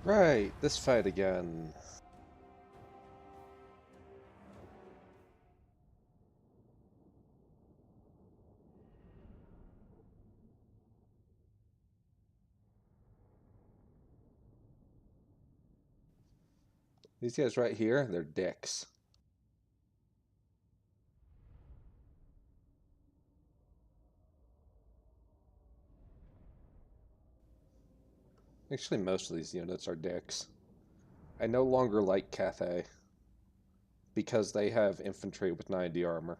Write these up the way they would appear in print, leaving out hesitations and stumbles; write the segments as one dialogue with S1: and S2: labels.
S1: Right, this fight again. These guys right here, they're dicks. Actually, most of these units are dicks. I no longer like Cathay because they have infantry with 90 armor.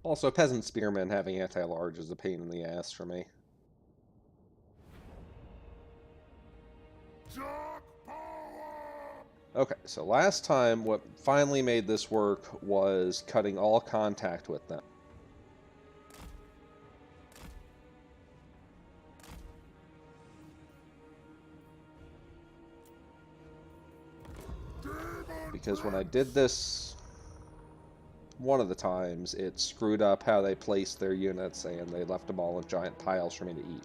S1: Also, Peasant Spearmen having anti-large is a pain in the ass for me. Okay, so last time what finally made this work was cutting all contact with them. Because when I did this one of the times, it screwed up how they placed their units and they left them all in giant piles for me to eat.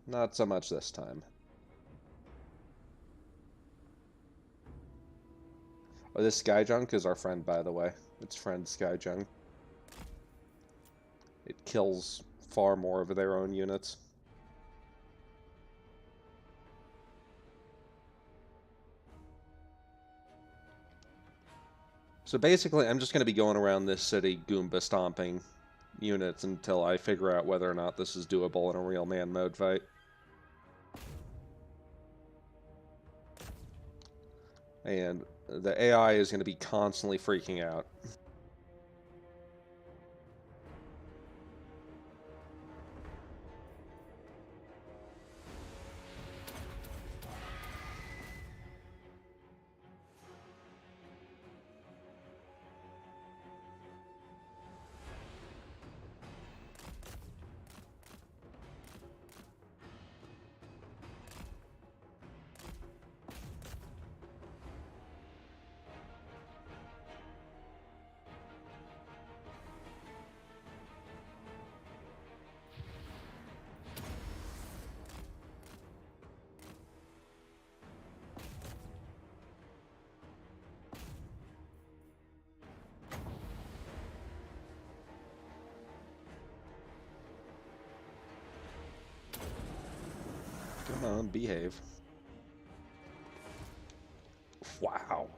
S1: Not so much this time. Oh, this Sky Junk is our friend, by the way. It's friend Sky Junk. It kills far more of their own units. So basically, I'm just going to be going around this city Goomba stomping units until I figure out whether or not this is doable in a real man mode fight. And the AI is going to be constantly freaking out. Come on, behave. Wow.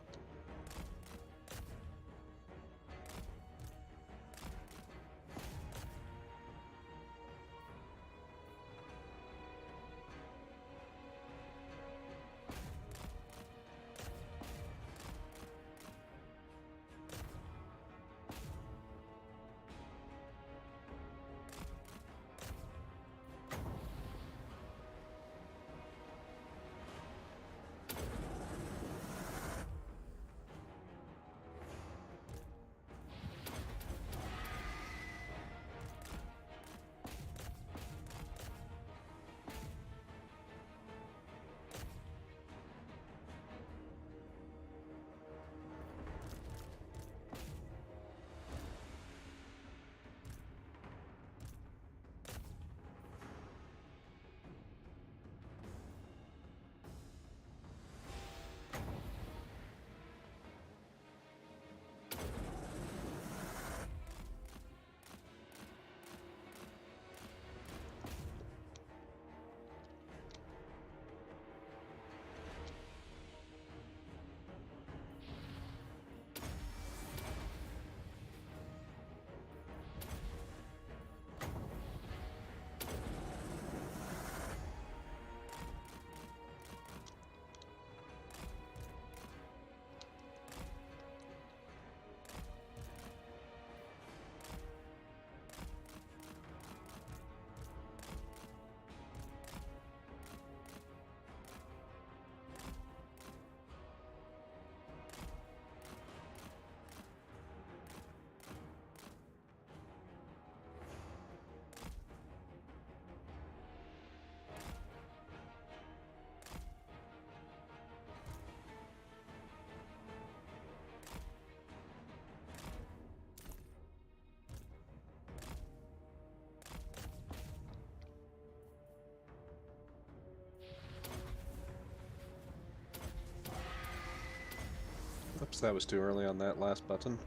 S1: Oops, that was too early on that last button.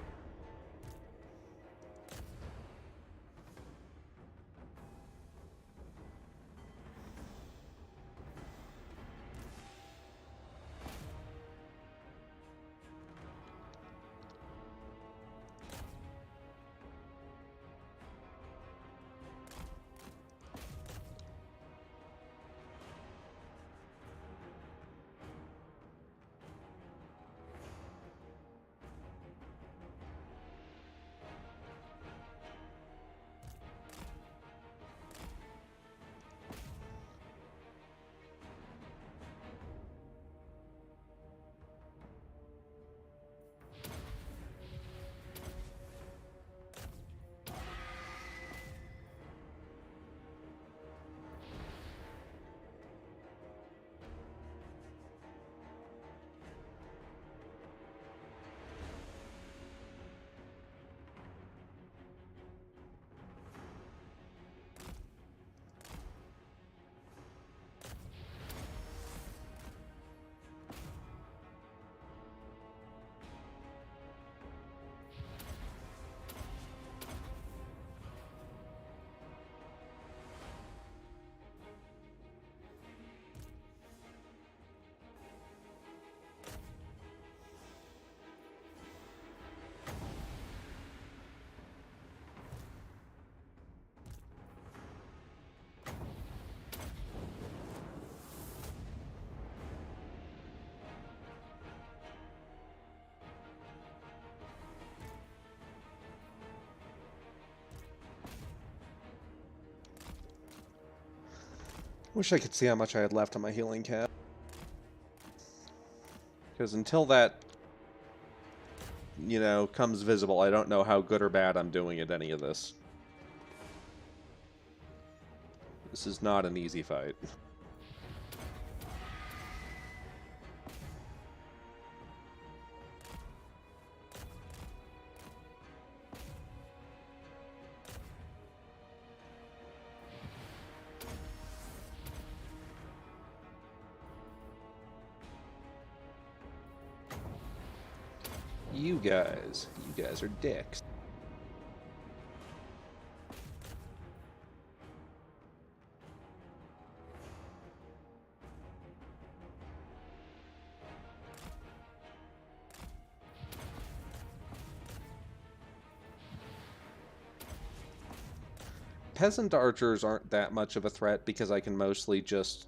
S1: Wish I could see how much I had left on my healing cap. Because until that, you know, comes visible, I don't know how good or bad I'm doing at any of this. This is not an easy fight. You guys are dicks. Peasant archers aren't that much of a threat because I can mostly just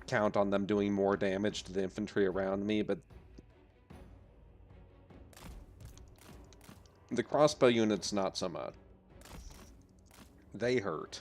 S1: count on them doing more damage to the infantry around me, but the crossbow units not so much. They hurt.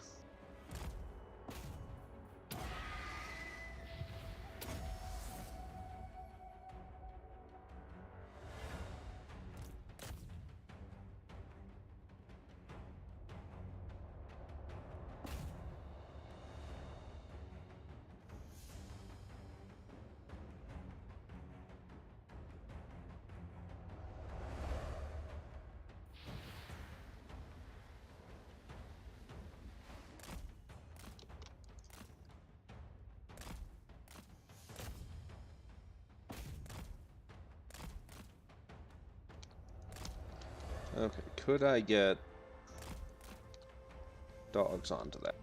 S1: Okay, could I get dogs onto that?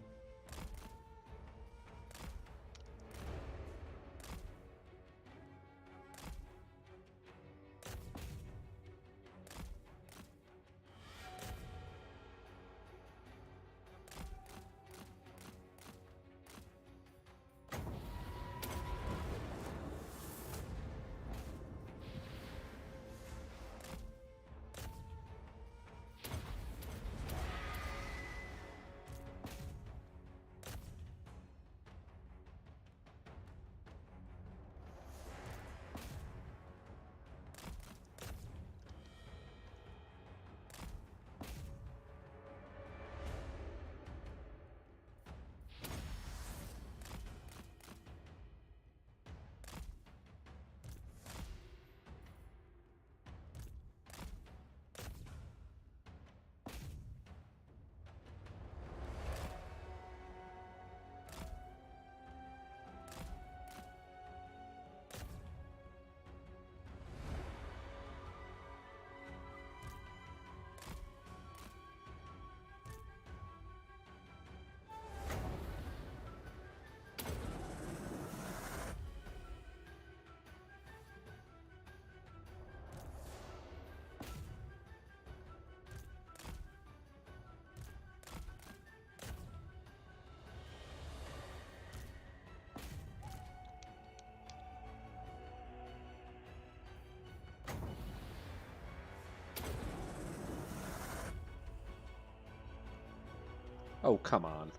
S1: Oh, come on.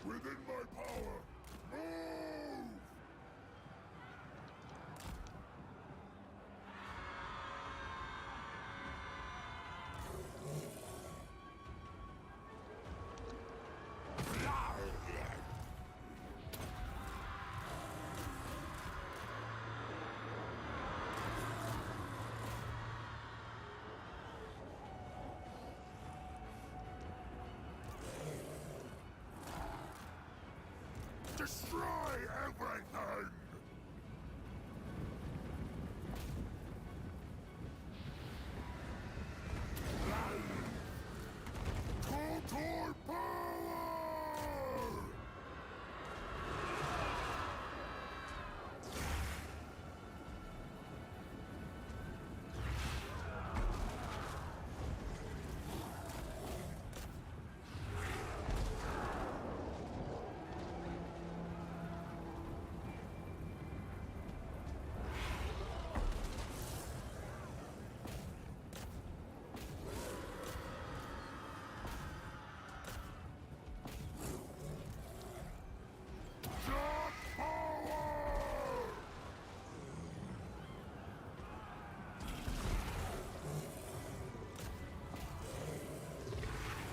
S2: Within my power, move! Destroy everything! Total power!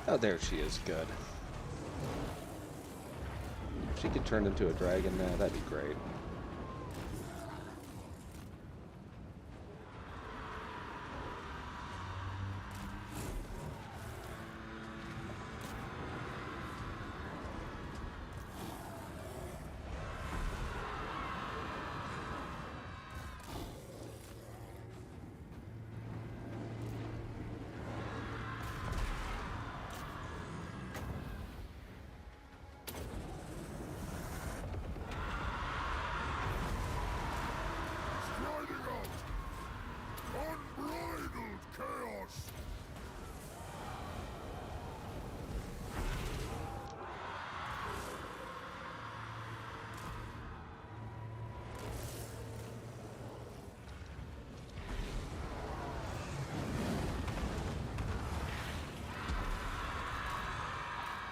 S1: Oh, there she is. Good. If she could turn into a dragon now, that'd be great.
S2: Unbridled chaos!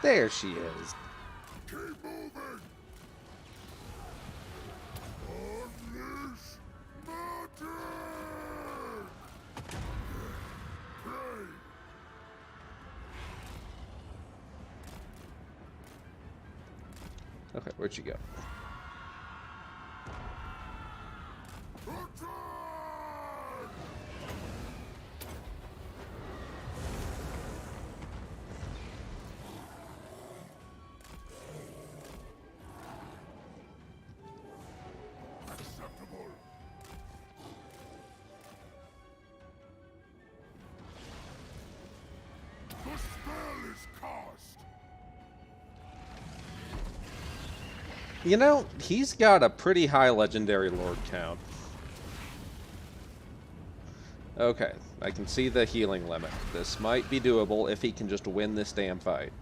S1: There she is.
S2: Keep moving! Unleash magic! Pray!
S1: Okay, where'd she go?
S2: Attack! Acceptable. The spell is cast.
S1: You know, he's got a pretty high legendary lord count. Okay, I can see the healing limit. This might be doable if he can just win this damn fight.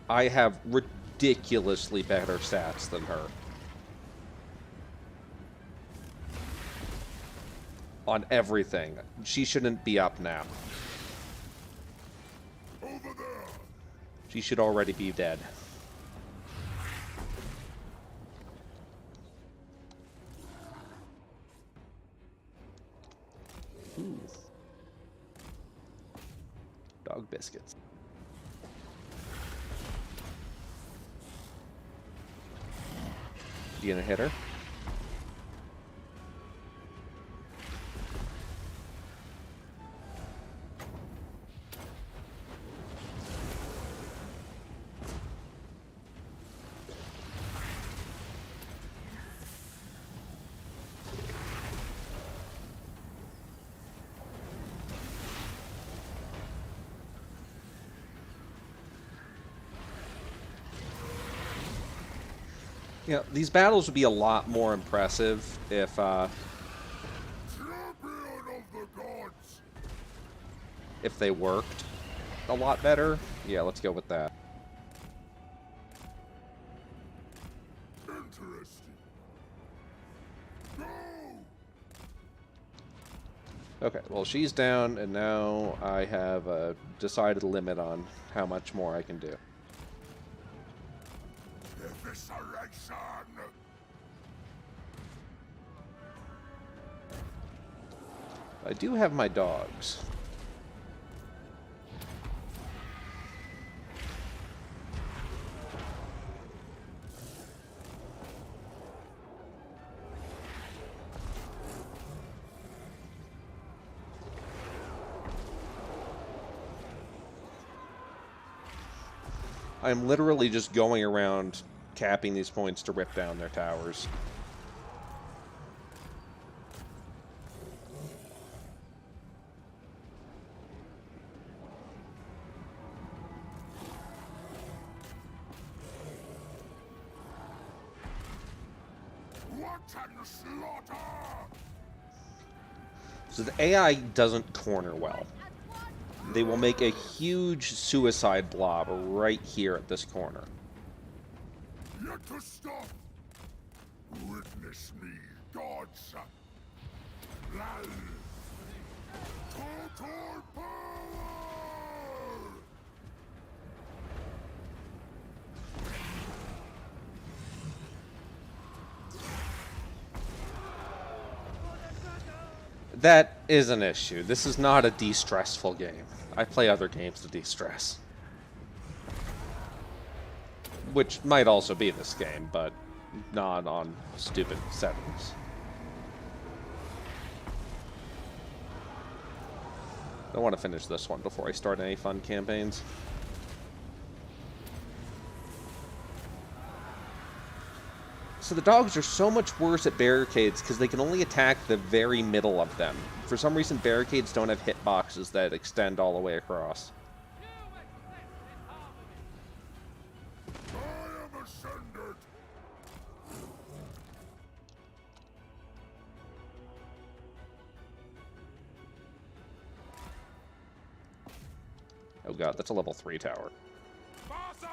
S1: I have ridiculously better stats than her. On everything. She shouldn't be up now.
S2: Over there.
S1: She should already be dead. Ooh. Dog biscuits. You gonna hit her? You know, these battles would be a lot more impressive
S2: Champion of the gods!
S1: if they worked a lot better. Yeah, let's go with that.
S2: Interesting. Go!
S1: Okay, well, she's down, and now I have a decided limit on how much more I can do.
S2: Evisceration!
S1: I do have my dogs. I'm literally just going around capping these points to rip down their towers.
S2: What an slaughter!
S1: So the AI doesn't corner well. They will make a huge suicide blob right here at this corner.
S2: Yet to stop! Witness me, gods! Lal! Total power!
S1: That is an issue. This is not a de-stressful game. I play other games to de-stress. Which might also be this game, but not on stupid settings. I want to finish this one before I start any fun campaigns. So the dogs are so much worse at barricades because they can only attack the very middle of them. For some reason, barricades don't have hitboxes that extend all the way across.
S2: I am ascended!
S1: Oh god, that's a level 3 tower.
S2: Master!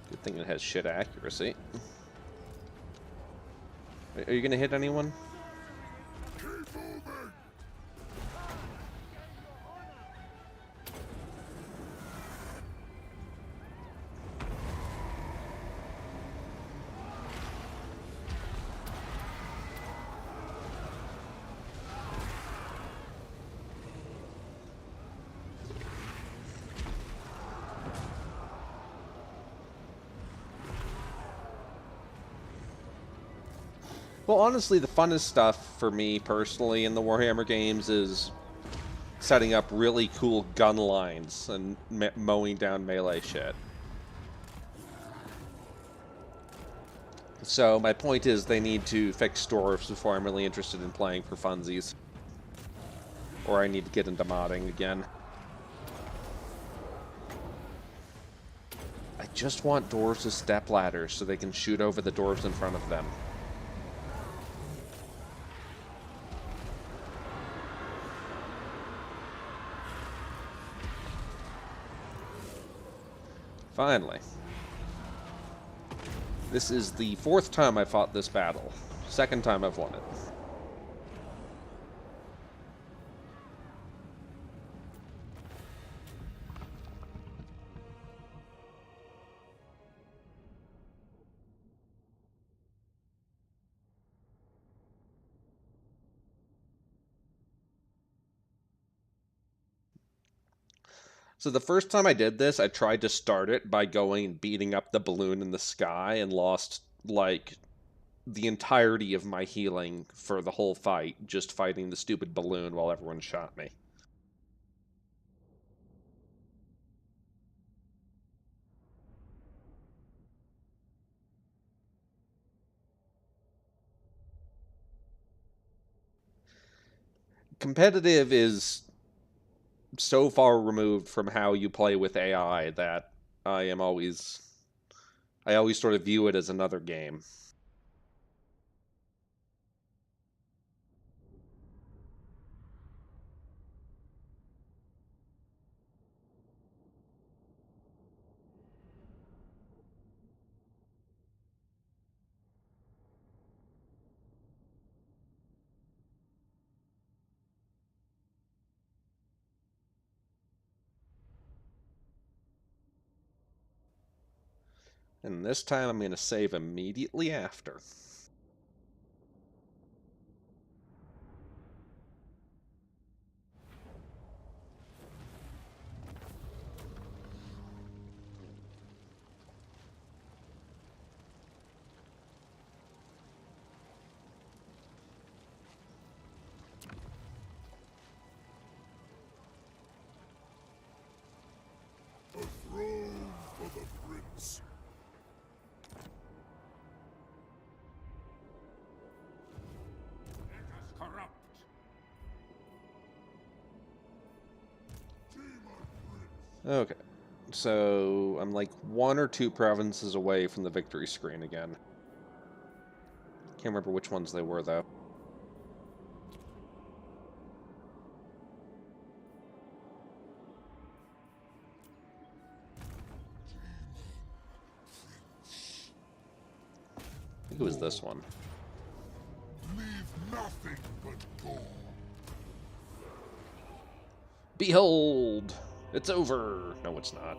S1: Good thing it has shit accuracy. Are you gonna hit anyone?
S2: Keep moving!
S1: Well, honestly, the funnest stuff for me personally in the Warhammer games is setting up really cool gun lines and mowing down melee shit. So my point is they need to fix dwarves before I'm really interested in playing for funsies. Or I need to get into modding again. I just want dwarves with step ladders so they can shoot over the dwarves in front of them. Finally. This is the 4th time I fought this battle. 2nd time I've won it. So the first time I did this, I tried to start it by going and beating up the balloon in the sky and lost, like, the entirety of my healing for the whole fight, just fighting the stupid balloon while everyone shot me. Competitive is so far removed from how you play with AI that I always sort of view it as another game. And this time I'm going to save immediately after.
S2: A throne for the prince. Let us corrupt. Demon prince.
S1: Okay, so I'm like 1 or 2 provinces away from the victory screen again. Can't remember which ones they were, though. I think it was this one.
S2: Leave nothing but gore.
S1: Behold! It's over! No, it's not.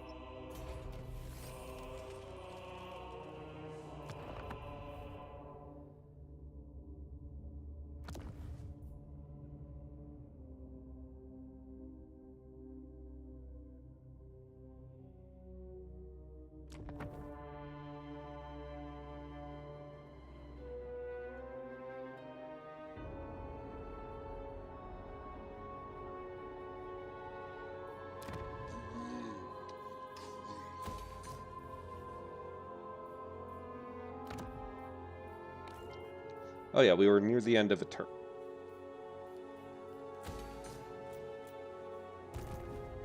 S1: Oh yeah, we were near the end of a turn.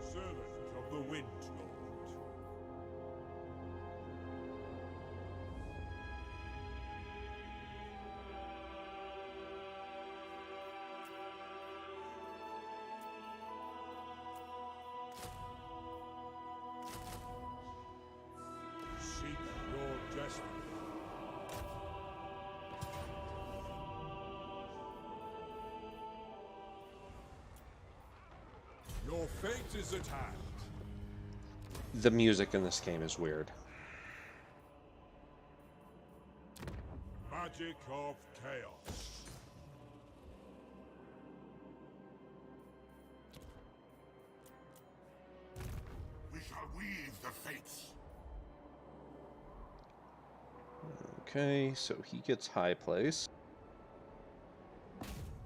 S2: Servant of the Wind Lord. Seek your destiny. Your fate is at hand.
S1: The music in this game is weird.
S2: Magic of chaos. We shall weave the fates.
S1: Okay, so he gets high place.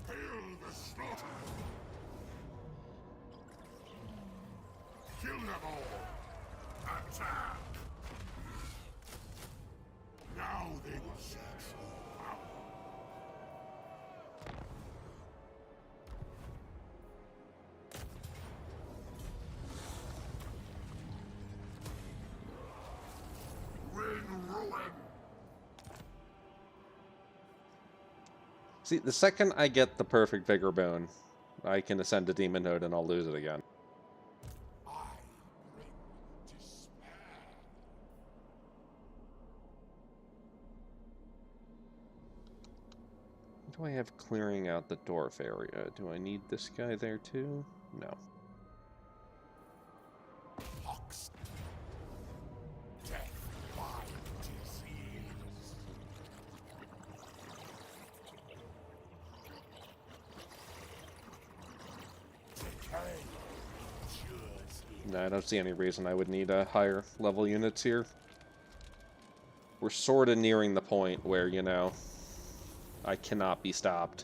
S2: Hail the slaughter. Kill them all. Attack. Now they will see true power. Bring ruin.
S1: See, the second I get the perfect Vigor Bone, I can ascend to Demonhood and I'll lose it again.
S2: I bring despair.
S1: What do I have clearing out the dwarf area? Do I need this guy there too? No.
S2: Pox. Death by disease. Decay. Cures
S1: No, I don't see any reason I would need higher level units here. We're sort of nearing the point where, you know, I cannot be stopped.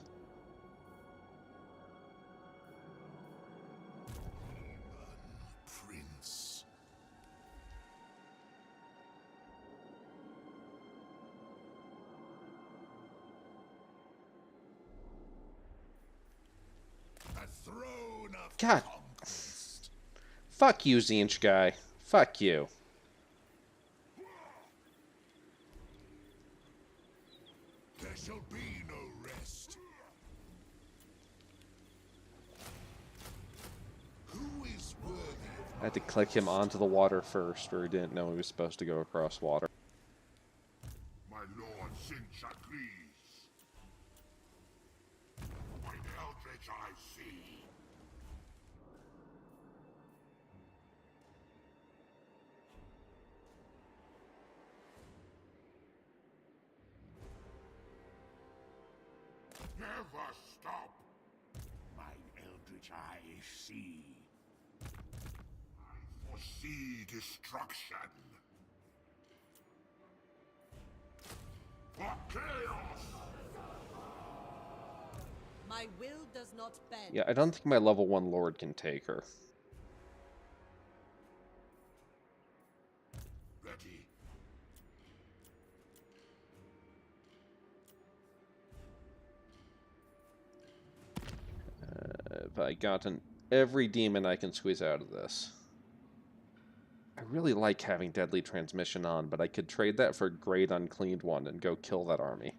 S2: Prince. A throne of
S1: God.
S2: conquest.
S1: Fuck you, Zinch guy. Fuck you.
S2: There shall be no rest. Who is worthy
S1: I had to click him onto the water first, or he didn't know he was supposed to go across water.
S2: my lord Zinch agrees? Mine eldritch I see. Never stop. Mine eldritch I see. I foresee destruction. For chaos!
S3: My will does not bend.
S1: Yeah, I don't think my level 1 lord can take her.
S2: Ready.
S1: Have I gotten every demon I can squeeze out of this? I really like having Deadly Transmission on, but I could trade that for Great Uncleaned One and go kill that army.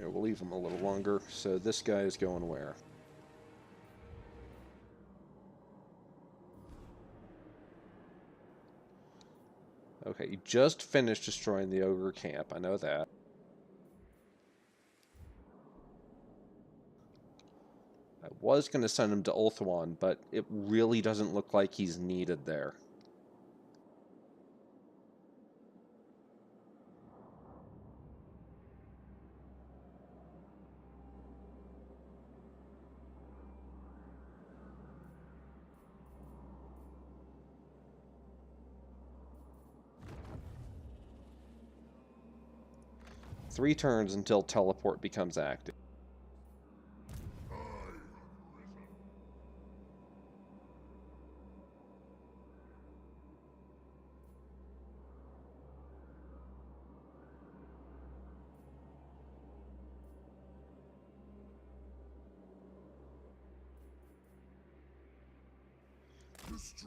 S1: Yeah, we'll leave him a little longer. So this guy is going where? Okay, he just finished destroying the ogre camp. I know that. I was going to send him to Ulthuan, but it really doesn't look like he's needed there. Three turns until teleport becomes active.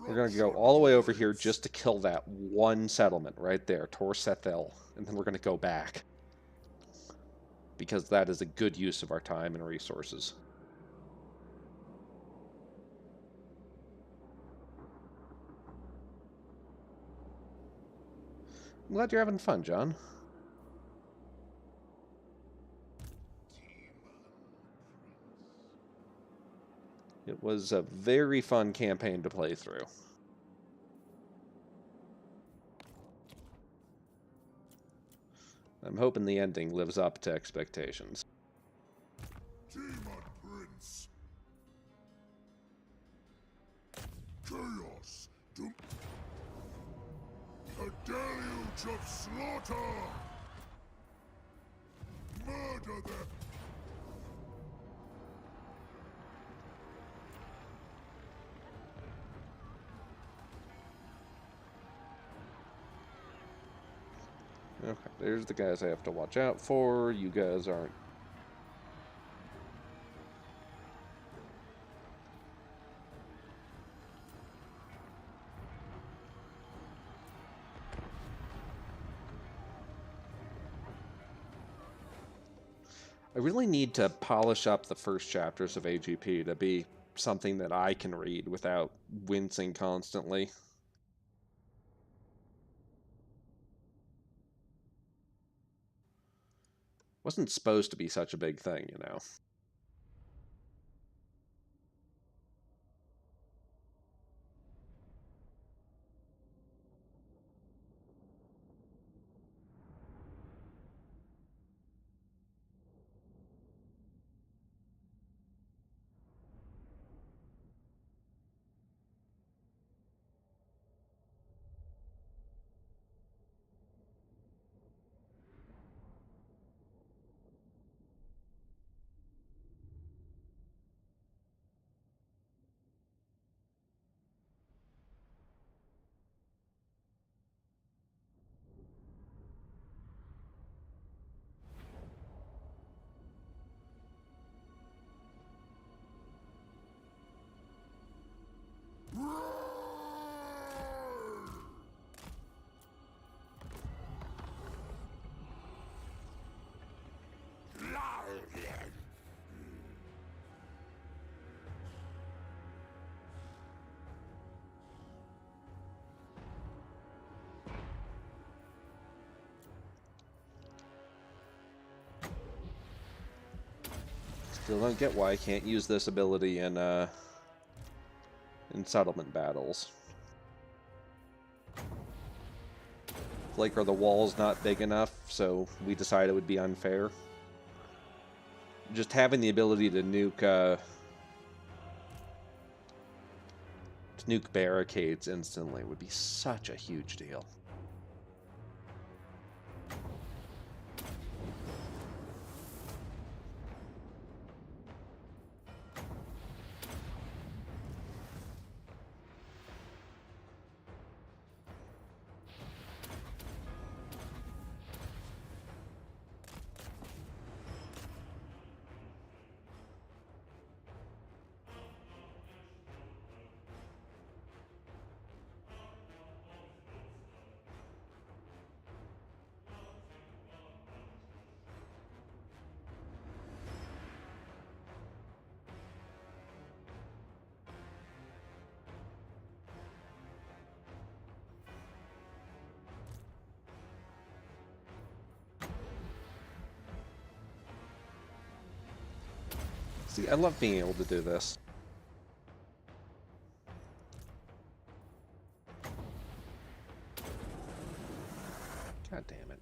S1: We're going to go all the way over here just to kill that one settlement right there, Tor Sethel, and then we're going to go back. Because that is a good use of our time and resources. I'm glad you're having fun, John. It was a very fun campaign to play through. I'm hoping the ending lives up to expectations.
S2: Demon Prince. Chaos. A deluge of slaughter. Murder them.
S1: Okay, there's the guys I have to watch out for. You guys aren't. I really need to polish up the first chapters of AGP to be something that I can read without wincing constantly. Wasn't supposed to be such a big thing, you know. Still don't get why I can't use this ability in settlement battles. Like, are the walls not big enough, so we decided it would be unfair? Just having the ability to nuke barricades instantly would be such a huge deal. See, I love being able to do this. God damn it.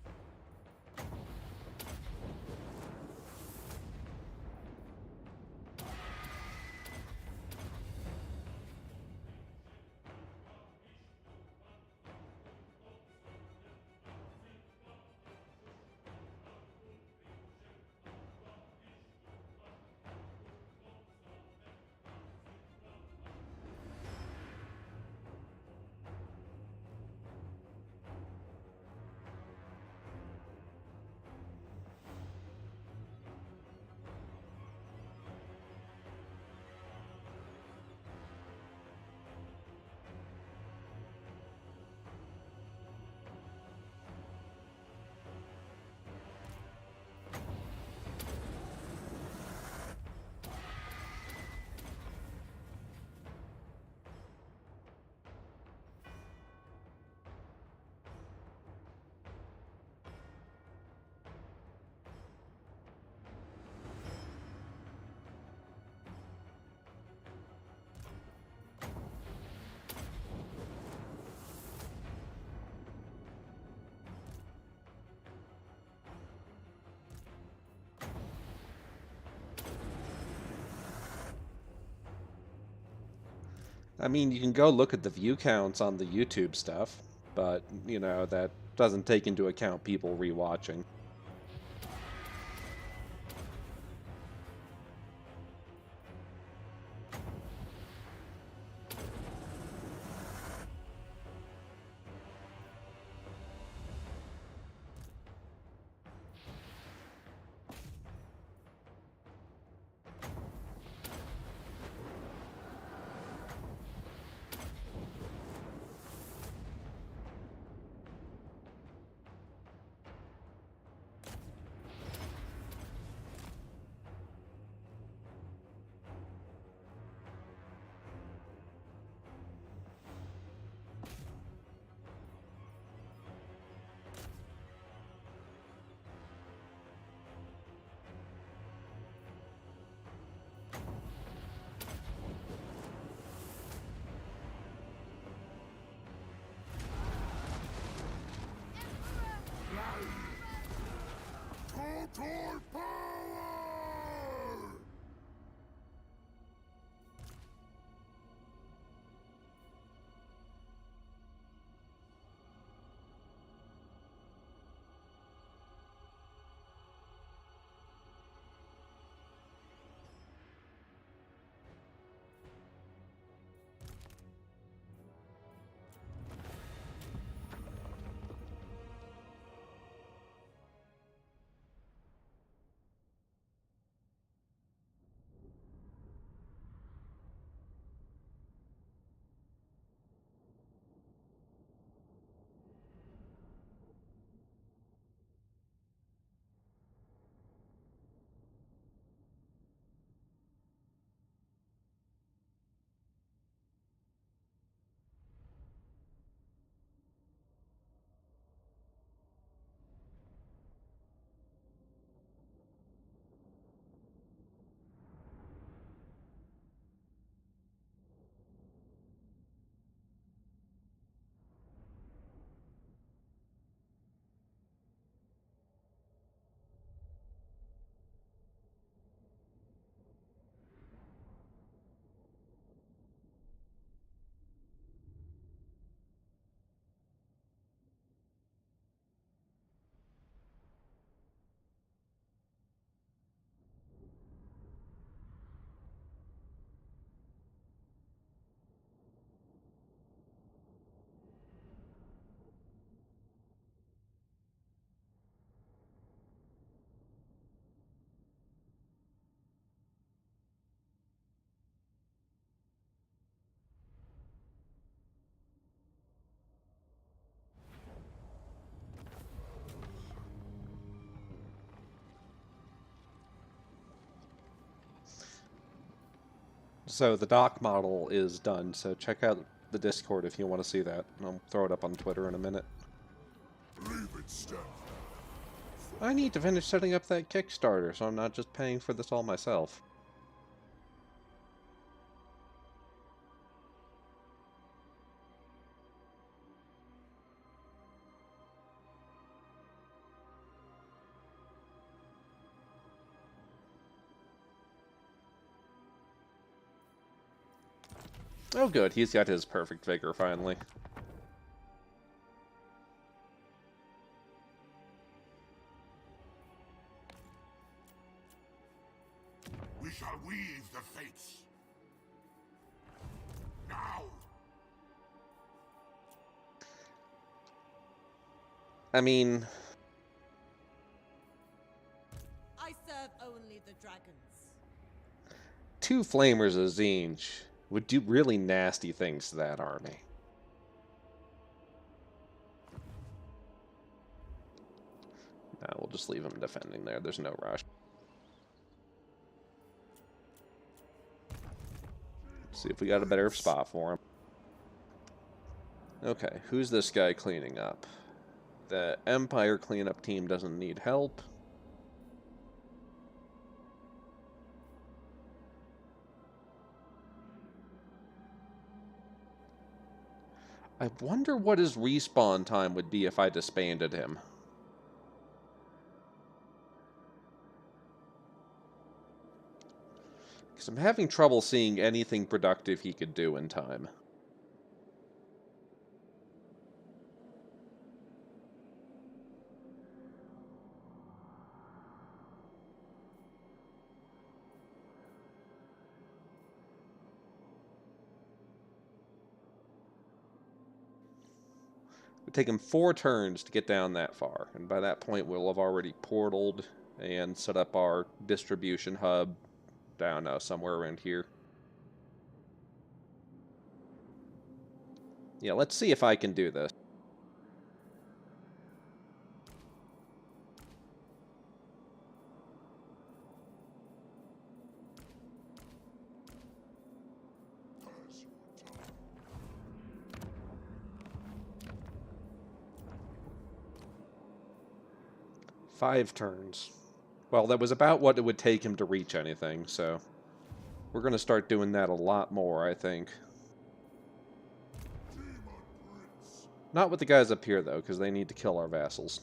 S1: I mean, you can go look at the view counts on the YouTube stuff, but, you know, that doesn't take into account people rewatching.
S2: Total power!
S1: So the dock model is done, so check out the Discord if you want to see that. I'll throw it up on Twitter in a minute.
S2: Leave it stand.
S1: I need to finish setting up that Kickstarter, so I'm not just paying for this all myself. Oh good, he's got his perfect vigor finally.
S2: We shall weave the fates. Now!
S1: I mean,
S3: I serve only the dragons.
S1: 2 Flamers of Zinj would do really nasty things to that army. No, we'll just leave him defending there. There's no rush. Let's see if we got a better spot for him. Okay, who's this guy cleaning up? The Empire cleanup team doesn't need help. I wonder what his respawn time would be if I disbanded him. Because I'm having trouble seeing anything productive he could do in time. It would take him 4 turns to get down that far, and by that point we'll have already portaled and set up our distribution hub down somewhere around here. Yeah, let's see if I can do this. Five turns. Well, that was about what it would take him to reach anything, so we're going to start doing that a lot more, I think. Not with the guys up here, though, because they need to kill our vassals.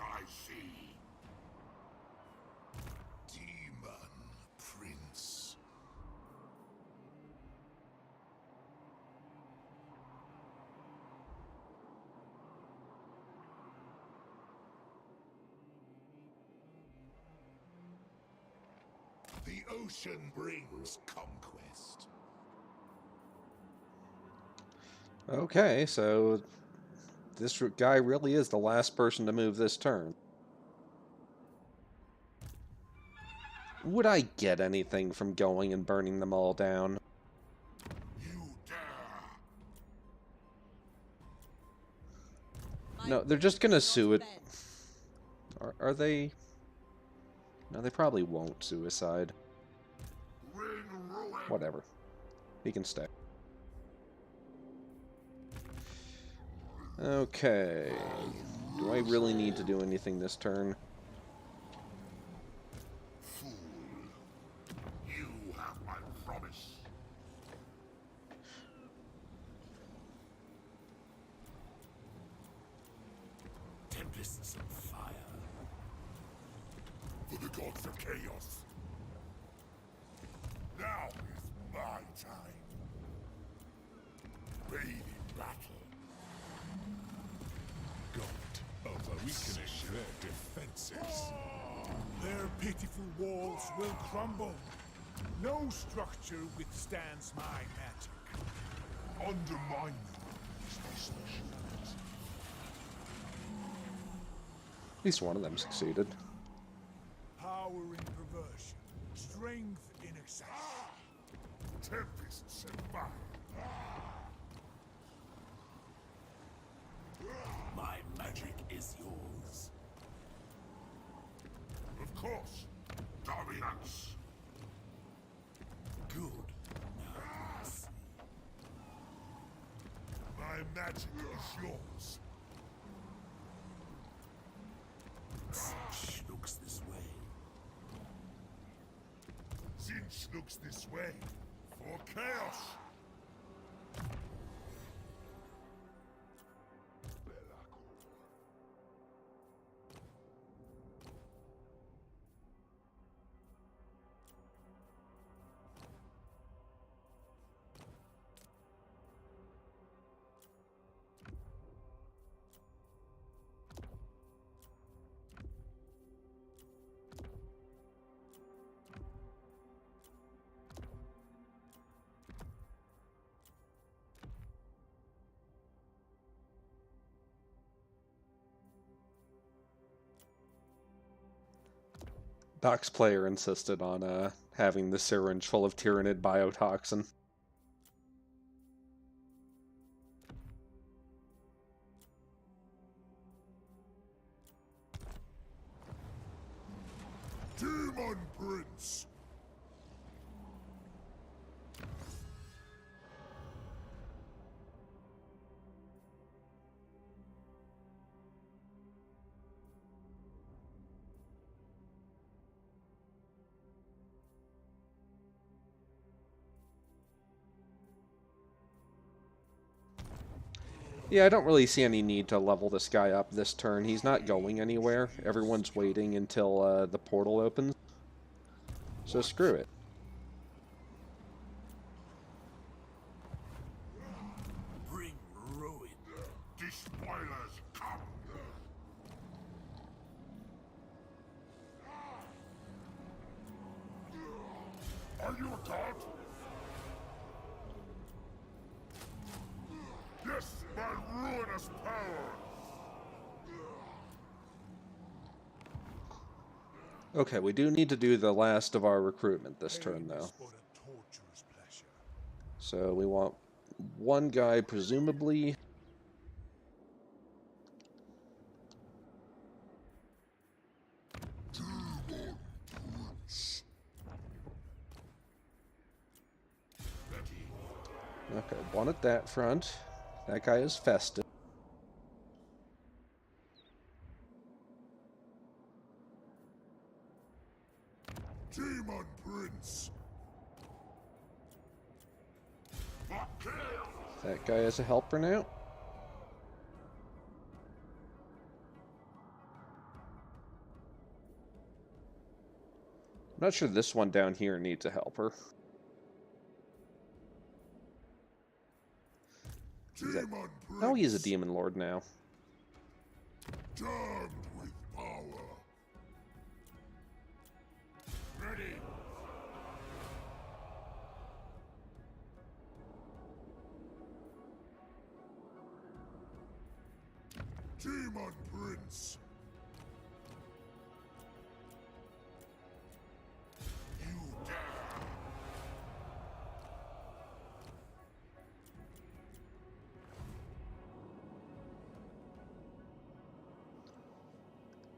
S2: I see. Demon Prince. The ocean brings conquest.
S1: Okay, so this guy really is the last person to move this turn. Would I get anything from going and burning them all down?
S2: You dare!
S1: No, they're just gonna sue it. Are they? No, they probably won't suicide.
S2: Bring ruin.
S1: Whatever. He can stay. Okay. Do I really need to do anything this turn?
S2: Fool. You have my promise. Tempests of fire. For the gods of chaos. Now is my time. Bathe in battle. God of weakness their defenses. Their pitiful walls will crumble. No structure withstands my magic. Undermine them is my specialty.
S1: At least one of them succeeded.
S2: Power in perversion. Strength in excess. Tempests and fire. My magic is yours. Of course. Dominance. Good. Now I see. My magic is yours. Zinch looks this way. Zinch looks this way. For chaos.
S1: Doc's player insisted on having the syringe full of Tyranid biotoxin.
S2: Demon Prince!
S1: Yeah, I don't really see any need to level this guy up this turn. He's not going anywhere. Everyone's waiting until the portal opens. So screw it.
S2: Bring ruin. Despoilers come. Are you a god? Yes, my ruinous power.
S1: Okay, we do need to do the last of our recruitment this turn, though.
S2: But a torturous pleasure.
S1: So we want one guy, presumably.
S2: Demon Prince. Ready.
S1: Okay, one at that front. That guy is festive.
S2: Demon Prince.
S1: That guy is a helper now. I'm not sure this one down here needs a helper.
S2: Demon Prince.
S1: Oh, he is a demon lord now.
S2: Damned with power. Ready. Demon Prince. You dare.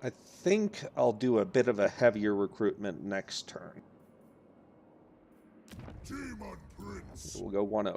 S1: I think I'll do a bit of a heavier recruitment next turn.
S2: Demon Prince.
S1: We'll go 1-0.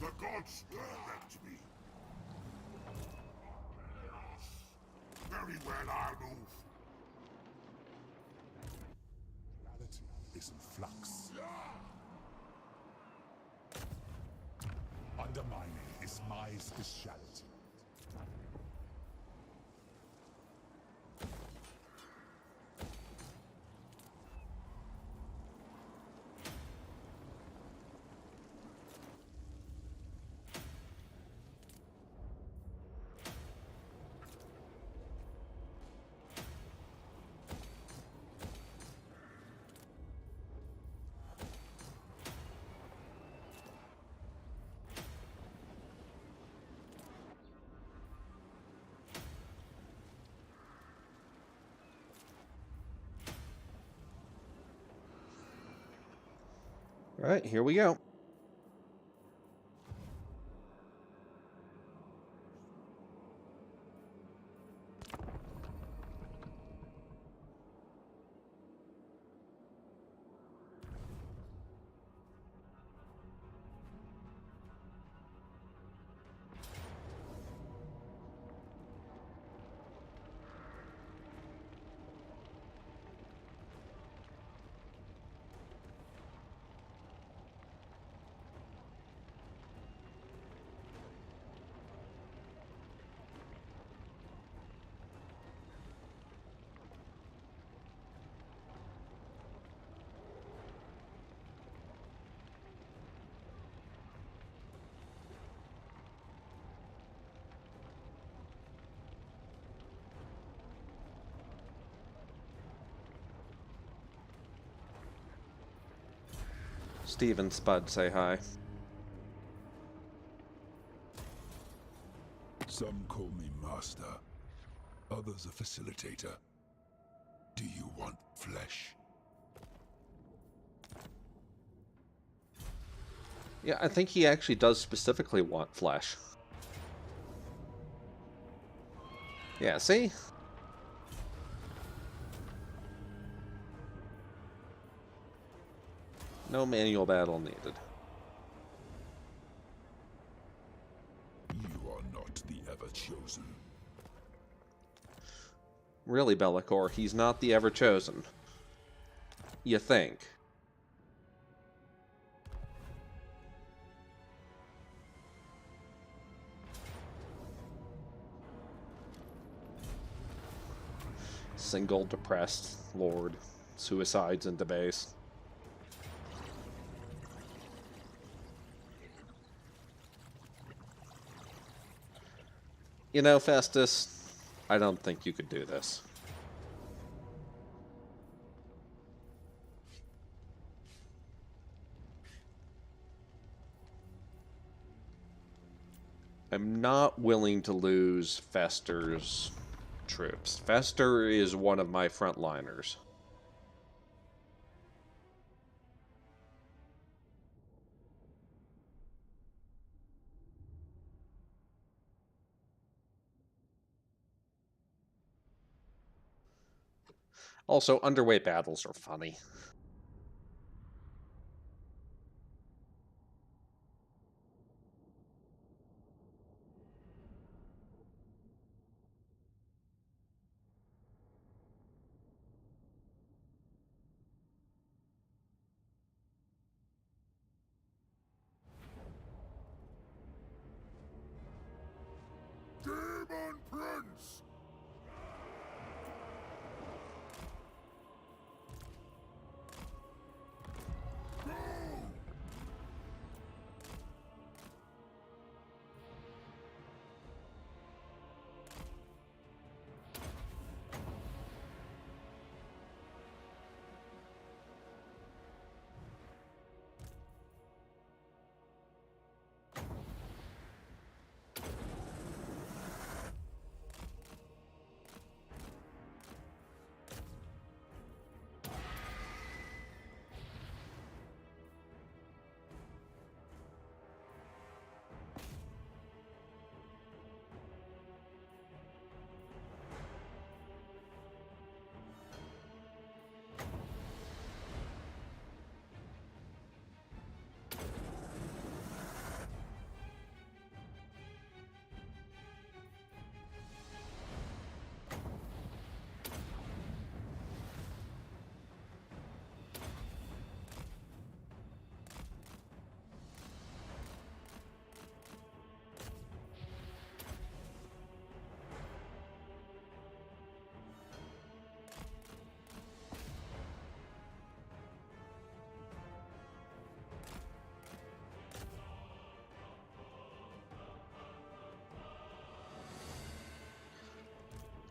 S2: The gods direct me. Very well, I'll move. Reality is in flux. Undermining is my specialty.
S1: All right, here we go. Steve and Spud say hi.
S2: Some call me master, others a facilitator. Do you want flesh?
S1: Yeah, I think he actually does specifically want flesh. Yeah, see? No manual battle needed.
S2: You are not the ever-chosen.
S1: Really, Bellicor, he's not the ever-chosen. You think. Single depressed lord. Suicides into base. You know, Festus, I don't think you could do this. I'm not willing to lose Fester's troops. Fester is one of my frontliners. Also, underweight battles are funny.
S2: Demon Prince!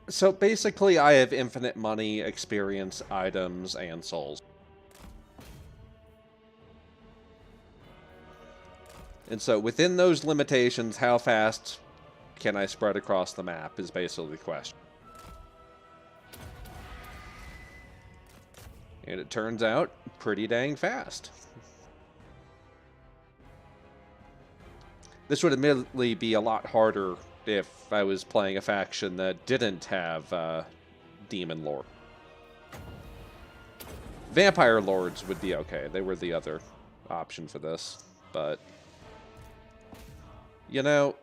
S1: So basically, I have infinite money, experience, items, and souls. And so within those limitations, how fast can I spread across the map is basically the question. And it turns out pretty dang fast. This would admittedly be a lot harder if I was playing a faction that didn't have Demon Lord. Vampire Lords would be okay. They were the other option for this. But, you know,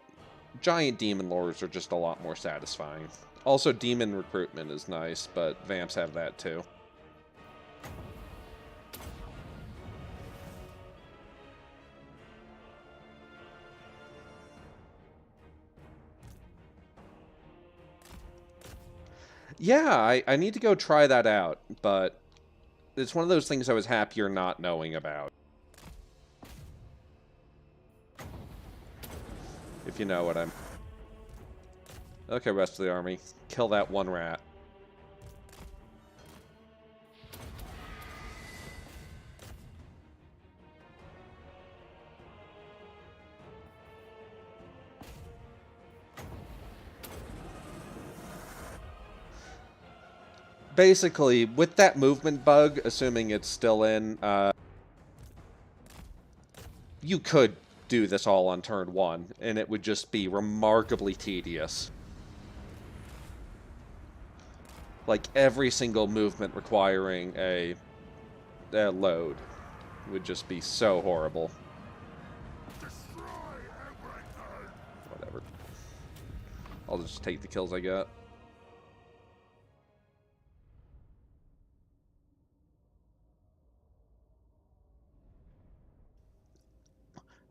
S1: Giant Demon Lords are just a lot more satisfying. Also, Demon Recruitment is nice, but Vamps have that too. Yeah, I need to go try that out, but it's one of those things I was happier not knowing about. If you know what I'm... Okay, rest of the army. Kill that one rat. Basically, with that movement bug, assuming it's still in, you could do this all on turn 1, and it would just be remarkably tedious. Like, every single movement requiring a load would just be so horrible. Whatever. I'll just take the kills I got.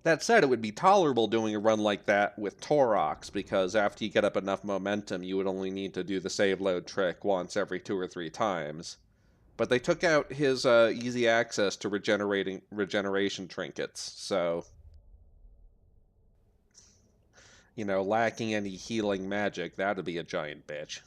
S1: That said, it would be tolerable doing a run like that with Taurox, because after you get up enough momentum, you would only need to do the save load trick once every 2 or 3 times. But they took out his easy access to regeneration trinkets, so... You know, lacking any healing magic, that would be a giant bitch.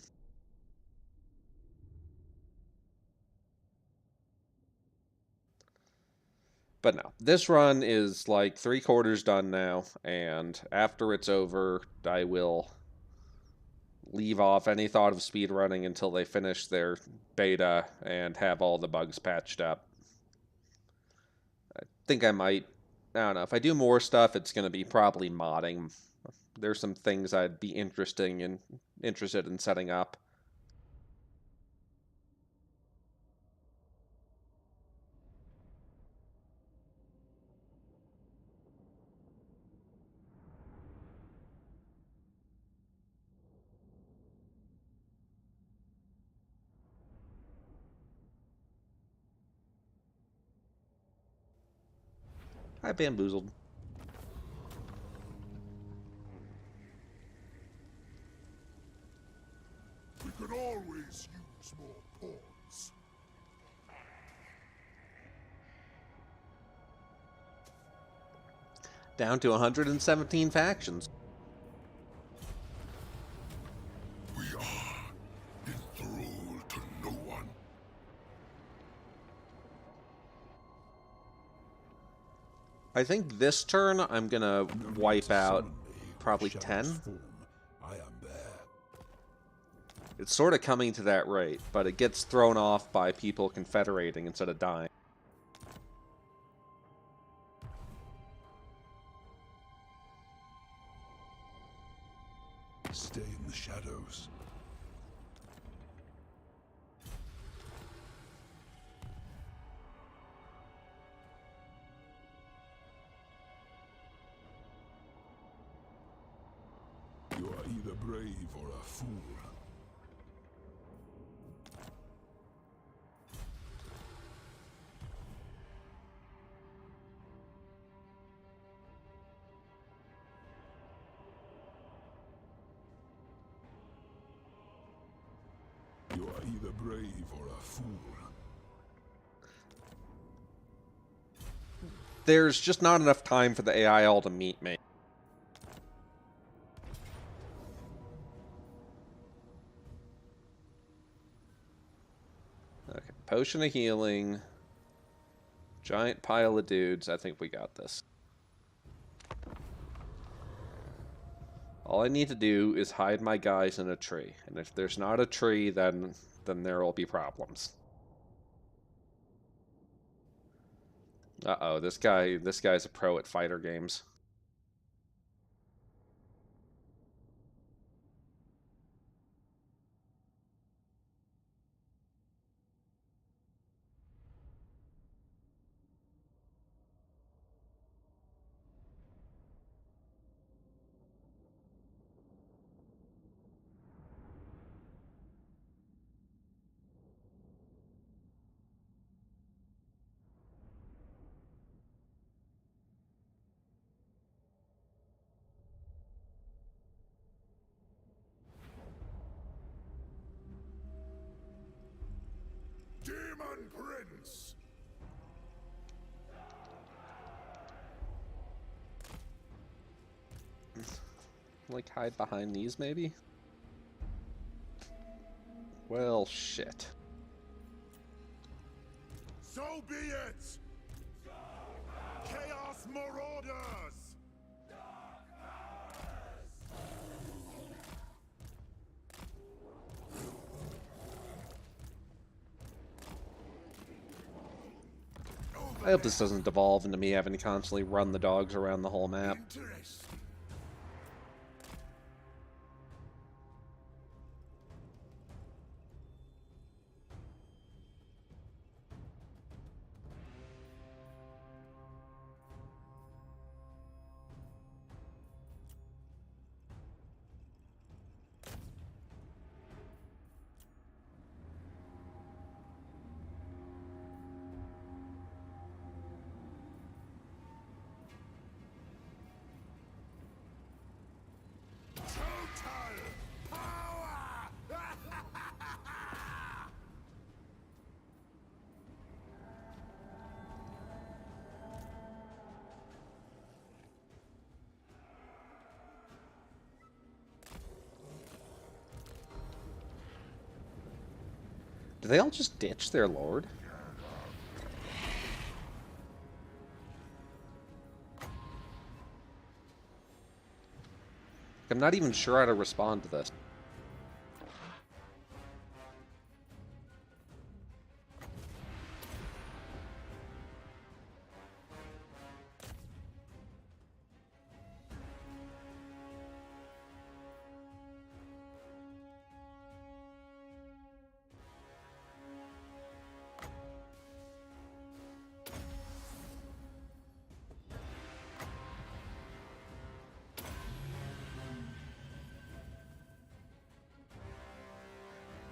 S1: But no, this run is like 3/4 done now, and after it's over, I will leave off any thought of speedrunning until they finish their beta and have all the bugs patched up. I think I might, I don't know, if I do more stuff, it's going to be probably modding. There's some things I'd be interested in setting up. I bamboozled.
S2: We could always use more pawns.
S1: Down to 117 factions.
S2: We are enthralled to no one.
S1: I think this turn I'm gonna wipe out probably 10.
S2: I am there.
S1: It's sort of coming to that rate, but it gets thrown off by people confederating instead of dying.
S2: Stay in the shadows. You are either brave or a fool. You are either brave or a fool.
S1: There's just not enough time for the AI all to meet me. Potion of healing. Giant pile of dudes. I think we got this. All I need to do is hide my guys in a tree. And if there's not a tree, then there will be problems. Uh-oh, this guy's a pro at fighter games.
S2: Demon Prince!
S1: Like, hide behind these, maybe? Well, shit.
S2: So be it! Chaos Marauders!
S1: I hope this doesn't devolve into me having to constantly run the dogs around the whole map.
S2: Interesting. Total power!
S1: Do they all just ditch their lord? I'm not even sure how to respond to this.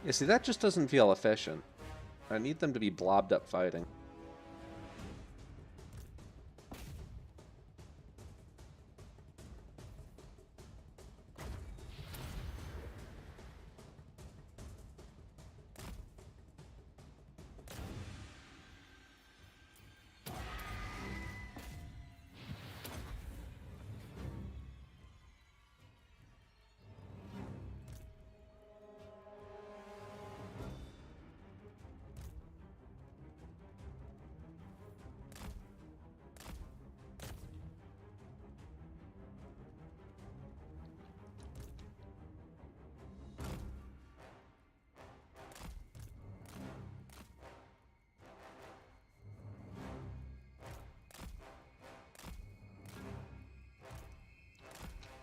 S1: Yeah, see, that just doesn't feel efficient. I need them to be blobbed up fighting.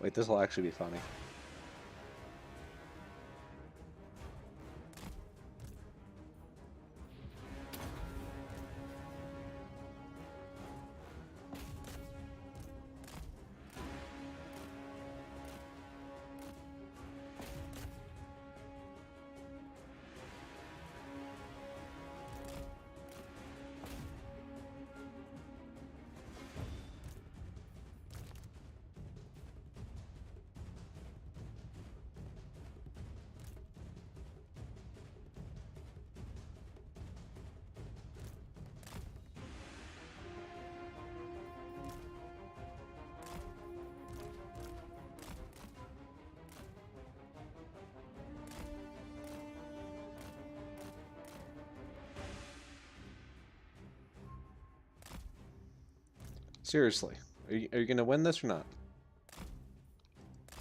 S1: Wait, this will actually be funny. Seriously, are you gonna win this or not?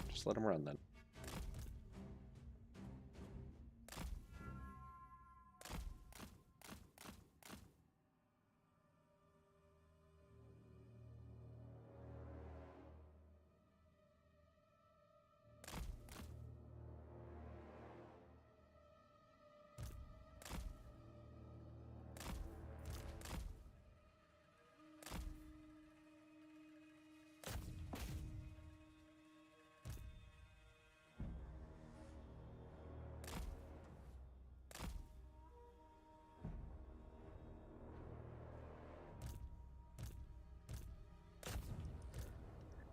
S1: Just let him run then.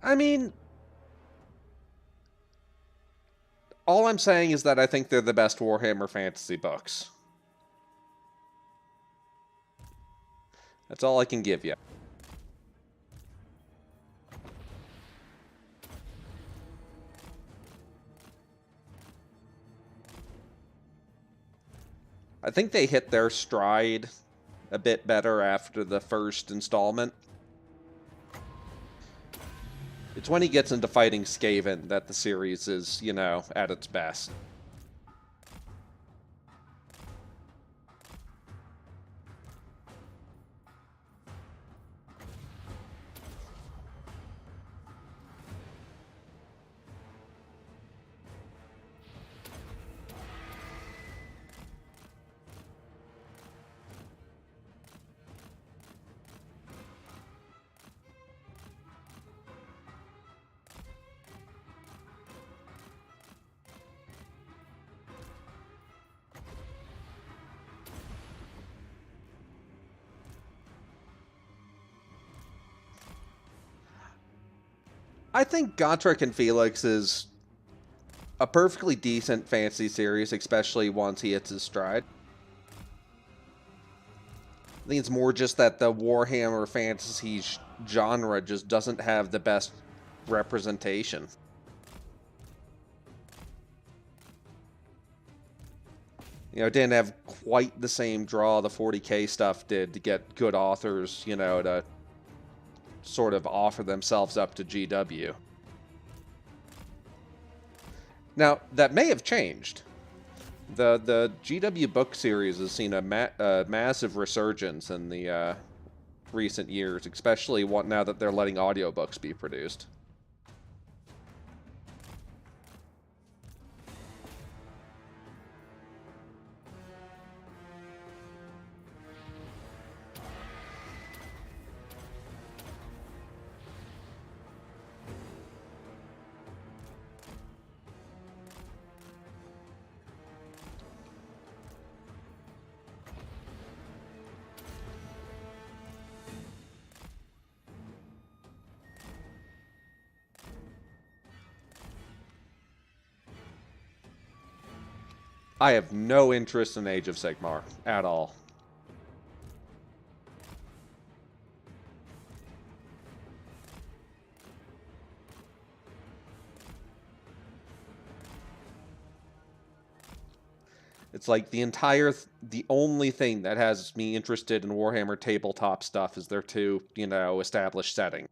S1: I mean, all I'm saying is that I think they're the best Warhammer Fantasy books. That's all I can give you. I think they hit their stride a bit better after the first installment. It's when he gets into fighting Skaven that the series is, you know, at its best. I think Gotrek and Felix is a perfectly decent fantasy series, especially once he hits his stride. I think it's more just that the Warhammer fantasy genre just doesn't have the best representation. You know, it didn't have quite the same draw the 40K stuff did to get good authors, you know, to sort of offer themselves up to GW. Now, that may have changed. The GW book series has seen a massive resurgence in the recent years, especially now that they're letting audiobooks be produced. I have no interest in Age of Sigmar at all. It's like the only thing that has me interested in Warhammer tabletop stuff is their two, you know, established setting.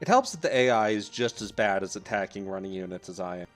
S1: It helps that the AI is just as bad as attacking running units as I am.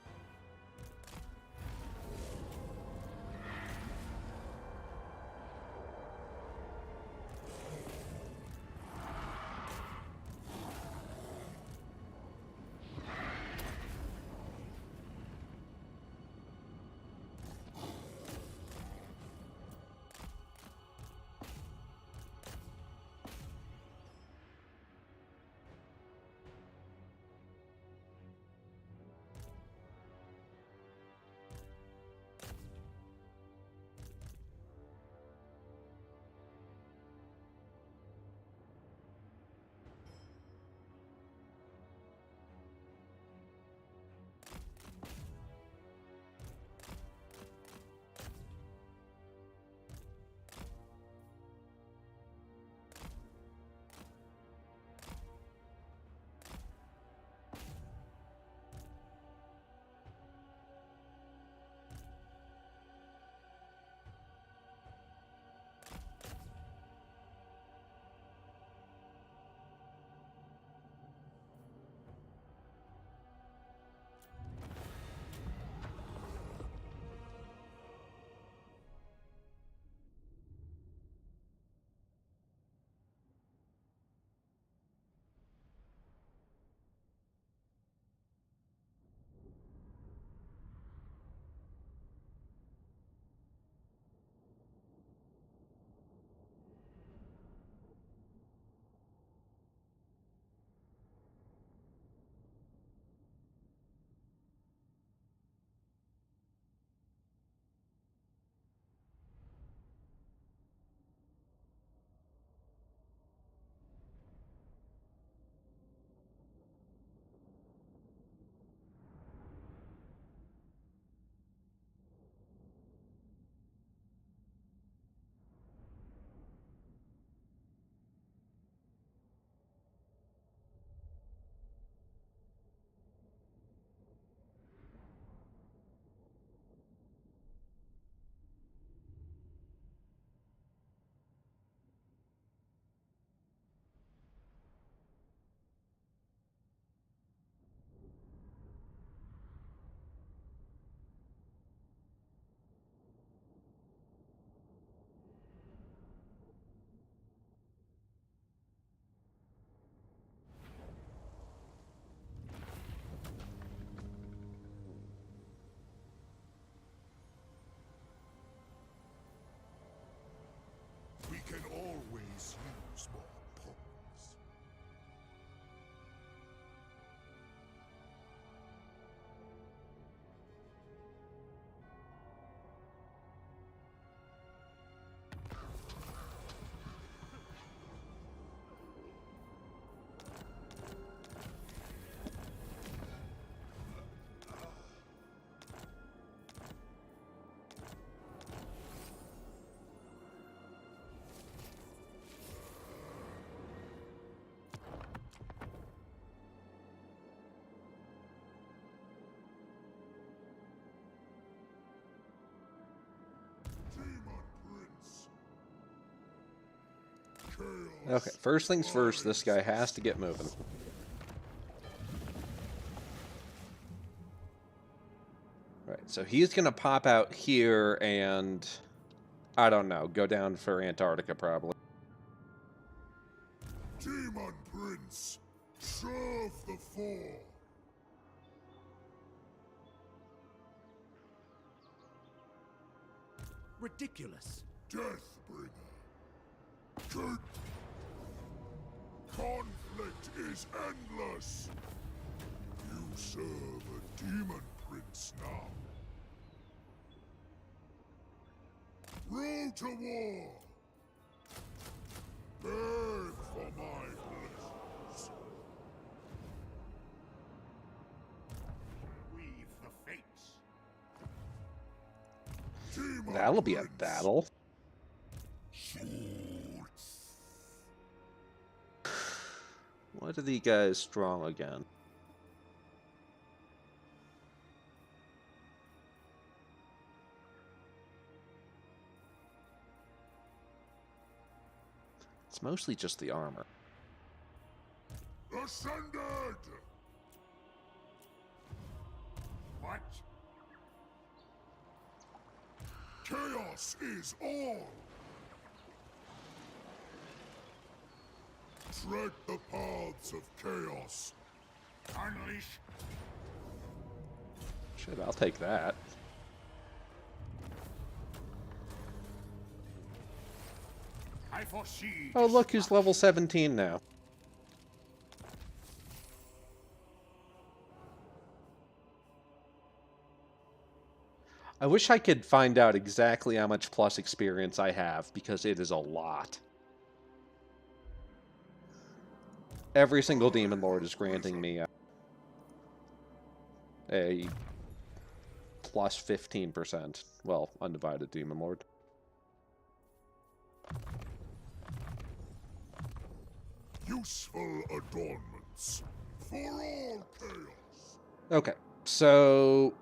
S1: Okay, first things first, this guy has to get moving. Right, so he's gonna pop out here and, I don't know, go down for Antarctica probably.
S2: Demon Prince, serve the four.
S4: Ridiculous.
S2: Deathbringer. Good. Conflict is endless. You serve a demon prince now. Roll to war. Beg for my blessings. Weave the fates. Demon
S1: That'll be a
S2: Prince.
S1: battle.
S2: Swords.
S1: What are these guys strong again? It's mostly just the armor.
S2: Ascended! What? Chaos is all! Tread the paths of chaos. Unleash.
S1: Shit, I'll take that.
S2: I foresee.
S1: Oh, look who's level 17 now. I wish I could find out exactly how much plus experience I have, because it is a lot. Every single Demon Lord is granting me a plus 15%. Well, undivided Demon Lord.
S2: Useful adornments for all chaos.
S1: Okay, so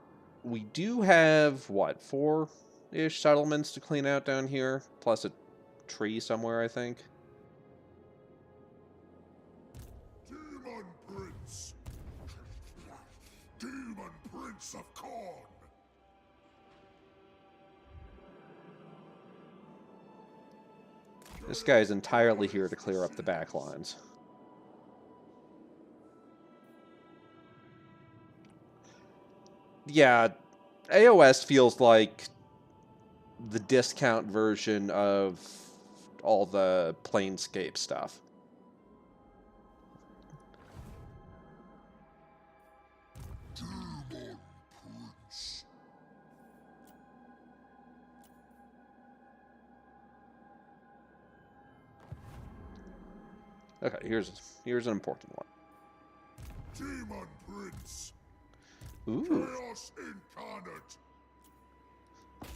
S1: we do have, what, 4-ish settlements to clean out down here, plus a tree somewhere, I think.
S2: Demon Prince. Demon Prince of Corn.
S1: This guy is entirely here to clear up the back lines. Yeah, AOS feels like the discount version of all the Planescape stuff.
S2: Demon Prince.
S1: Okay, here's an important one.
S2: Demon Prince.
S1: Ooh,
S2: Chaos incarnate.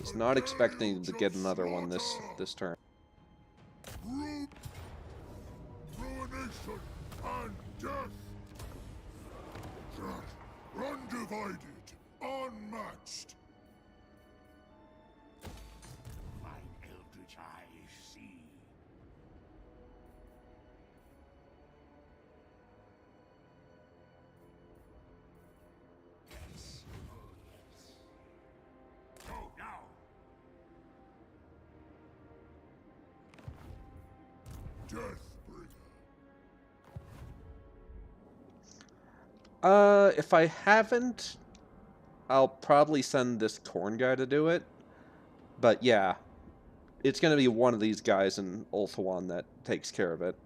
S1: was not expecting to get another one this turn.
S2: Ruination and death. Undivided, unmatched. Mine eldritch eyes see. Yes. Oh, yes. Go now. Deathbringer.
S1: If I haven't, I'll probably send this corn guy to do it. But yeah, it's going to be one of these guys in Ulthuan that takes care of it.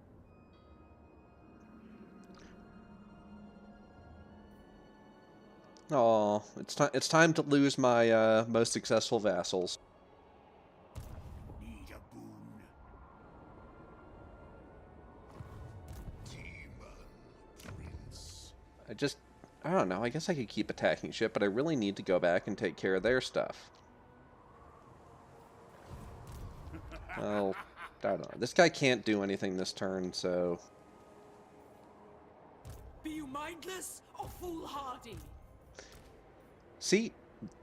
S1: Oh, it's time to lose my most successful vassals.
S2: Need a boon. Demon Prince.
S1: I don't know, I guess I could keep attacking shit, but I really need to go back and take care of their stuff. Well, I don't know. This guy can't do anything this turn, so...
S4: Be you mindless or foolhardy?
S1: See,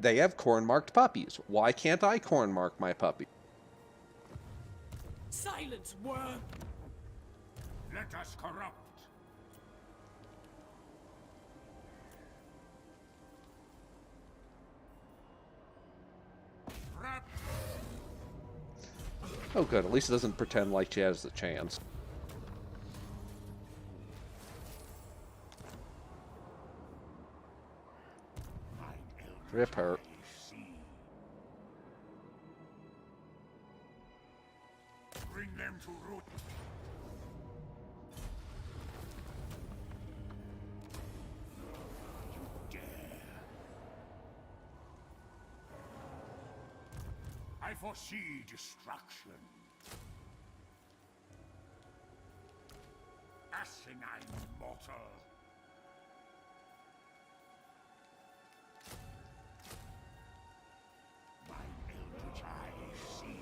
S1: they have corn-marked puppies. Why can't I corn-mark my puppy?
S4: Silence, worm!
S2: Let us corrupt.
S1: Oh good, at least it doesn't pretend like she has the chance. Rip her.
S2: Bring them to root. You dare. I foresee destruction. Asinine mortal. Mine eldritch eyes see.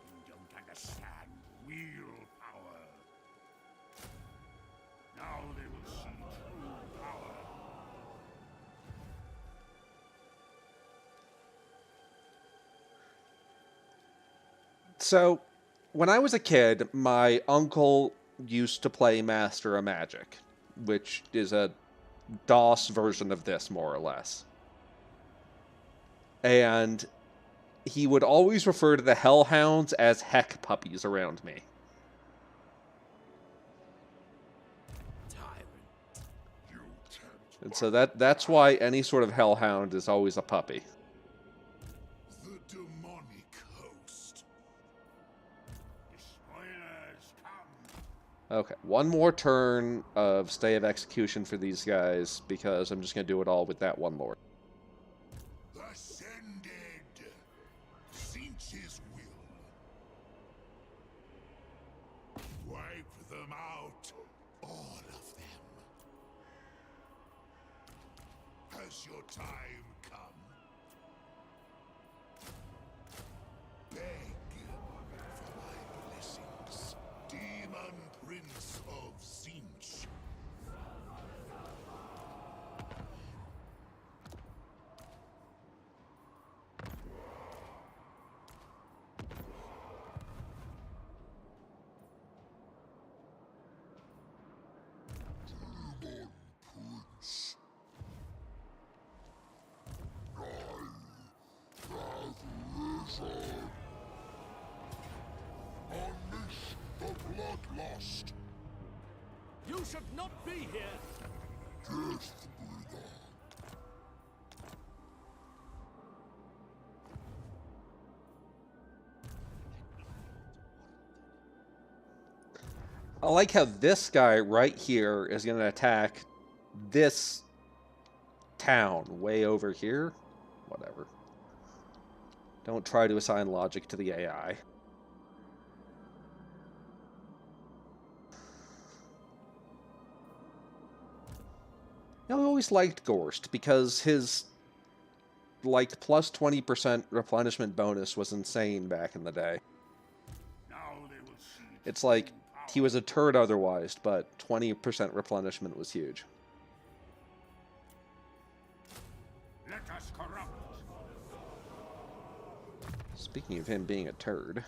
S2: You don't understand real power. Now they will see true power.
S1: So, when I was a kid, my uncle used to play Master of Magic, which is a DOS version of this, more or less. And he would always refer to the Hellhounds as heck puppies around me.
S4: Tyrant.
S2: You tempt
S1: And so that's why any sort of Hellhound is always a puppy.
S2: the demonic host. The spoilers come.
S1: Okay, one more turn of Stay of Execution for these guys, because I'm just going to do it all with that one lord.
S2: Ascended. Sinch's will. Wipe them out. All of them. Has your time come? Beg for my blessings. Demon Prince of Sinch. Demon Prince. I have risen. Unleash the bloodlust.
S4: You should not be here.
S2: Death bringer.
S1: I like how this guy right here is going to attack this town way over here. Whatever. Don't try to assign logic to the AI. I always liked Gorst because his like plus 20% replenishment bonus was insane back in the day.
S2: Now they will see.
S1: It's like he was a turd otherwise, but 20% replenishment was huge.
S2: Let us corrupt.
S1: Speaking of him being a turd.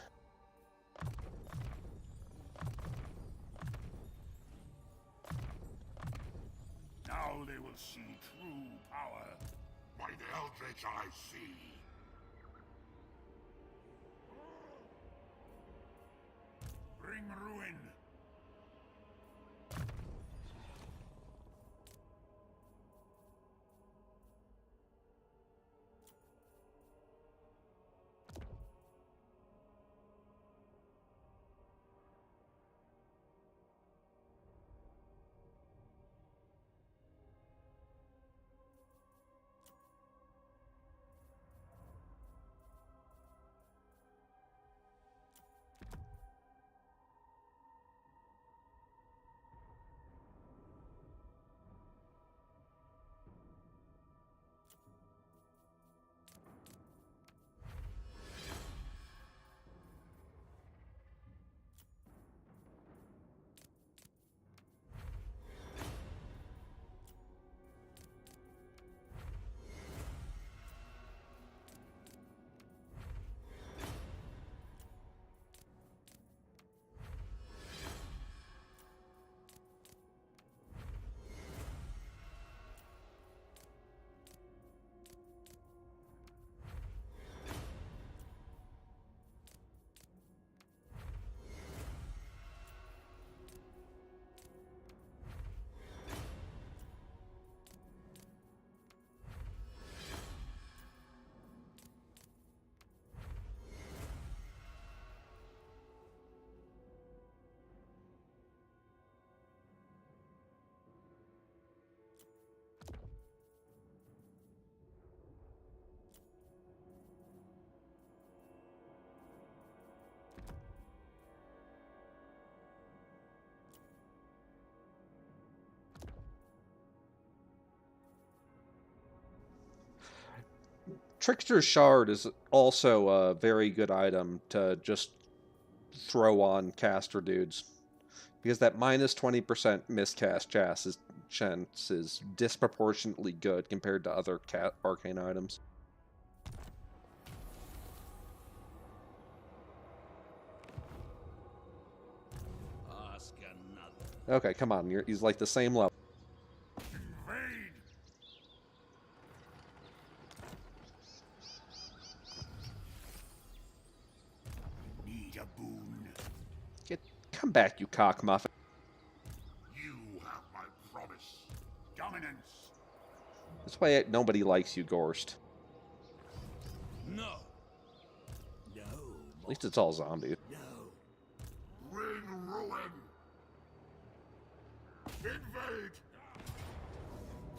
S2: Now they will see true power. By the eldritch I see. Bring ruin.
S1: Trickster's Shard is also a very good item to just throw on caster dudes. Because that minus 20% miscast chance is disproportionately good compared to other arcane items.
S4: Ask another.
S1: Okay, come on, he's like the same level.
S2: Invade! Need a boon.
S1: Come back, you cockmuffin.
S2: You have my promise. Dominance.
S1: That's why nobody likes you, Gorst.
S4: No. No.
S1: At least it's all zombies.
S4: No.
S2: Bring ruin. Invade.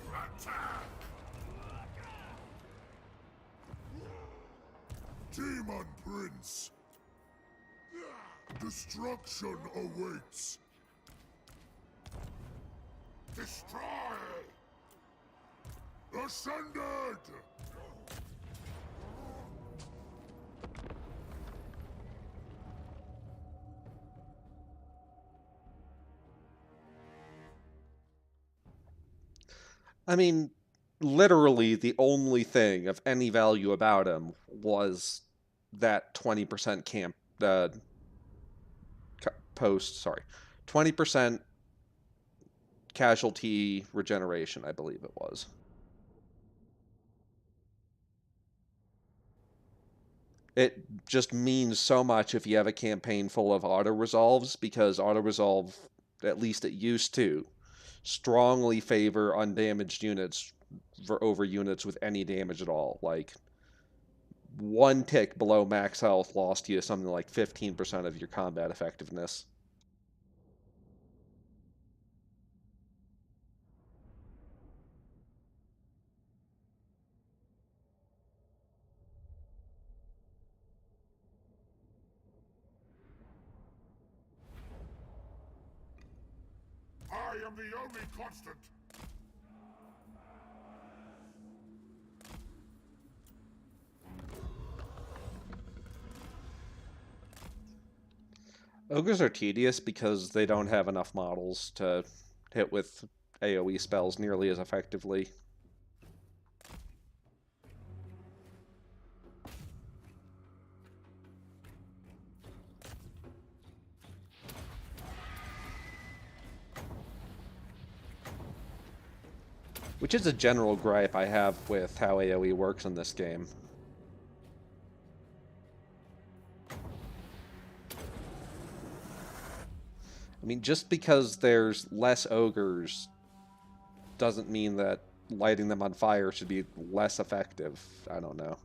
S2: Attack. Demon Prince. Destruction awaits. Destroy. Ascended.
S1: I mean, literally the only thing of any value about him was that 20% sorry, 20% casualty regeneration, I believe it was. It just means so much if you have a campaign full of auto-resolves, because auto-resolve, at least it used to, strongly favor undamaged units over units with any damage at all. Like, one tick below max health lost you something like 15% of your combat effectiveness.
S2: I am the only constant.
S1: Ogres are tedious because they don't have enough models to hit with AoE spells nearly as effectively. Which is a general gripe I have with how AoE works in this game. I mean, just because there's less ogres doesn't mean that lighting them on fire should be less effective. I don't know.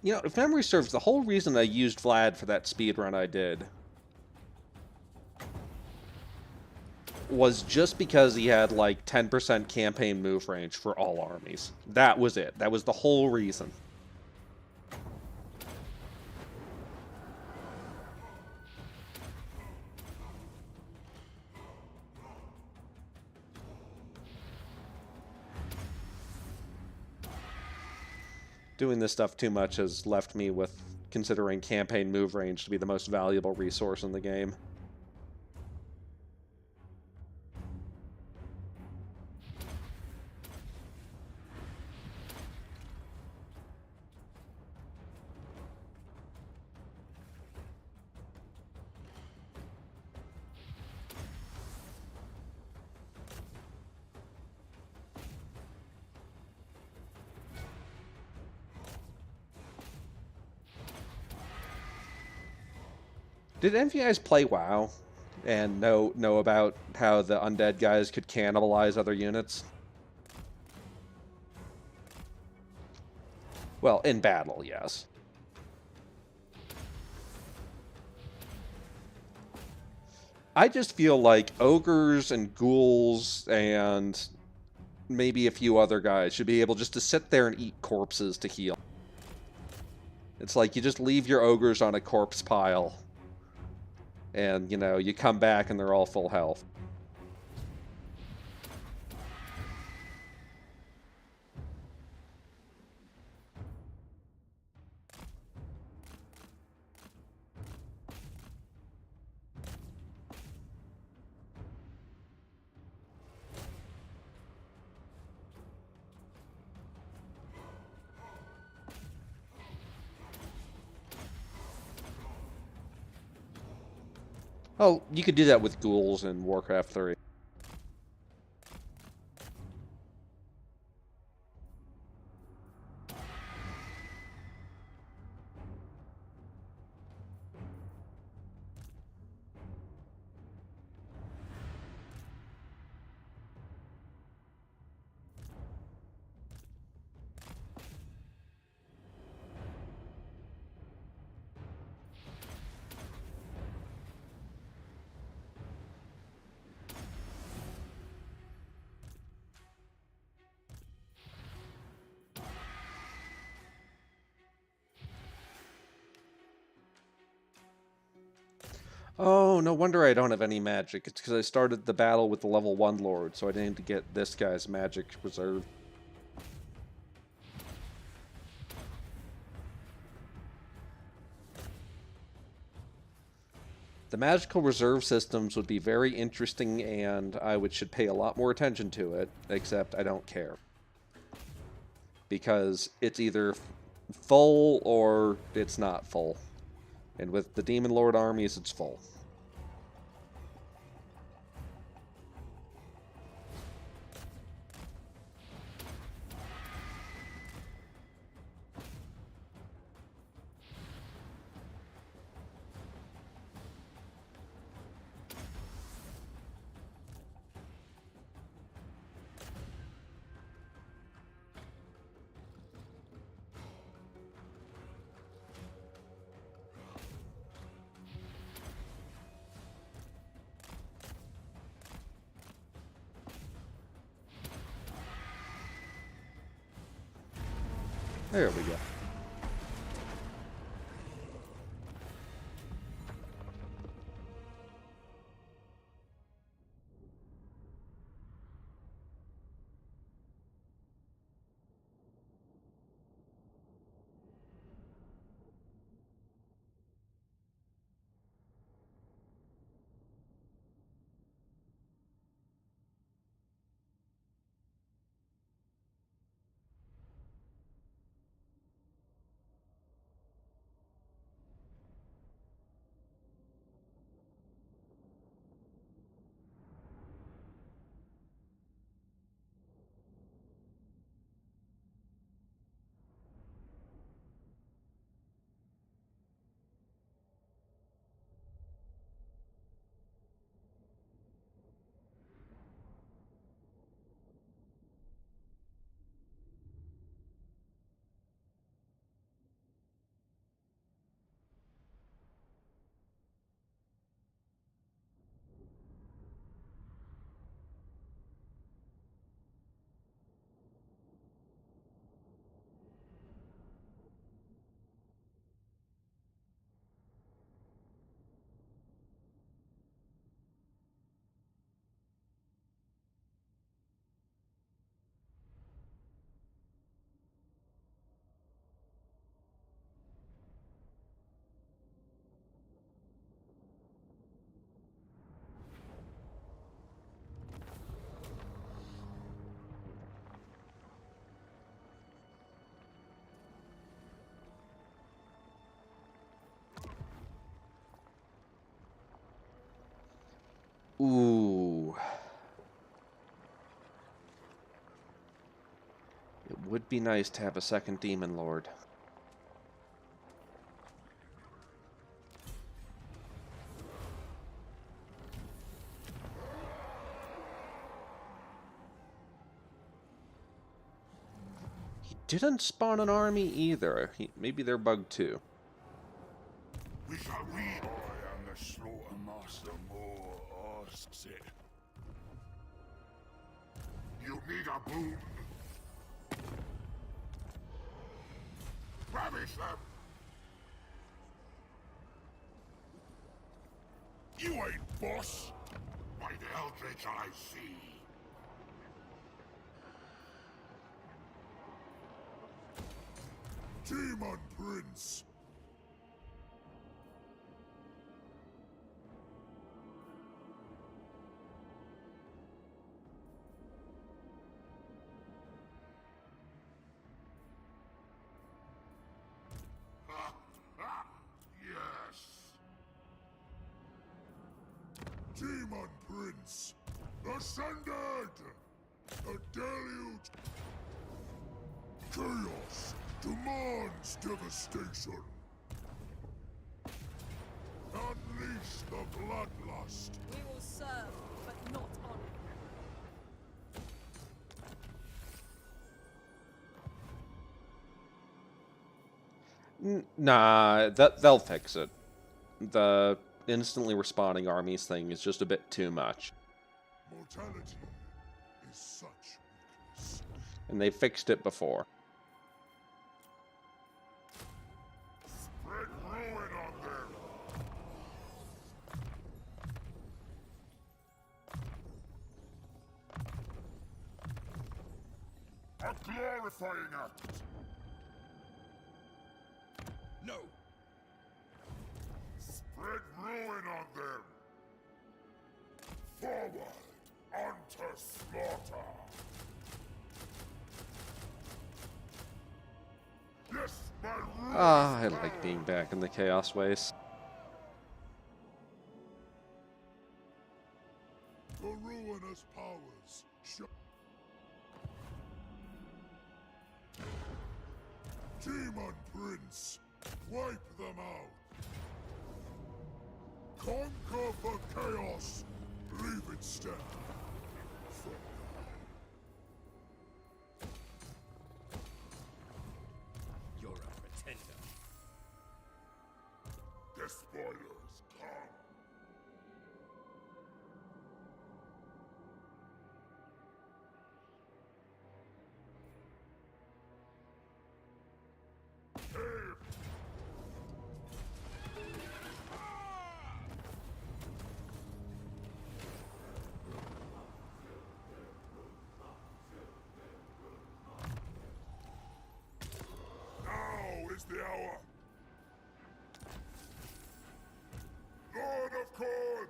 S1: You know, if memory serves, the whole reason I used Vlad for that speedrun I did was just because he had like 10% campaign move range for all armies. That was it. That was the whole reason. Doing this stuff too much has left me with considering campaign move range to be the most valuable resource in the game. Did any of you guys play WoW and know about how the undead guys could cannibalize other units? Well, in battle, yes. I just feel like ogres and ghouls and maybe a few other guys should be able just to sit there and eat corpses to heal. It's like you just leave your ogres on a corpse pile and, you know, you come back and they're all full health. Oh, you could do that with ghouls in Warcraft 3. Oh, no wonder I don't have any magic. It's because I started the battle with the level 1 lord, so I didn't get this guy's magic reserve. The magical reserve systems would be very interesting, and I should pay a lot more attention to it, except I don't care. Because it's either full or it's not full. And with the Demon Lord armies, it's full. There we go. Ooh. It would be nice to have a second Demon Lord. didn't spawn an army either. Maybe they're bugged too.
S2: We shall read. I am the slaughter master. More asks it. You need a boon. Ravish them. You ain't boss. By the eldritch I see. Demon Prince. Yes. Demon Prince. Ascended. The deluge. Chaos demands devastation. Unleash the bloodlust.
S3: We will serve, but not honor.
S1: Nah, they'll fix it. The instantly respawning armies thing is just a bit too much.
S2: Mortality is such weakness.
S1: And they fixed it before.
S2: Spread ruin on them. A glorifying act.
S4: No.
S2: Spread ruin on them. Forward unto slaughter. Yes, my ruin.
S1: Ah, I like being back in the Chaos Waste.
S2: The ruinous powers. Demon Prince, wipe them out. Conquer for chaos. Leave it stand.
S4: You're a pretender.
S2: Despoilers, come. Now is the hour. Lord of Corn!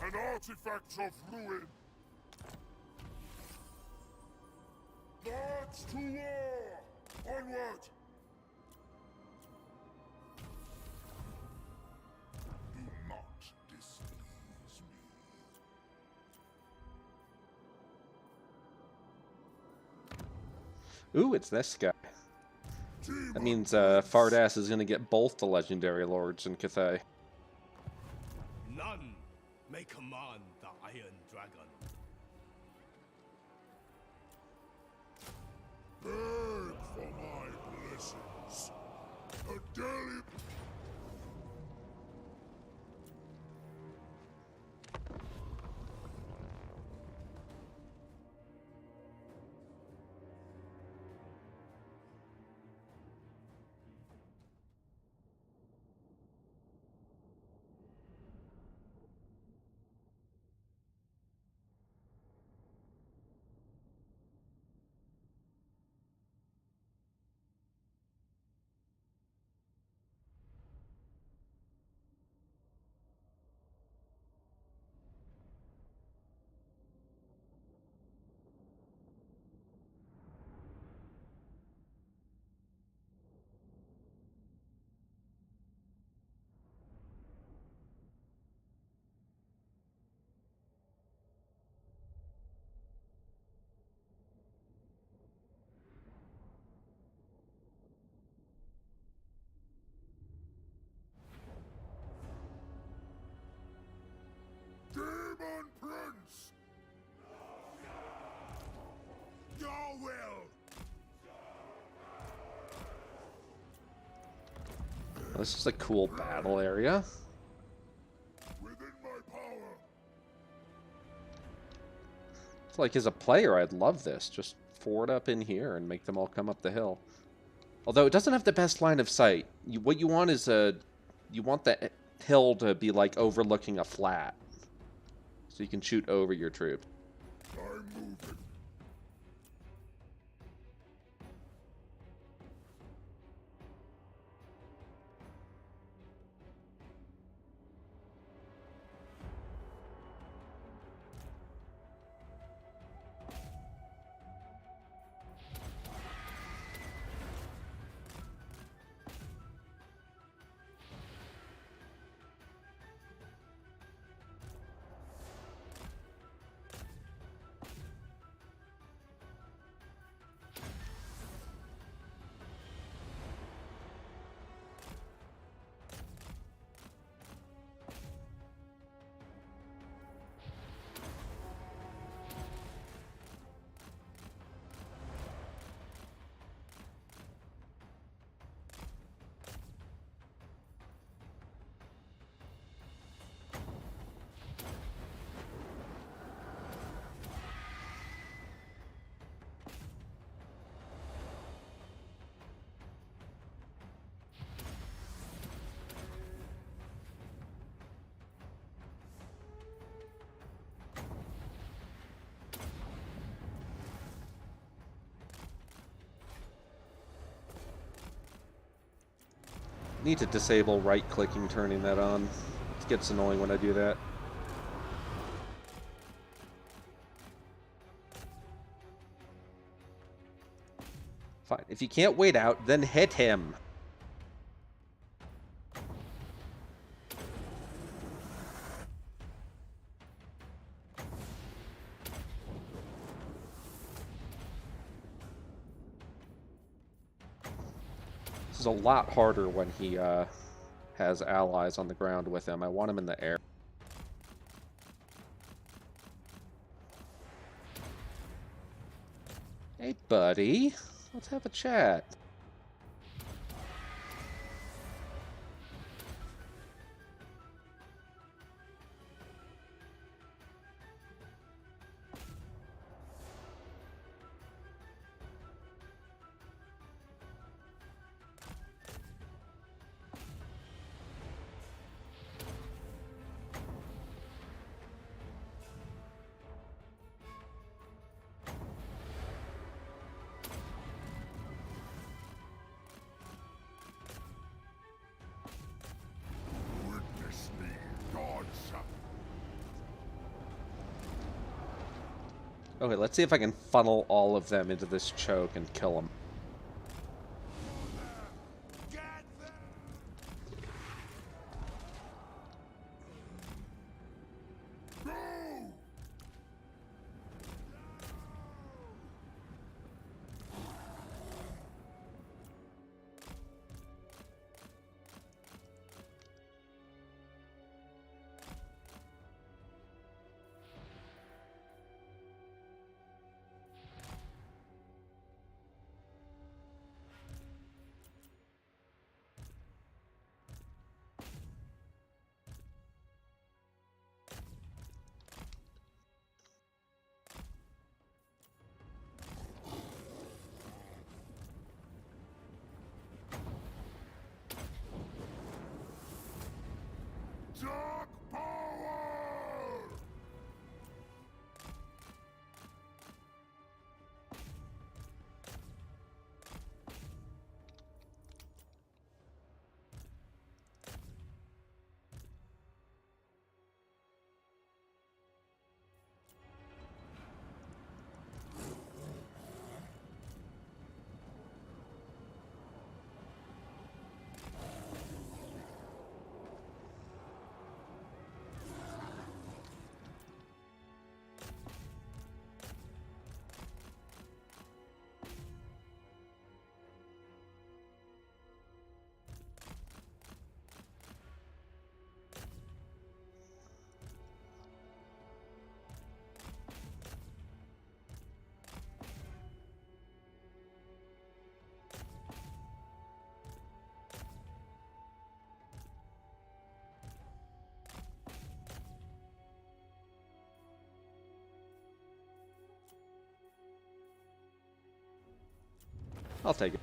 S2: An artifact of ruin. March to war! Onward! Do not displease me.
S1: Ooh, it's this guy. That means Fardass is going to get both the legendary lords in Cathay.
S4: None may command the Iron Dragon.
S2: Beg for my blessings. A daily...
S1: This is a cool battle area.
S2: Within my power.
S1: It's like, as a player, I'd love this. Just ford up in here and make them all come up the hill. Although it doesn't have the best line of sight. What you want is you want the hill to be like overlooking a flat, so you can shoot over your troops.
S2: I'm moving.
S1: Need to disable right-clicking, turning that on. It gets annoying when I do that. Fine. If you can't wait out, then hit him. This is a lot harder when he has allies on the ground with him. I want him in the air. Hey, buddy. Let's have a chat.
S2: Witness me, gods.
S1: Okay, let's see if I can funnel all of them into this choke and kill them.
S2: Get them! Go! Dark power!
S1: I'll take it.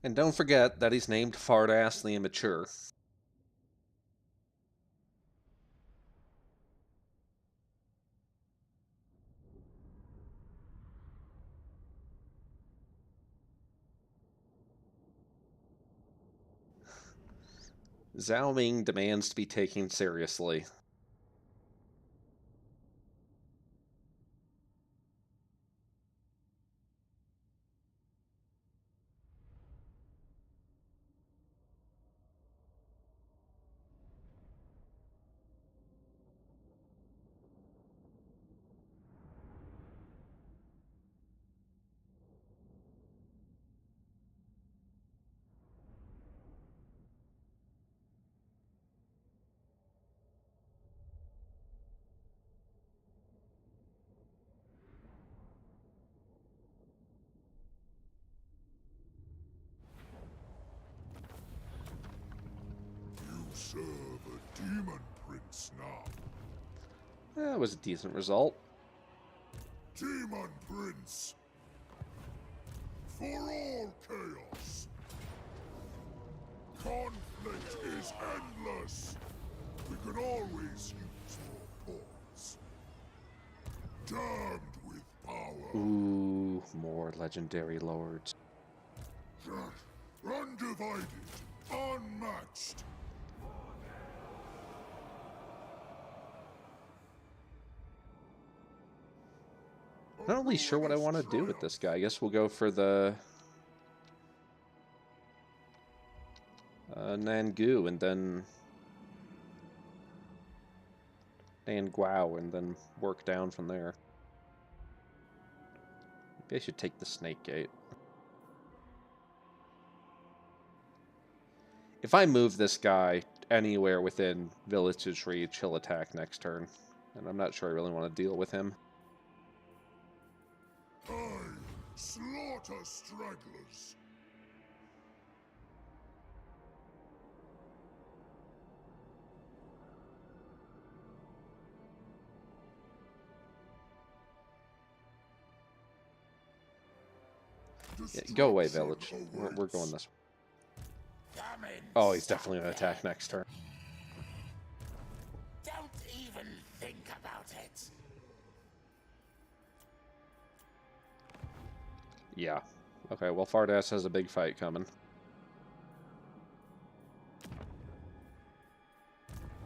S1: And don't forget that he's named Fardass the Immature. Zhao Ming demands to be taken seriously.
S2: You serve a demon prince now.
S1: That was a decent result.
S2: Demon prince. For all chaos. Conflict is endless. We can always use more pawns. Damned with power.
S1: Ooh, more legendary lords.
S2: Undivided. Unmatched.
S1: Not really sure what I want to do with this guy. I guess we'll go for the Nangu and then Nanguao and then work down from there. Maybe I should take the Snake Gate. If I move this guy anywhere within Village's reach, he'll attack next turn. And I'm not sure I really want to deal with him.
S2: I slaughter stragglers.
S1: Yeah, go away, Village. We're going this way. Oh, he's definitely going to attack next turn.
S5: Don't even think about it.
S1: Yeah. Okay, well, Fardass has a big fight coming.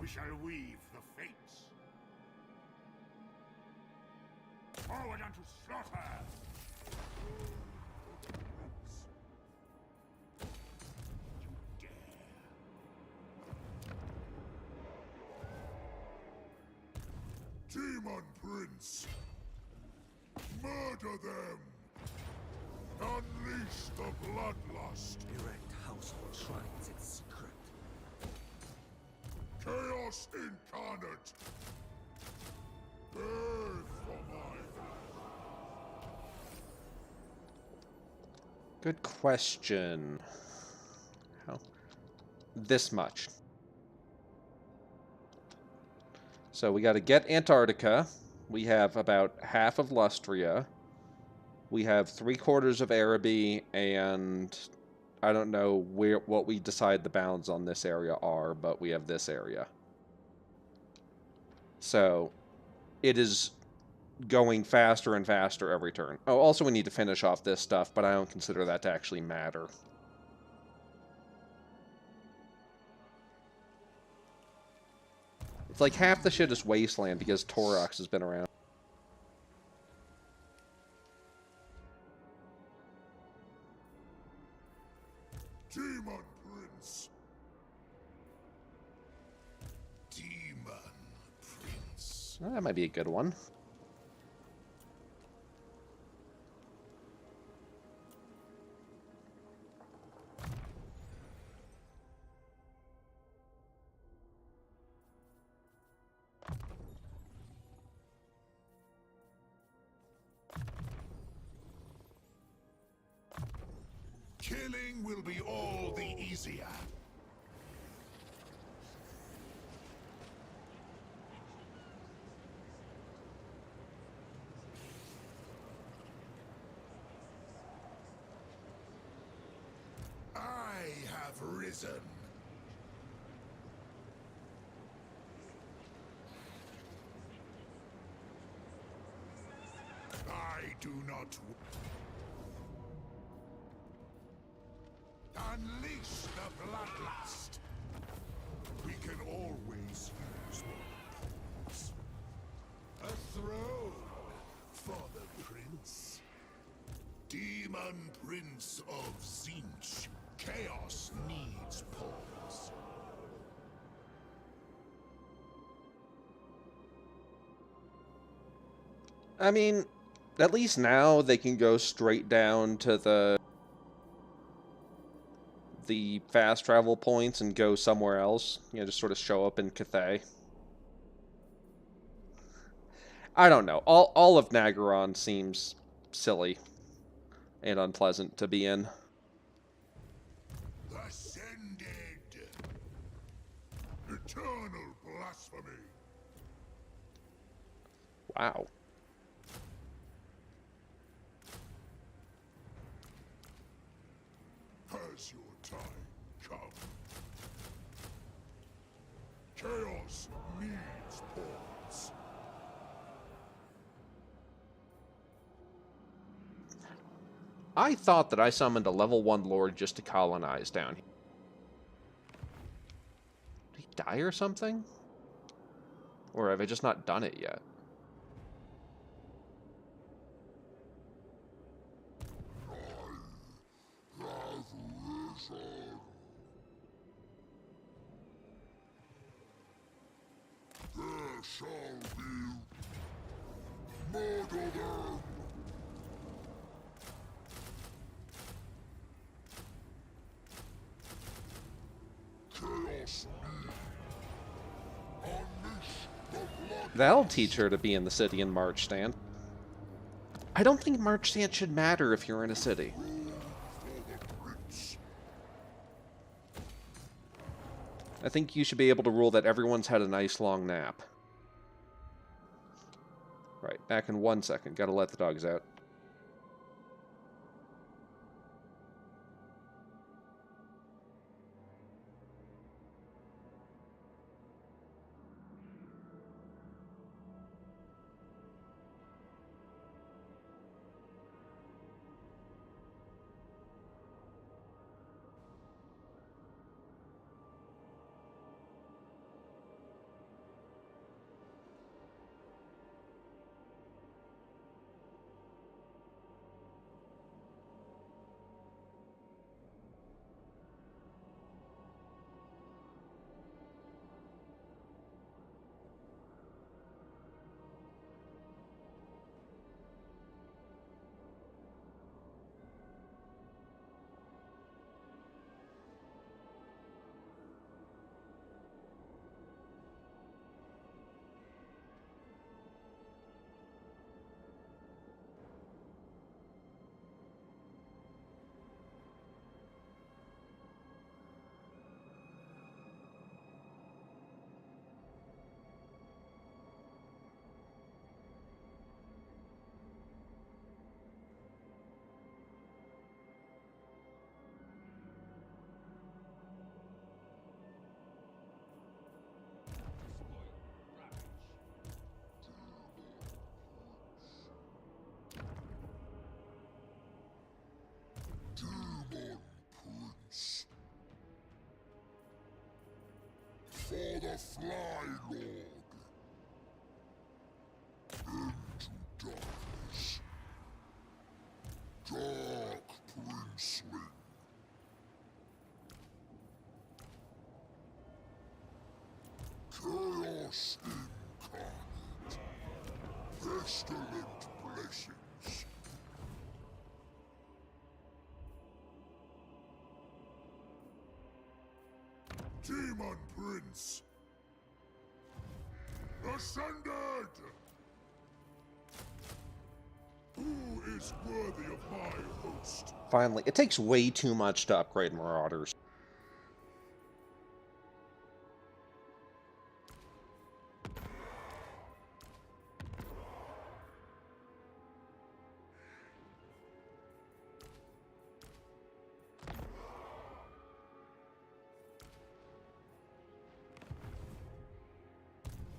S5: We shall weave the fates. Forward unto slaughter! You dare.
S2: Demon Prince. Murder them. Unleash the bloodlust.
S4: Erect household shrines its secret.
S2: Chaos incarnate. Birth for mine.
S1: Good question. How? This much. So we got to get Antarctica. We have about half of Lustria. We have 3/4 of Araby, and I don't know what we decide the bounds on this area are, but we have this area. So it is going faster and faster every turn. Oh, also we need to finish off this stuff, but I don't consider that to actually matter. It's like half the shit is wasteland because Torox has been around.
S2: Demon Prince. Demon Prince.
S1: That might be a good one.
S2: Killing will be all the easier. I have risen. I do not. Unleash the bloodlust. We can always use more points. A throne for the prince. Demon Prince of Zinch. Chaos needs pawns.
S1: I mean, at least now they can go straight down to the fast travel points and go somewhere else. You know, just sort of show up in Cathay. I don't know. All of Nagaron seems silly and unpleasant to be in.
S2: Ascended. Eternal blasphemy.
S1: Wow.
S2: Has your time come? Chaos needs pawns.
S1: I thought that I summoned a level 1 lord just to colonize down here. Did he die or something? Or have I just not done it yet?
S2: There shall be murder them. Chaos need. Unleash the blood.
S1: That'll teach her to be in the city in March Stand. I don't think March Stand should matter if you're in a city.
S2: For the prince.
S1: I think you should be able to rule that everyone's had a nice long nap. Right, back in 1 second. Gotta let the dogs out.
S2: Demon Prince. For the Fly Lord. Into darkness. Dark Princeling. Chaos incarnate. Pestilent blessings. Demon Prince. Ascended! Who is worthy of my host?
S1: Finally, it takes way too much to upgrade Marauders.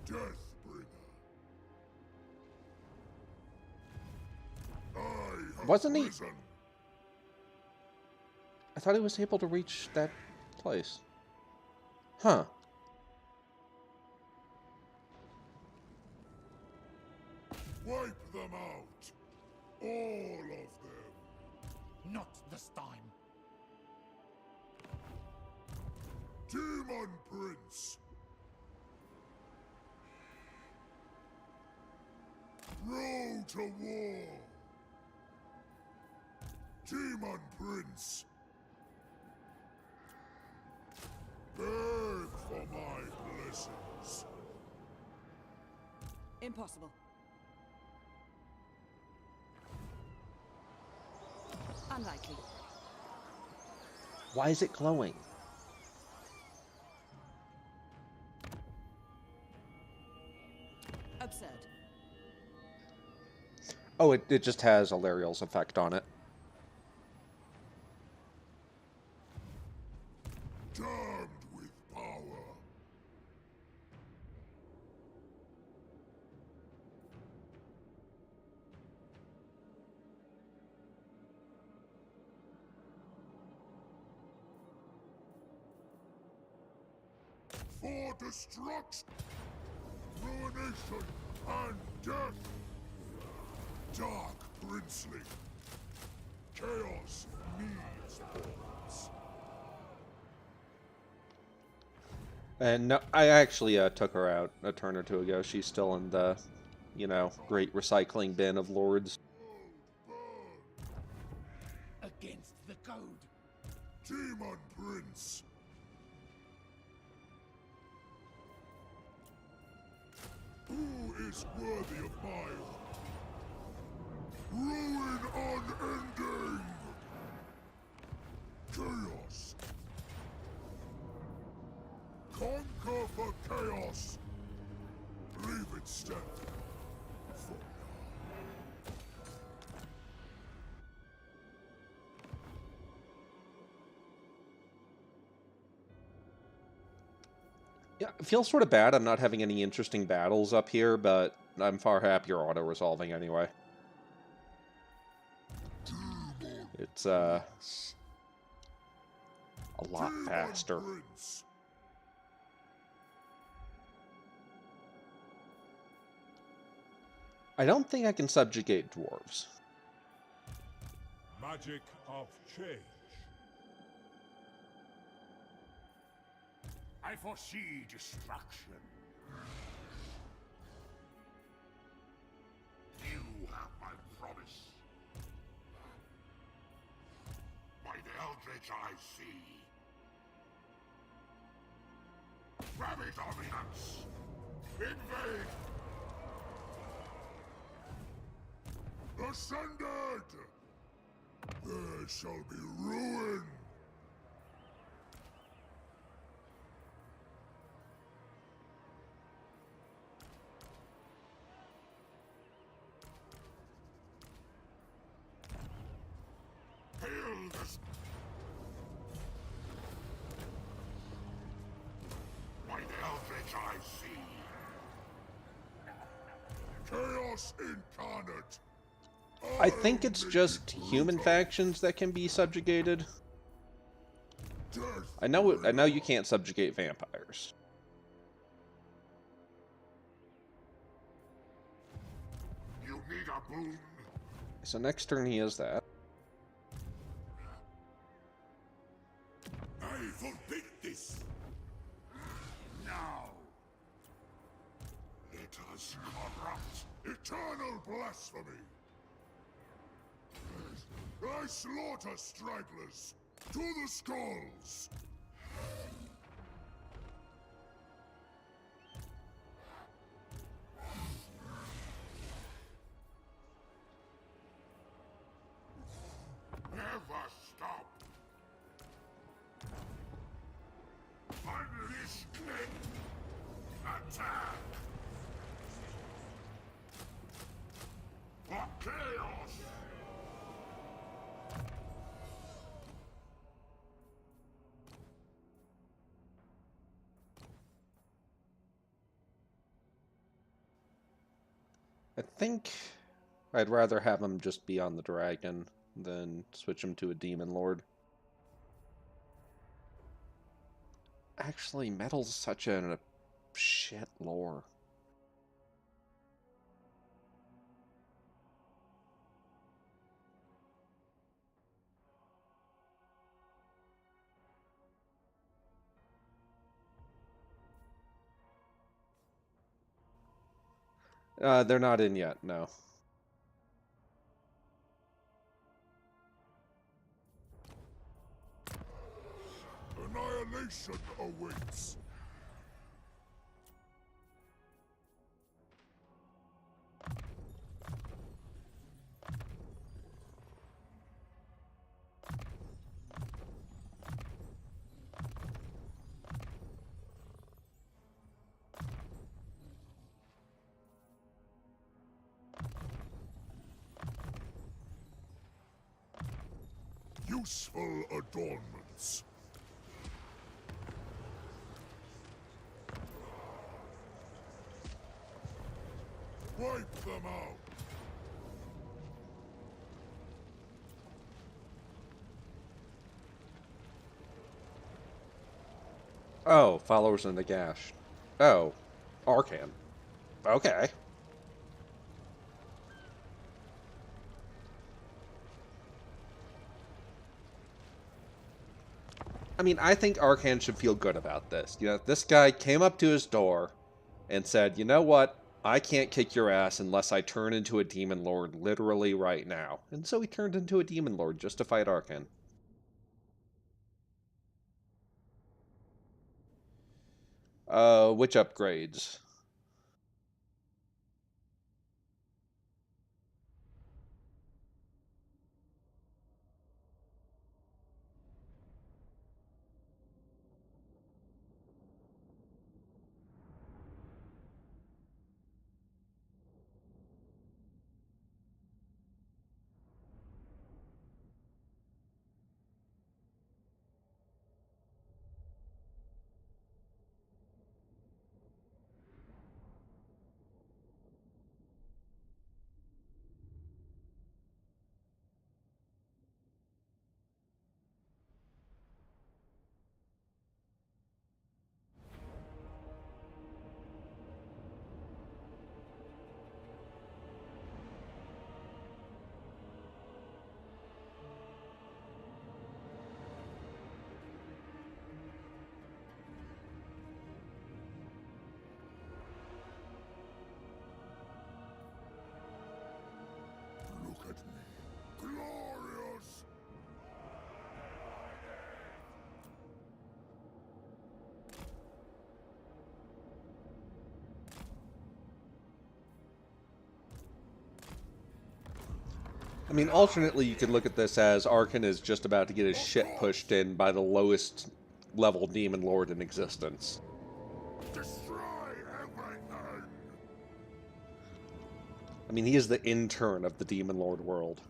S2: Deathbringer. I have
S1: Wasn't he?
S2: risen.
S1: I thought he was able to reach that place. Huh.
S2: Wipe them out. All of them.
S5: Not this time.
S2: Demon Prince. Row to war. Demon Prince. Beg for my blessings.
S3: Impossible. Unlikely.
S1: Why is it glowing?
S3: Absurd.
S1: Oh, it just has Alariel's effect on it.
S2: Damned with power. For destruction, ruination, and death. Dark Princely. Chaos needs pawns.
S1: And no, I actually took her out a turn or two ago. She's still in the, you know, great recycling bin of lords.
S5: Against the code.
S2: Demon Prince. Who is worthy of my ruin unending? Chaos. Conquer for chaos. Leave it stand. For
S1: Yeah, it feels sort of bad I'm not having any interesting battles up here, but I'm far happier auto-resolving anyway. It's, a lot
S2: Demon
S1: faster.
S2: Prince.
S1: I don't think I can subjugate dwarves.
S2: Magic of change.
S5: I foresee destruction. You have my promise. By the eldritch I see. Ravage dominance. Invade.
S2: Ascended! There shall be ruin!
S5: Hail the by the eldritch I see.
S2: Chaos incarnate!
S1: I think it's just human factions that can be subjugated. I know you can't subjugate vampires.
S5: You need a boon.
S1: So next turn he has that.
S2: I forbid this!
S5: Now. Let us corrupt.
S2: Eternal blasphemy! I slaughter stragglers! To the skulls!
S5: Attack! For chaos!
S1: I think I'd rather have him just be on the dragon than switch him to a demon lord. Actually, metal's such a shit lore. They're not in yet, no.
S2: Annihilation awaits. Useful adornments. Wipe them out.
S1: Oh, followers in the gash. Oh, Arcan. Okay. I mean, I think Arcan should feel good about this. You know, this guy came up to his door and said, you know what? I can't kick your ass unless I turn into a demon lord literally right now. And so he turned into a demon lord just to fight Arcan. Which upgrades?
S2: Look at me. Glorious!
S1: I mean, alternately, you could look at this as Arcan is just about to get his shit pushed in by the lowest level demon lord in existence.
S2: Destroy everything!
S1: I mean, he is the intern of the demon lord world.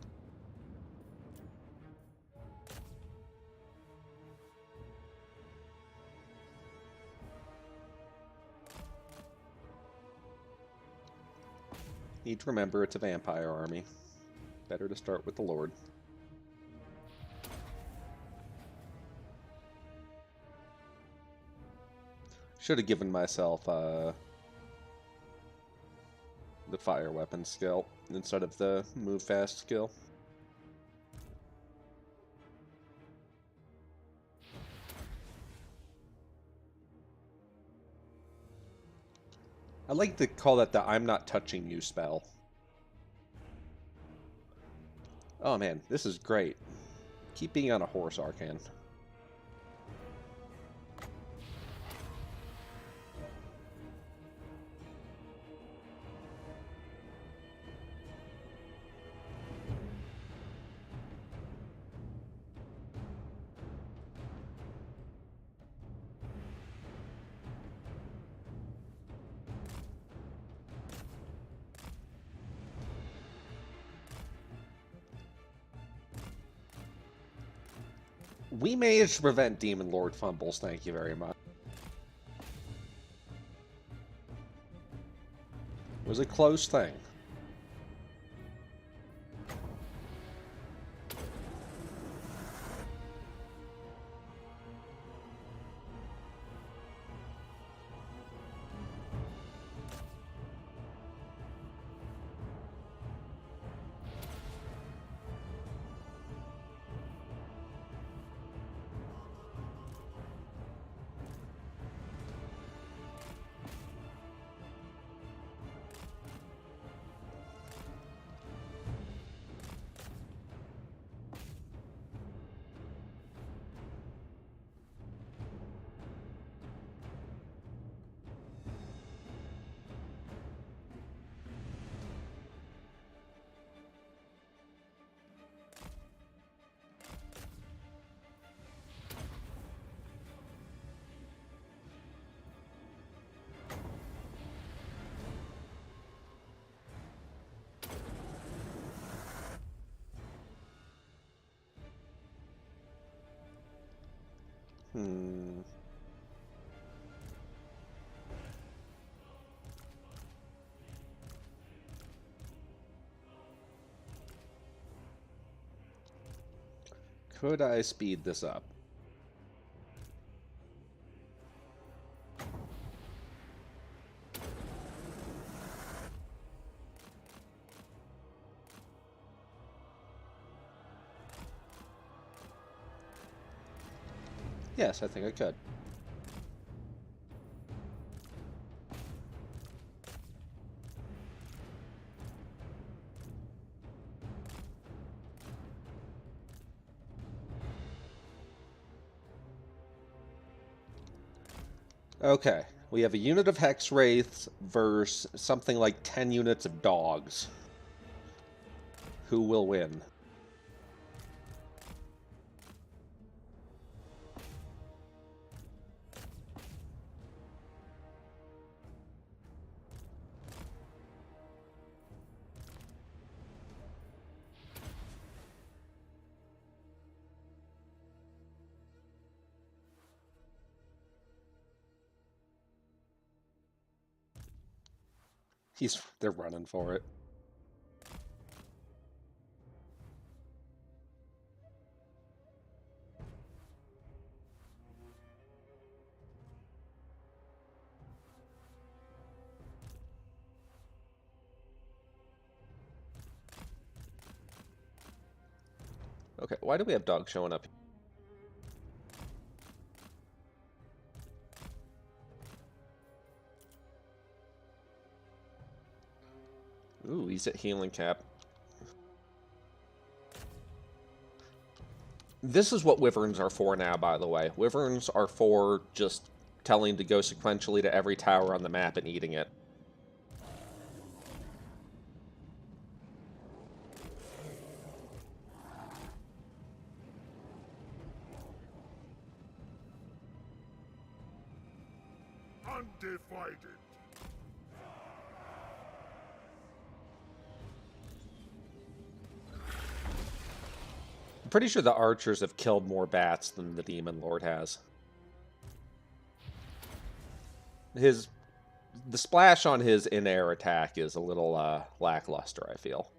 S1: Need to remember it's a vampire army. Better to start with the Lord. Should have given myself the fire weapon skill instead of the move fast skill. I like to call that the I'm not touching you spell. Oh man, this is great. Keep being on a horse, Arcan. We managed to prevent Demon Lord fumbles, thank you very much. It was a close thing. Hmm. Could I speed this up? Yes, I think I could. Okay, we have a unit of Hex Wraiths versus something like 10 units of dogs. Who will win? They're running for it. Okay, why do we have dogs showing up? Ooh, he's at healing cap. This is what Wyverns are for now, by the way. Wyverns are for just telling to go sequentially to every tower on the map and eating it.
S5: Undivided.
S1: I'm pretty sure the archers have killed more bats than the Demon Lord has. The splash on his in-air attack is a little lackluster, I feel.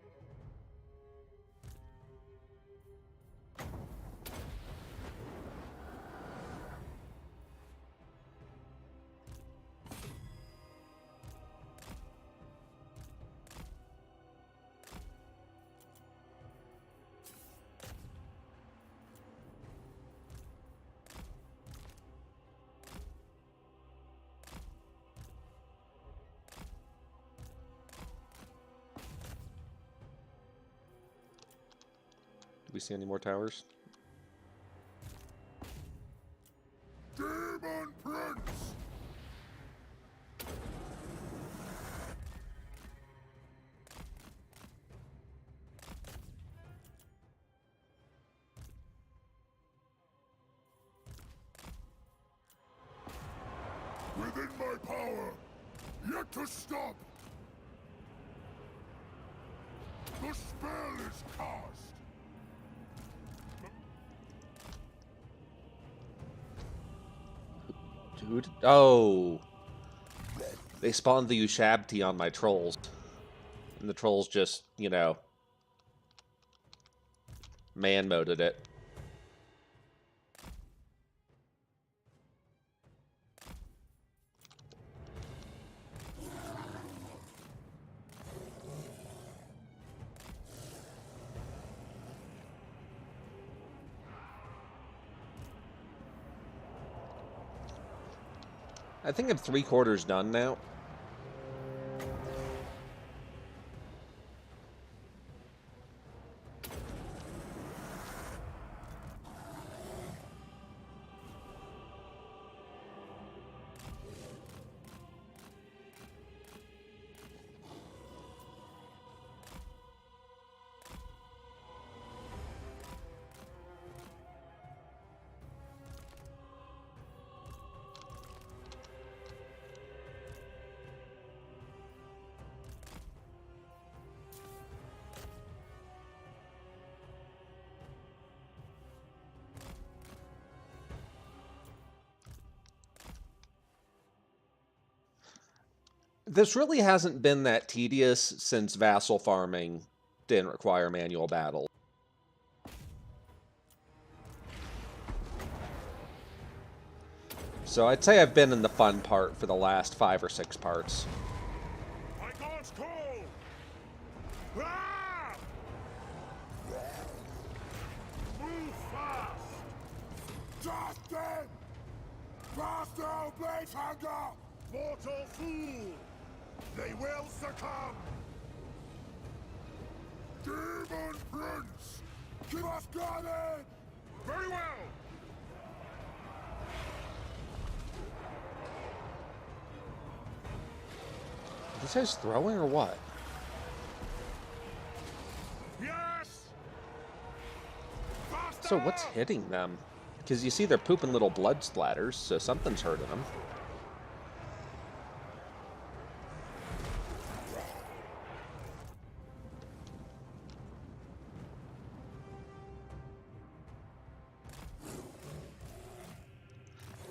S1: Do we see any more towers?
S5: Demon Prince! Within my power, yet to stop! The spell is cast!
S1: Oh! They spawned the Ushabti on my trolls. And the trolls just, you know, man-moded it. I think I'm 3/4 done now. This really hasn't been that tedious since vassal farming didn't require manual battle. So I'd say I've been in the fun part for the last 5 or 6 parts.
S5: My God's call! Ah! Move fast! Justin! Faster, O blade hanger! Mortal fool! They will succumb! Demon Prince! Keep us guarded! Very well!
S1: This guy's throwing or what?
S5: Yes! Faster!
S1: So what's hitting them? Because you see they're pooping little blood splatters, so something's hurting them.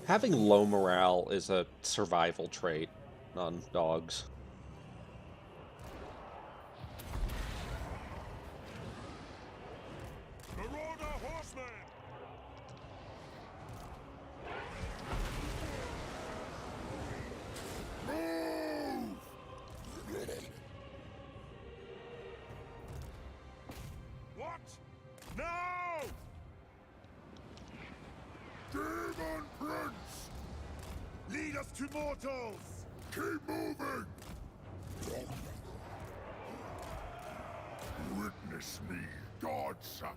S1: Having low morale is a survival trait on dogs.
S5: Marauder horsemen! Move! What? No! Demon Prince! Lead us to mortals! Keep moving! Witness me, godson!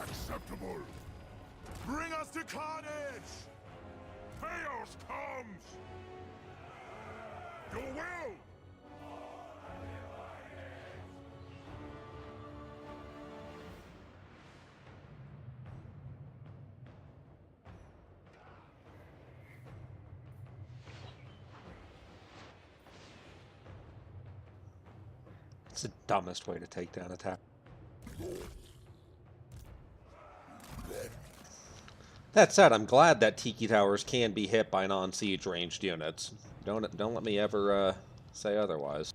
S5: Acceptable! Bring us to carnage! Chaos comes! Your will!
S1: It's the dumbest way to take down attack. That said, I'm glad that Tiki Towers can be hit by non-siege ranged units. Don't let me ever say otherwise.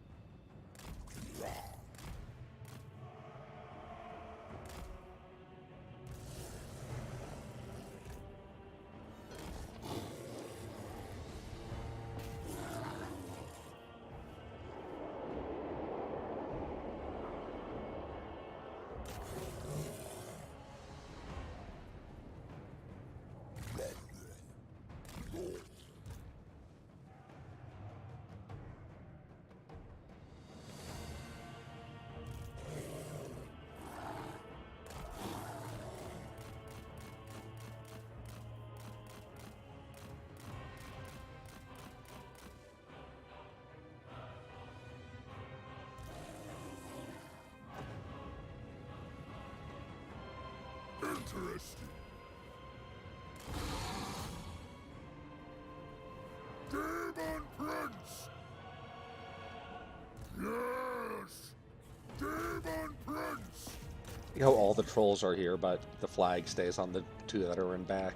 S5: Interesting. Demon Prince! Yes! Demon Prince!
S1: You know, all the trolls are here, but the flag stays on the two that are in back.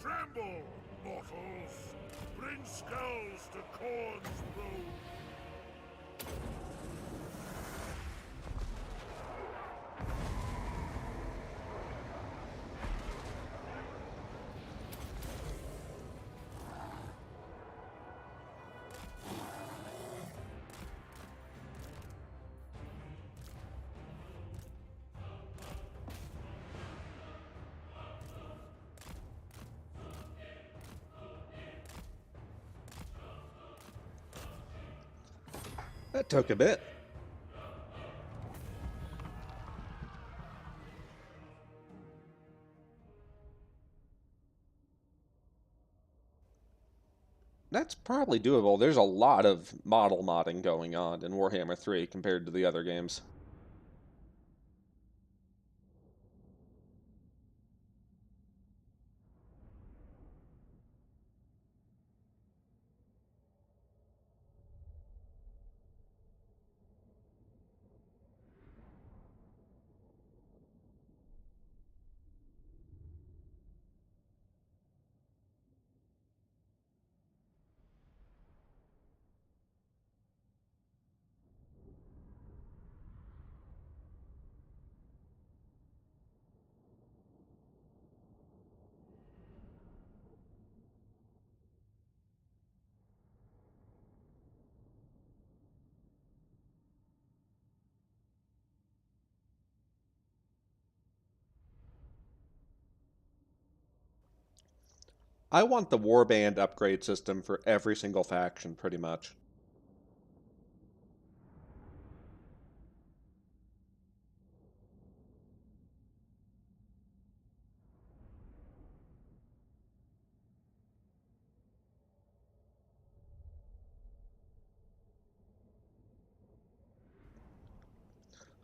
S5: Tremble, mortals! Bring skulls to Khorne's road!
S1: That took a bit. That's probably doable. There's a lot of model modding going on in Warhammer 3 compared to the other games. I want the warband upgrade system for every single faction, pretty much.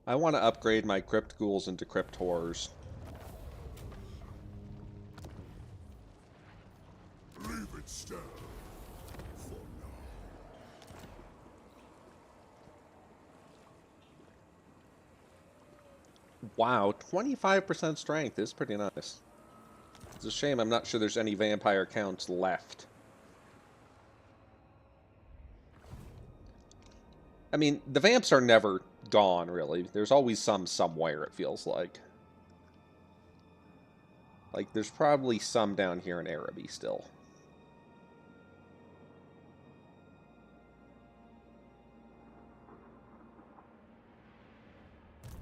S1: I want to upgrade my crypt ghouls into crypt horrors.
S5: Leave it stand. For now.
S1: Wow, 25% strength is pretty nice. It's a shame I'm not sure there's any vampire counts left. I mean, the vamps are never gone, really. There's always some somewhere, it feels like. Like, there's probably some down here in Araby still.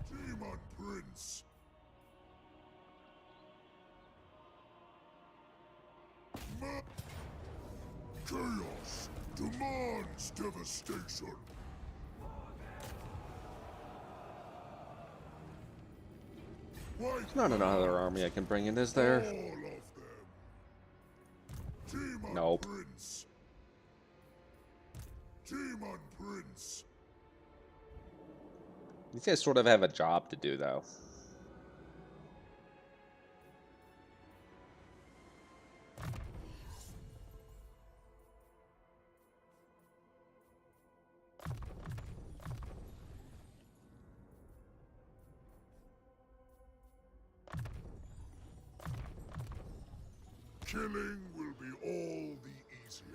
S5: Demon Prince! Chaos demands devastation!
S1: There's not another army I can bring in, is there?
S5: All of them! Demon
S1: Nope.
S5: Prince! Demon Prince!
S1: These guys sort of have a job to do, though.
S5: Killing will be all the easier.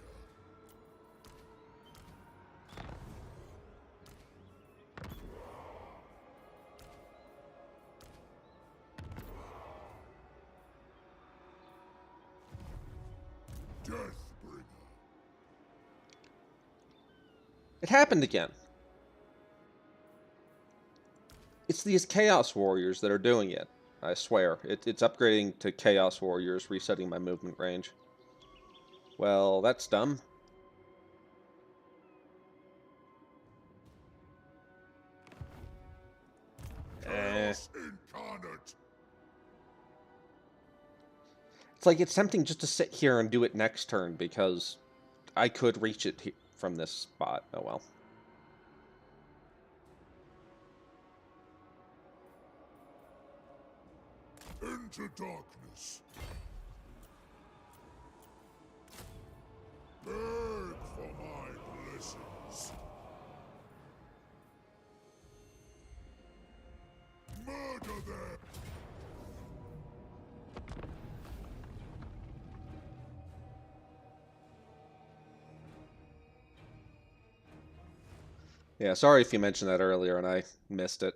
S5: Deathbringer.
S1: It happened again. It's these Chaos Warriors that are doing it. I swear. It's upgrading to Chaos Warriors, resetting my movement range. Well, that's dumb.
S5: Chaos incarnate.
S1: It's like it's tempting just to sit here and do it next turn because I could reach it from this spot. Oh well.
S5: Into darkness. Beg for my blessings. Murder them.
S1: Yeah, sorry if you mentioned that earlier and I missed it.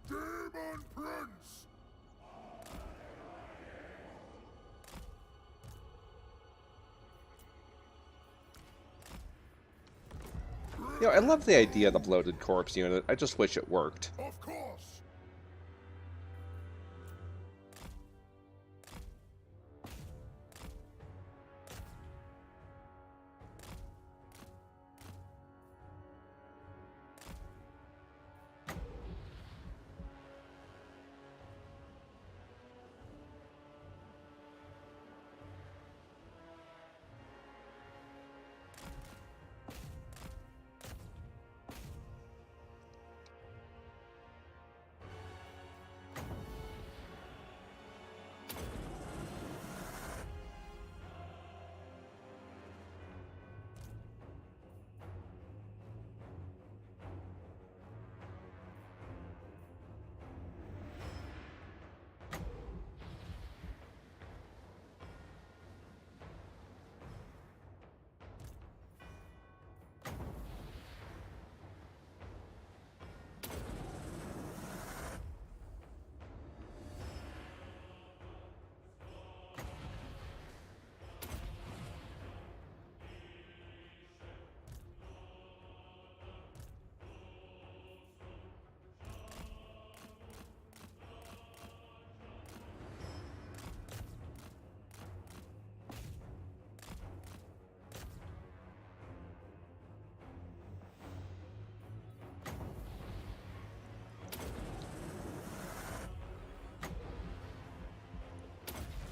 S5: Demon Prince.
S1: You know, I love the idea of the bloated corpse unit. I just wish it worked.
S5: Of course.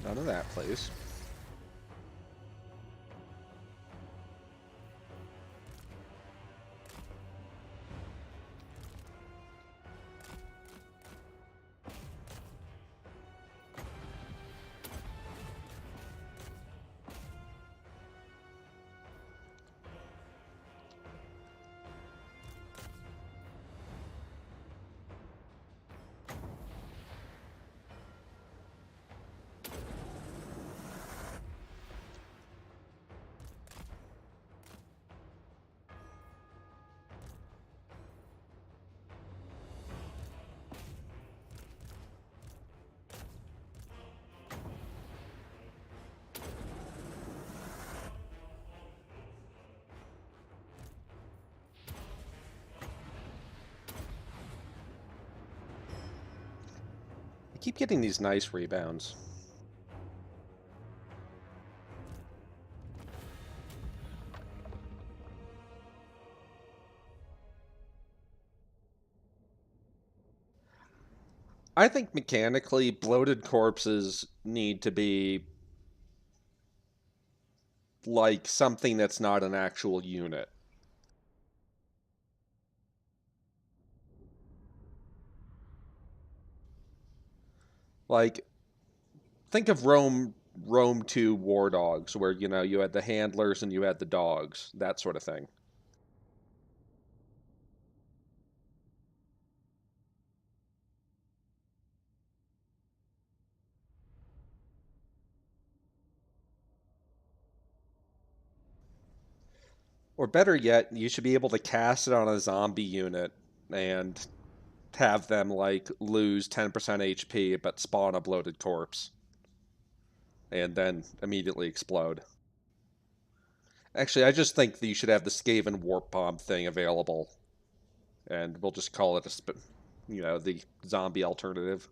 S1: None of that, please. I keep getting these nice rebounds. I think mechanically, bloated corpses need to be like something that's not an actual unit. Like, think of Rome Rome 2 war dogs, where, you know, you had the handlers and you had the dogs, that sort of thing. Or better yet, you should be able to cast it on a zombie unit and have them, like, lose 10% HP but spawn a bloated corpse. And then immediately explode. Actually, I just think that you should have the Skaven Warp Bomb thing available. And we'll just call it the zombie alternative.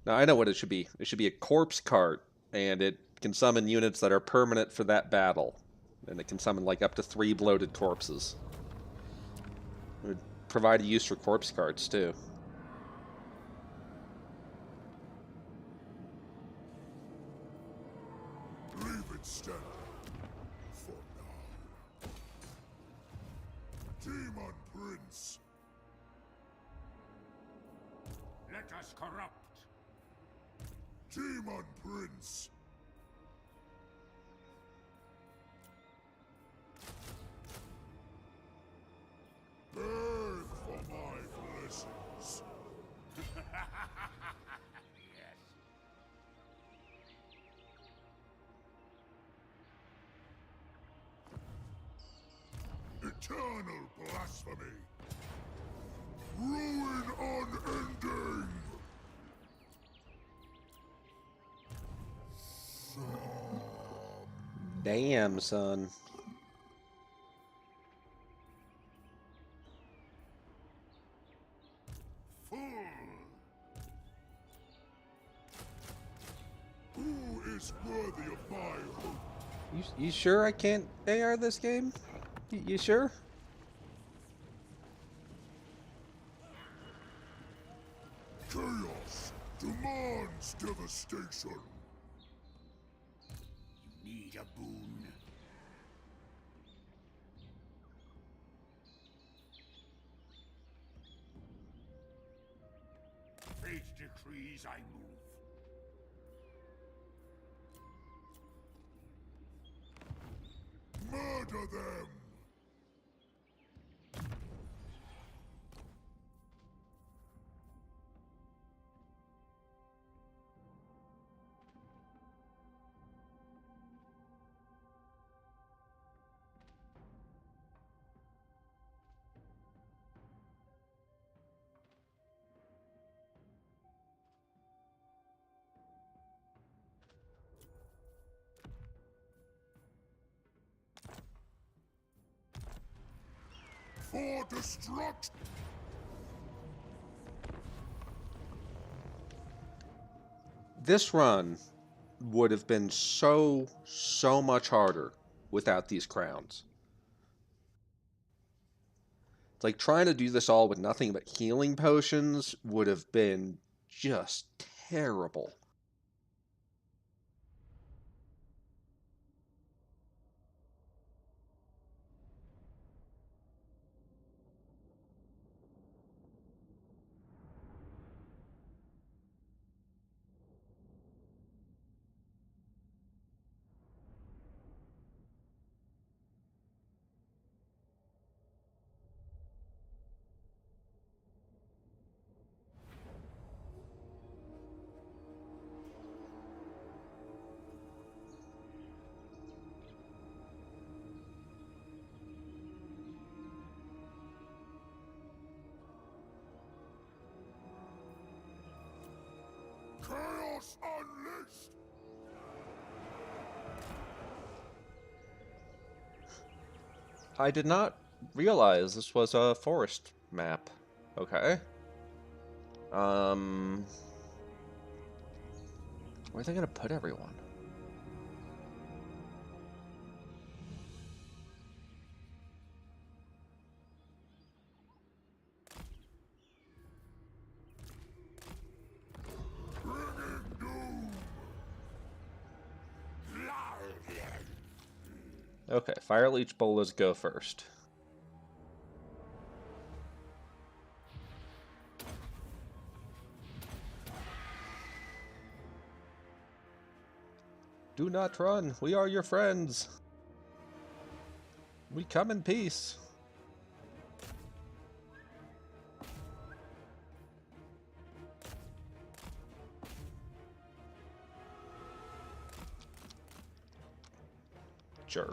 S1: Now, I know what it should be. It should be a corpse cart, and it can summon units that are permanent for that battle. And it can summon, like, up to 3 bloated corpses. It would provide a use for corpse carts, too.
S5: Leave it standing. For now. Demon Prince.
S4: Let us corrupt.
S5: Demon Prince. Beg for my blessings.
S4: Yes.
S5: Eternal blasphemy. Ruin unending.
S1: Damn, son.
S5: Fool. Who is worthy of my hope?
S1: You sure I can't AR this game? You sure?
S5: Chaos demands devastation.
S4: You need a boon. Fate decrees I move.
S5: Murder them! For destruction!
S1: This run would have been so much harder without these crowns. It's like trying to do this all with nothing but healing potions would have been just terrible.
S5: Chaos unleashed!
S1: I did not realize this was a forest map. Okay. Where are they gonna put everyone?
S5: Bringing doom!
S1: Okay, Fire Leech Bolas go first. Do not run. We are your friends. We come in peace. Sure.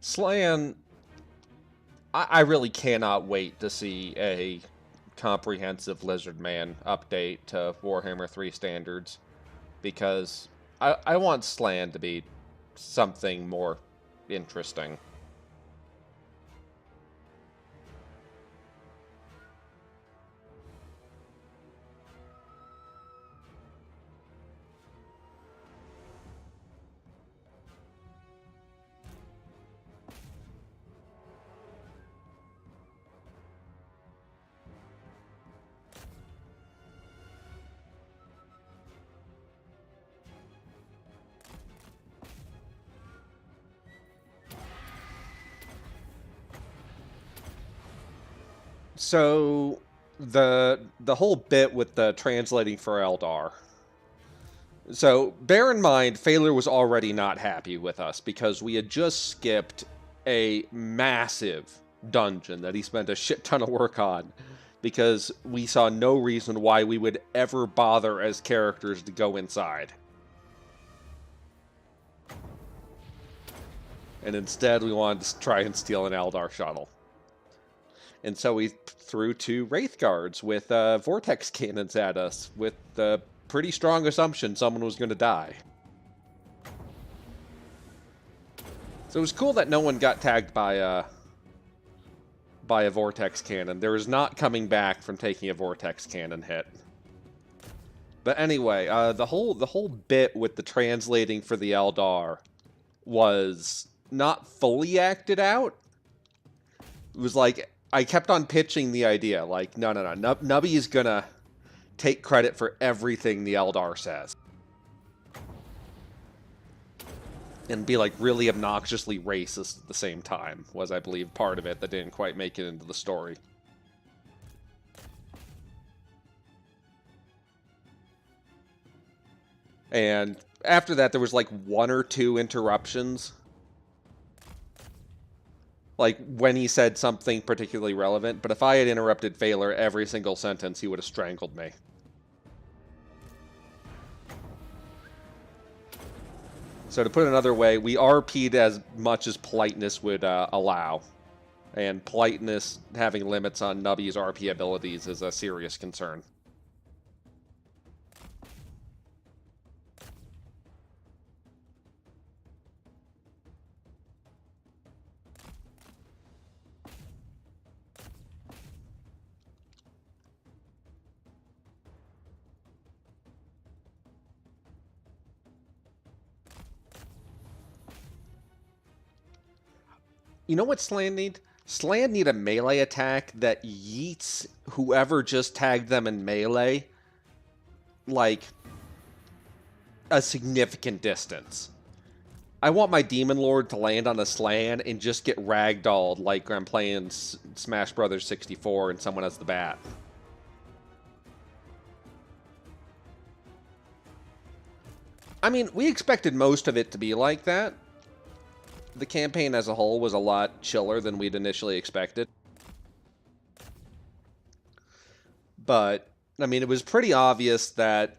S1: Slan, I really cannot wait to see a comprehensive Lizard Man update to Warhammer 3 standards, because I want Slan to be something more interesting. So the whole bit with the translating for Eldar. So bear in mind, Phaler was already not happy with us because we had just skipped a massive dungeon that he spent a shit ton of work on, because we saw no reason why we would ever bother as characters to go inside. And instead we wanted to try and steal an Eldar shuttle. And so we threw 2 Wraith Guards with Vortex Cannons at us, with the pretty strong assumption someone was going to die. So it was cool that no one got tagged by a Vortex Cannon. There was not coming back from taking a Vortex Cannon hit. But anyway, the whole bit with the translating for the Eldar was not fully acted out. It was like, I kept on pitching the idea, like, no, Nubby is gonna take credit for everything the Eldar says. And be, like, really obnoxiously racist at the same time, was, I believe, part of it that didn't quite make it into the story. And after that, there was, like, 1 or 2 interruptions. Like, when he said something particularly relevant, but if I had interrupted Phaler every single sentence, he would have strangled me. So to put it another way, we RP'd as much as politeness would allow. And politeness having limits on Nubby's RP abilities is a serious concern. You know what Slan need? Slan need a melee attack that yeets whoever just tagged them in melee, like, a significant distance. I want my Demon Lord to land on a Slan and just get ragdolled like I'm playing Smash Brothers 64 and someone has the bat. I mean, we expected most of it to be like that. The campaign as a whole was a lot chiller than we'd initially expected. But, I mean, it was pretty obvious that,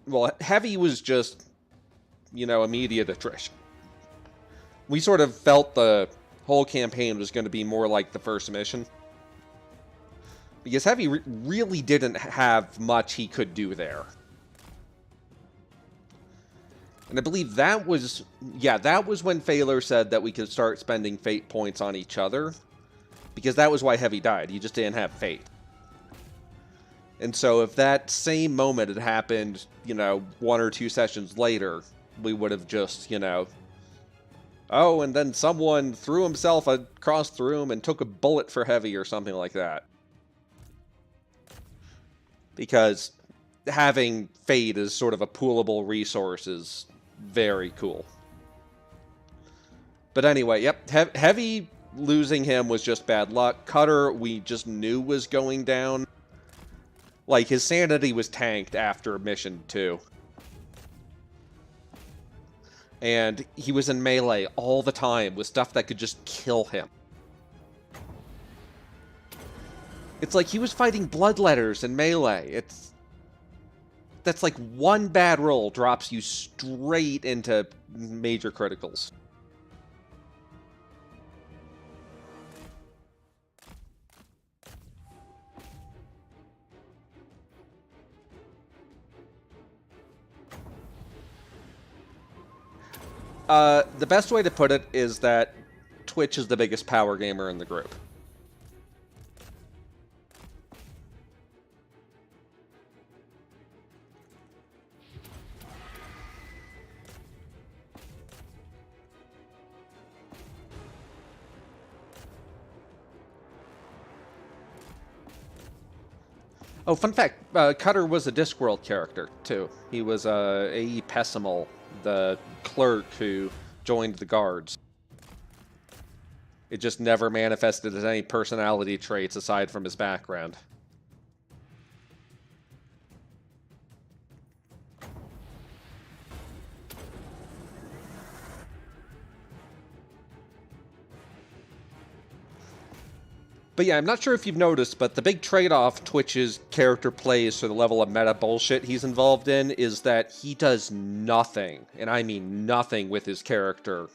S1: well, Heavy was just, you know, immediate attrition. We sort of felt the whole campaign was going to be more like the first mission. Because Heavy really didn't have much he could do there. And I believe that was, yeah, that was when Phaler said that we could start spending fate points on each other. Because that was why Heavy died. He just didn't have fate. And so if that same moment had happened, you know, 1 or 2 sessions later, we would have just, you know, Oh, and then someone threw himself across the room and took a bullet for Heavy or something like that. Because having Fate as sort of a poolable resource is very cool. But anyway, yep, Heavy losing him was just bad luck. Cutter, we just knew was going down. Like, his sanity was tanked after Mission 2. And he was in melee all the time with stuff that could just kill him. It's like he was fighting bloodletters in melee. That's like one bad roll drops you straight into major criticals. The best way to put it is that Twitch is the biggest power gamer in the group. Oh, fun fact, Cutter was a Discworld character, too. He was A.E. Pessimal, the clerk who joined the guards. It just never manifested as any personality traits aside from his background. But yeah, I'm not sure if you've noticed, but the big trade-off Twitch's character plays for the level of meta bullshit he's involved in is that he does nothing, and I mean nothing with his character,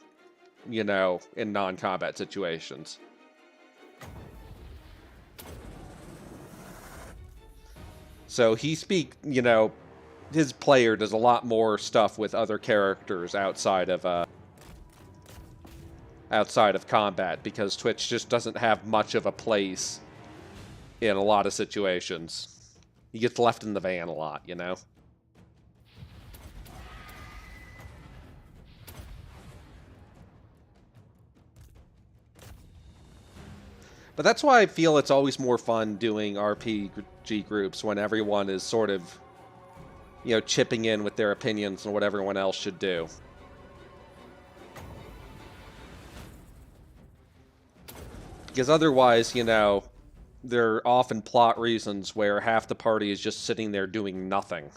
S1: you know, in non-combat situations. So you know, his player does a lot more stuff with other characters outside of combat, because Twitch just doesn't have much of a place in a lot of situations. He gets left in the van a lot, you know? But that's why I feel it's always more fun doing RPG groups when everyone is sort of, you know, chipping in with their opinions on what everyone else should do. Because otherwise, you know, there are often plot reasons where half the party is just sitting there doing nothing.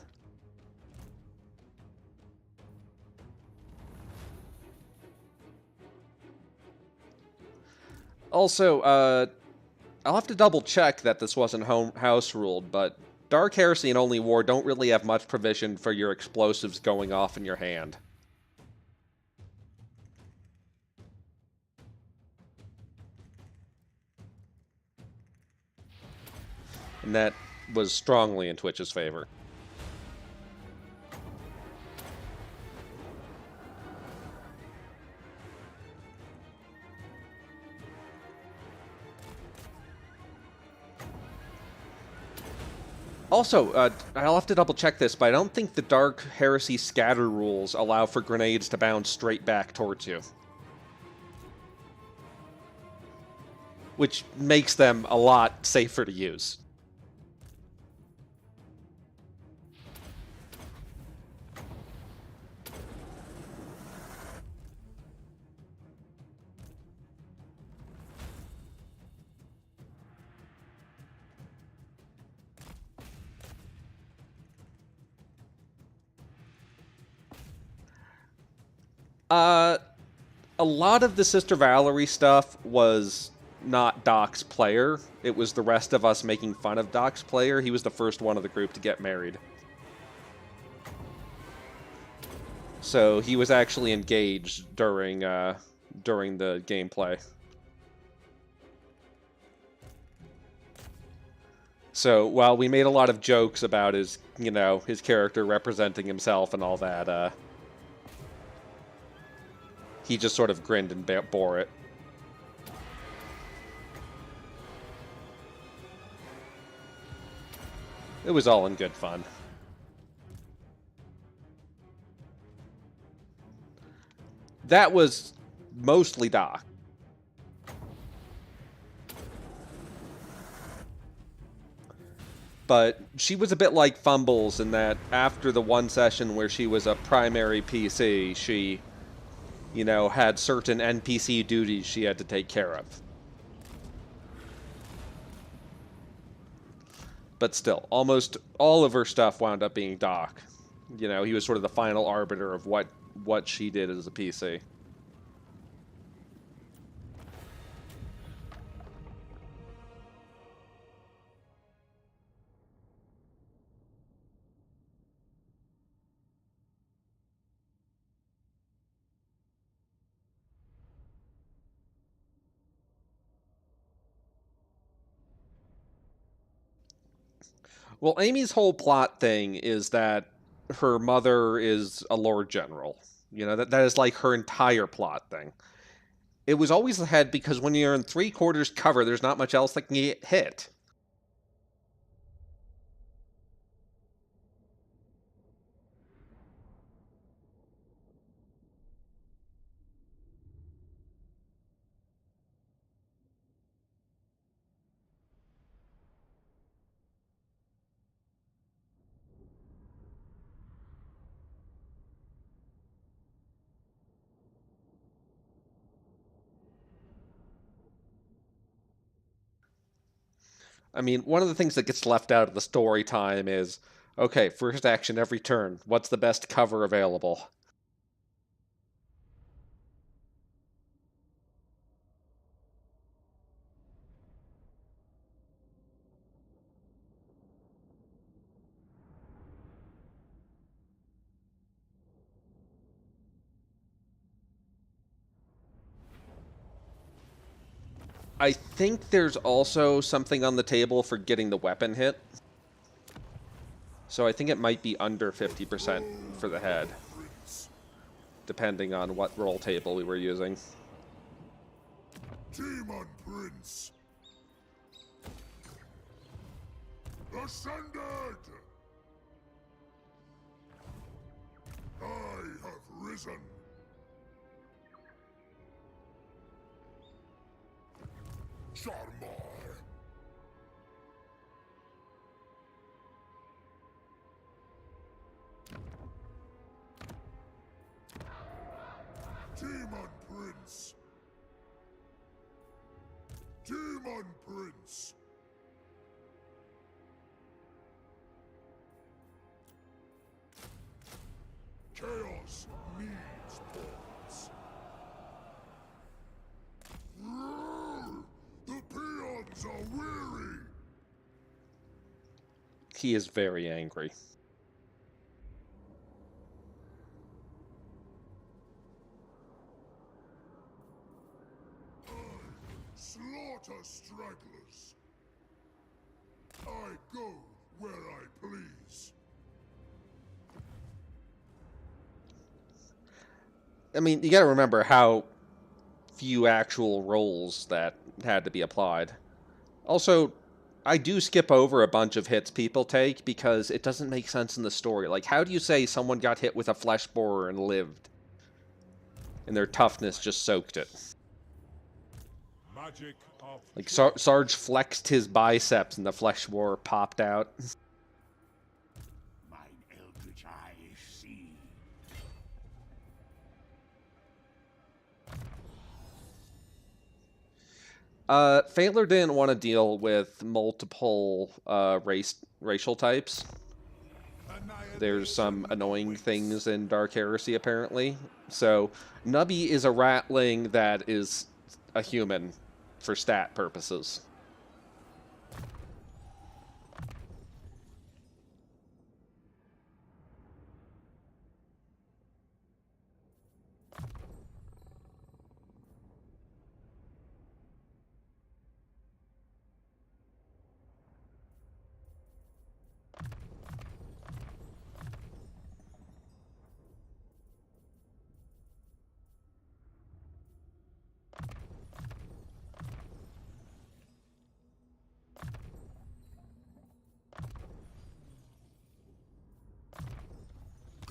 S1: Also, I'll have to double check that this wasn't house ruled, but Dark Heresy and Only War don't really have much provision for your explosives going off in your hand. And that was strongly in Twitch's favor. Also, I'll have to double check this, but I don't think the Dark Heresy scatter rules allow for grenades to bounce straight back towards you. Which makes them a lot safer to use. A lot of the Sister Valerie stuff was not Doc's player. It was the rest of us making fun of Doc's player. He was the first one of the group to get married. So he was actually engaged during the gameplay. So while we made a lot of jokes about his, you know, his character representing himself and all that, he just sort of grinned and bore it. It was all in good fun. That was mostly Doc. But she was a bit like Fumbles in that after the one session where she was a primary PC, she, you know, had certain NPC duties she had to take care of. But still, almost all of her stuff wound up being Doc. You know, he was sort of the final arbiter of what she did as a PC. Well, Amy's whole plot thing is that her mother is a Lord General. You know, that is like her entire plot thing. It was always ahead because when you're in 3/4 cover, there's not much else that can get hit. I mean, one of the things that gets left out of the story time is, okay, first action every turn. What's the best cover available? I think there's also something on the table for getting the weapon hit. So I think it might be under 50% for the head, depending on what roll table we were using.
S5: Demon Prince! Ascended! I have risen! Charmar! Demon Prince! Demon Prince! Chaos needs pawns. The peons are weary!
S1: He is very angry.
S5: Slaughter stragglers. I go where I please.
S1: I mean, you gotta remember how few actual rolls that had to be applied. Also, I do skip over a bunch of hits people take because it doesn't make sense in the story. Like, how do you say someone got hit with a flesh borer and lived? And their toughness just soaked it.
S5: Magic of
S1: Like, Sarge flexed his biceps and the flesh borer popped out.
S4: Mine eldritch eyes see.
S1: Phaedler didn't want to deal with multiple racial types. There's some annoying things in Dark Heresy, apparently. So, Nubby is a ratling that is a human for stat purposes.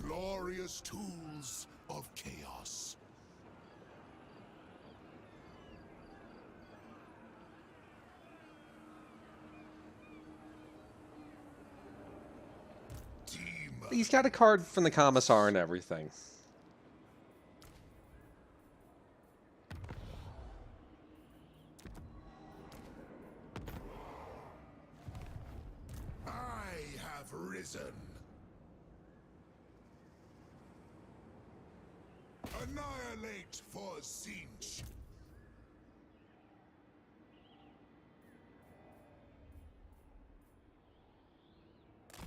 S5: glorious tools of chaos.
S1: He's got a card from the Commissar and everything.
S2: I have risen. Annihilate for Zinch.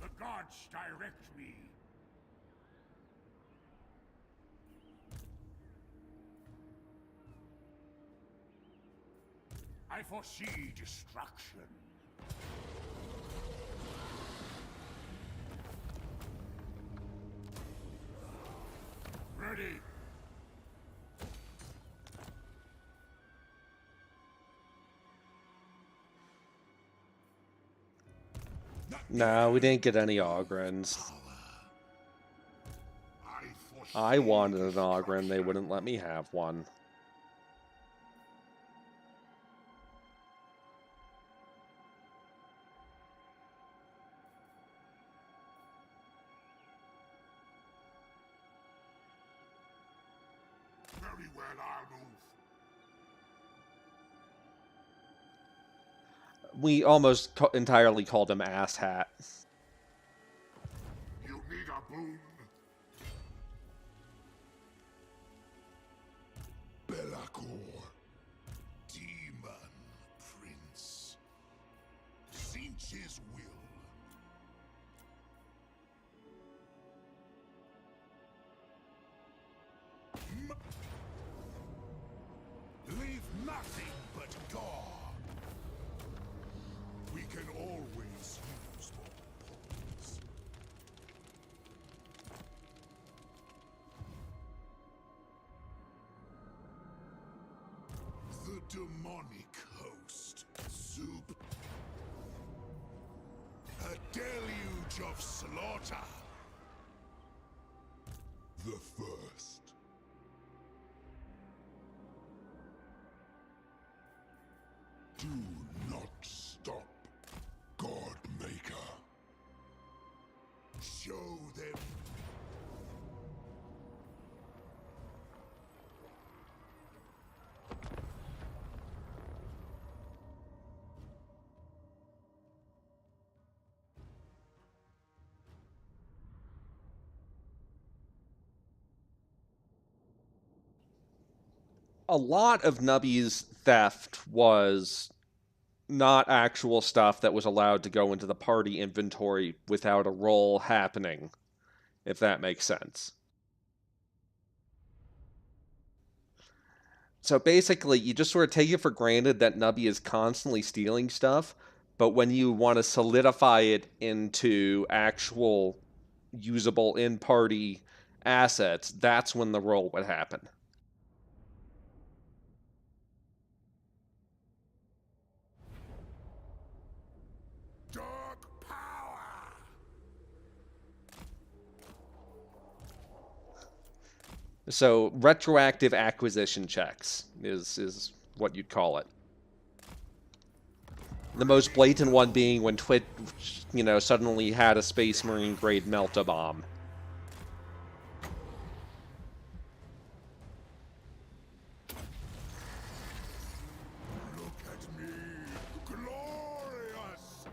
S4: The gods direct me. I foresee destruction. Ready.
S1: No, we didn't get any Ogrins. I wanted an Ogren, they wouldn't let me have one.
S2: Very well, I'll move.
S1: We almost entirely called him Asshat.
S2: You need a boon? Belacor, Demon Prince. Zinch's will. Leave nothing but gore. We can always use more points. The demonic host. Soup. A deluge of slaughter. The first. Do not stop, Godmaker. Show them.
S1: A lot of Nubby's theft was not actual stuff that was allowed to go into the party inventory without a roll happening, if that makes sense. So basically, you just sort of take it for granted that Nubby is constantly stealing stuff, but when you want to solidify it into actual usable in-party assets, that's when the roll would happen.
S2: Dark power.
S1: So retroactive acquisition checks is what you'd call it. The most blatant one being when Twitch, suddenly had a Space Marine grade melt-a-bomb.
S2: Look at me, glorious.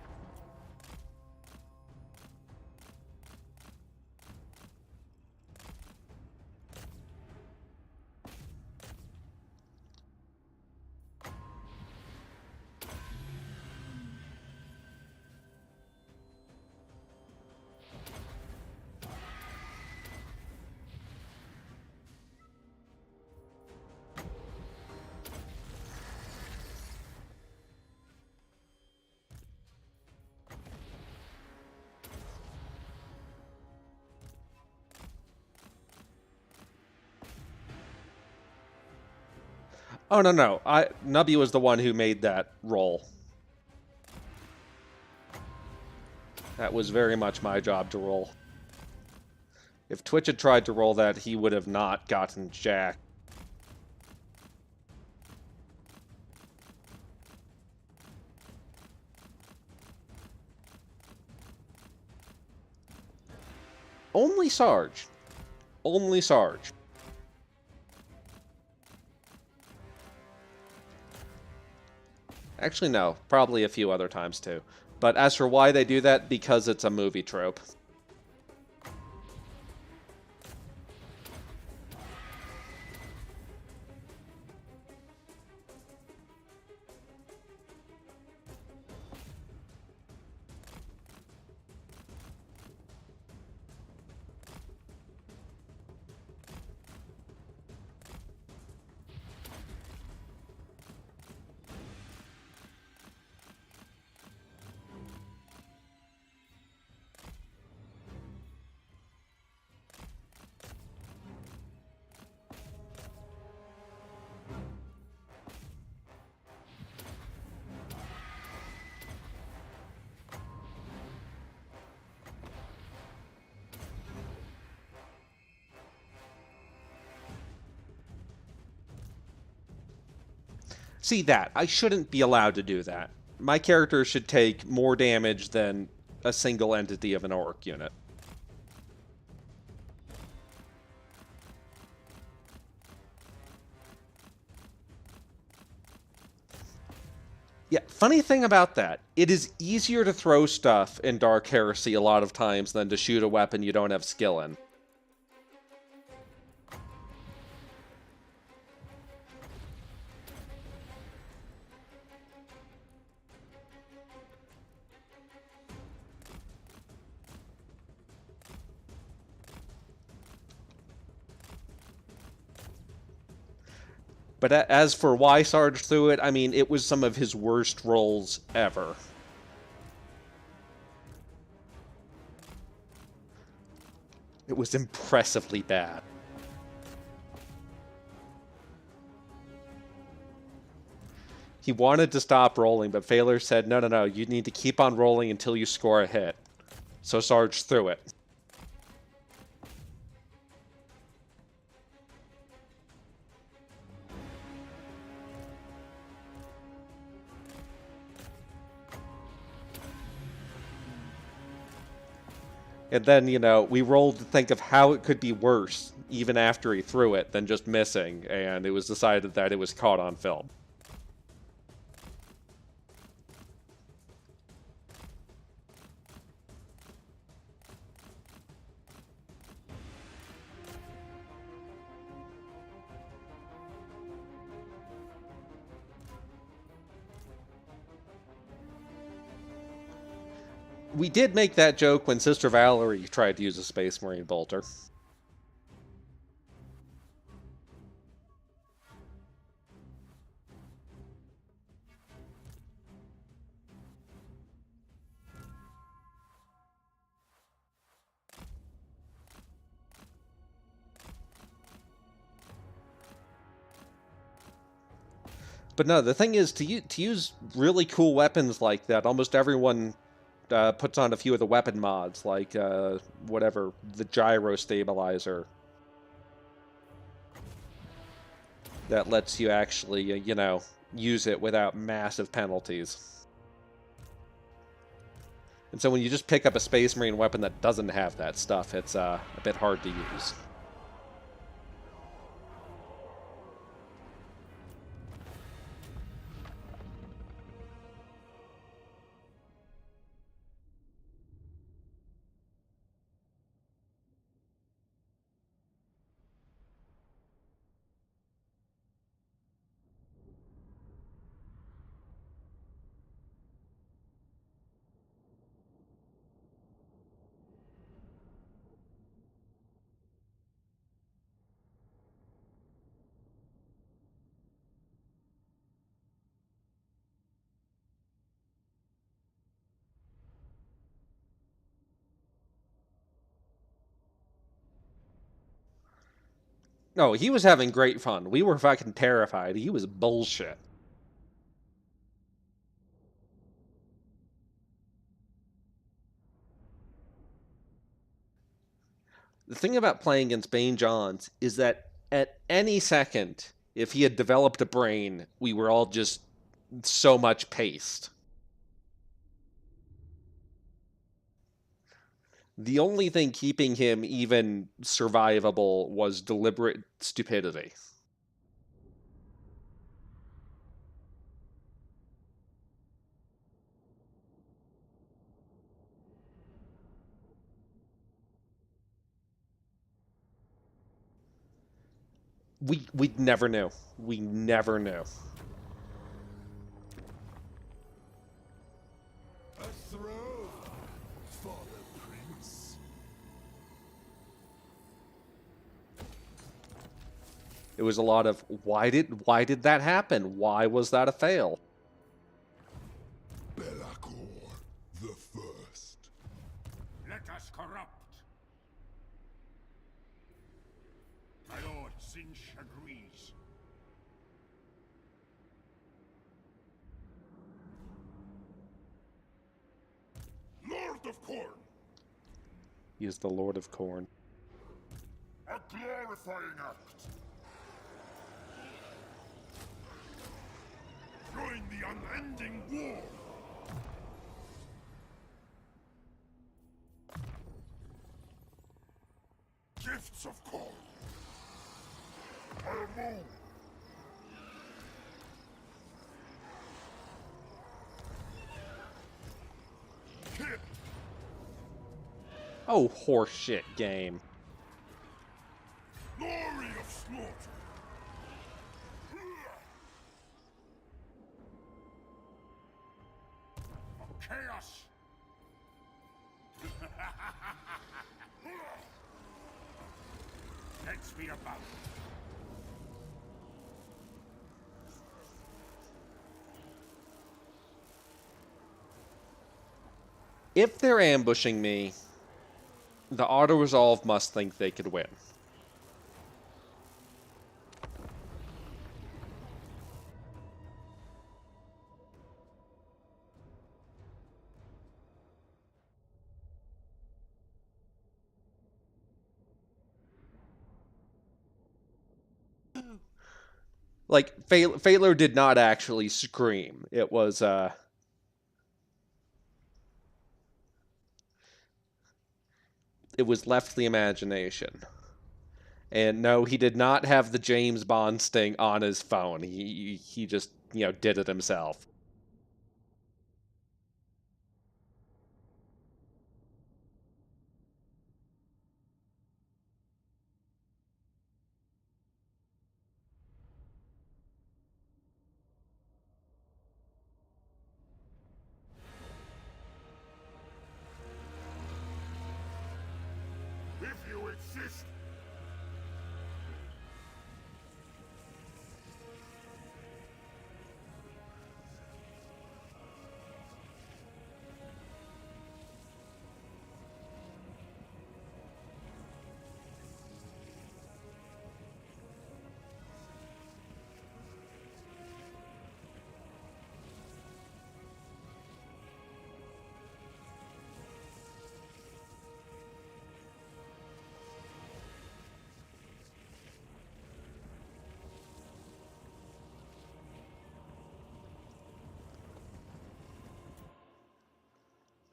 S1: Oh, no. Nubby was the one who made that roll. That was very much my job to roll. If Twitch had tried to roll that, he would have not gotten jack. Only Sarge. Only Sarge. Actually, no. Probably a few other times, too. But as for why they do that, because it's a movie trope. See that. I shouldn't be allowed to do that. My character should take more damage than a single entity of an orc unit. Yeah, funny thing about that, it is easier to throw stuff in Dark Heresy a lot of times than to shoot a weapon you don't have skill in. But as for why Sarge threw it, I mean, it was some of his worst rolls ever. It was impressively bad. He wanted to stop rolling, but Phaler said, no, no, no, you need to keep on rolling until you score a hit. So Sarge threw it. And then, you know, we rolled to think of how it could be worse, even after he threw it, than just missing, and it was decided that it was caught on film. We did make that joke when Sister Valerie tried to use a Space Marine bolter. But no, the thing is, to use really cool weapons like that, almost everyone puts on a few of the weapon mods, like whatever, the gyro stabilizer. That lets you actually, you know, use it without massive penalties. And so when you just pick up a Space Marine weapon that doesn't have that stuff, it's a bit hard to use. No, he was having great fun. We were fucking terrified. He was bullshit. The thing about playing against Bane Johns is that at any second, if he had developed a brain, we were all just so much paced. The only thing keeping him even survivable was deliberate stupidity. We never knew. We never knew.
S2: A throne for the prince.
S1: It was a lot of why did that happen? Why was that a fail?
S2: Belacor the First.
S4: Let us corrupt. My lord Sinch agrees.
S2: Lord of Corn.
S1: He is the Lord of Corn.
S2: A glorifying act. Join the unending war. Gifts of corn. I'll move. Hit.
S1: Oh, horseshit game.
S2: Glory of slaughter.
S4: Of chaos. Let's be about it.
S1: If they're ambushing me, the auto-resolve must think they could win. Like, Phaelor did not actually scream. It was left to the imagination. And no, he did not have the James Bond sting on his phone. He just, did it himself.
S2: If you insist.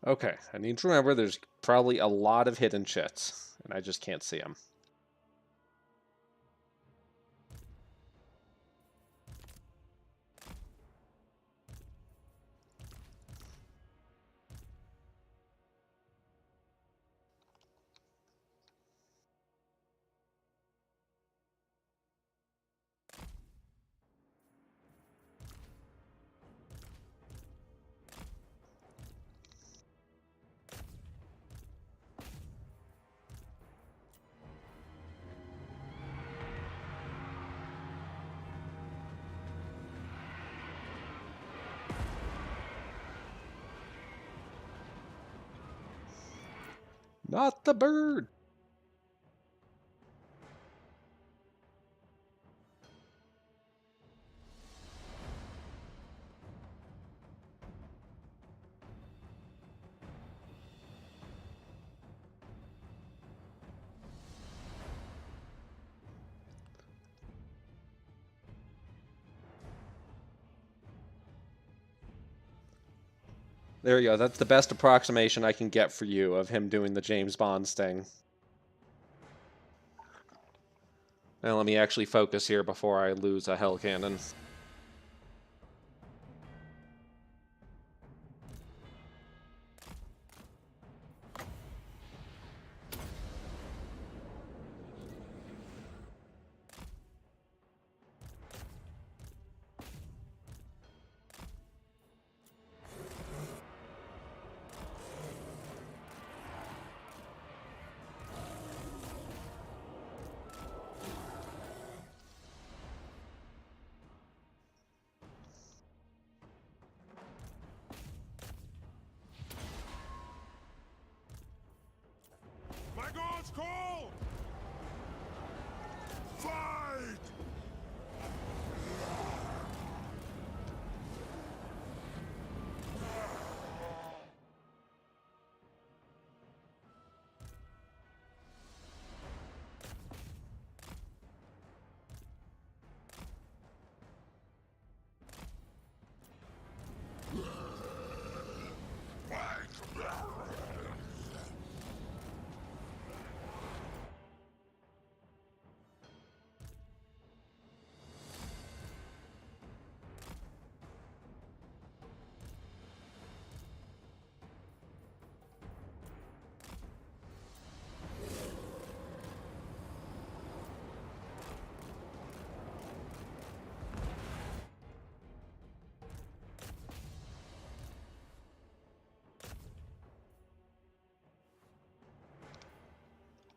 S1: Okay, I need to remember there's probably a lot of hidden shits, and I just can't see them. Not the bird! There you go. That's the best approximation I can get for you of him doing the James Bond sting. Now let me actually focus here before I lose a hell cannon.
S2: My God's call! Fight!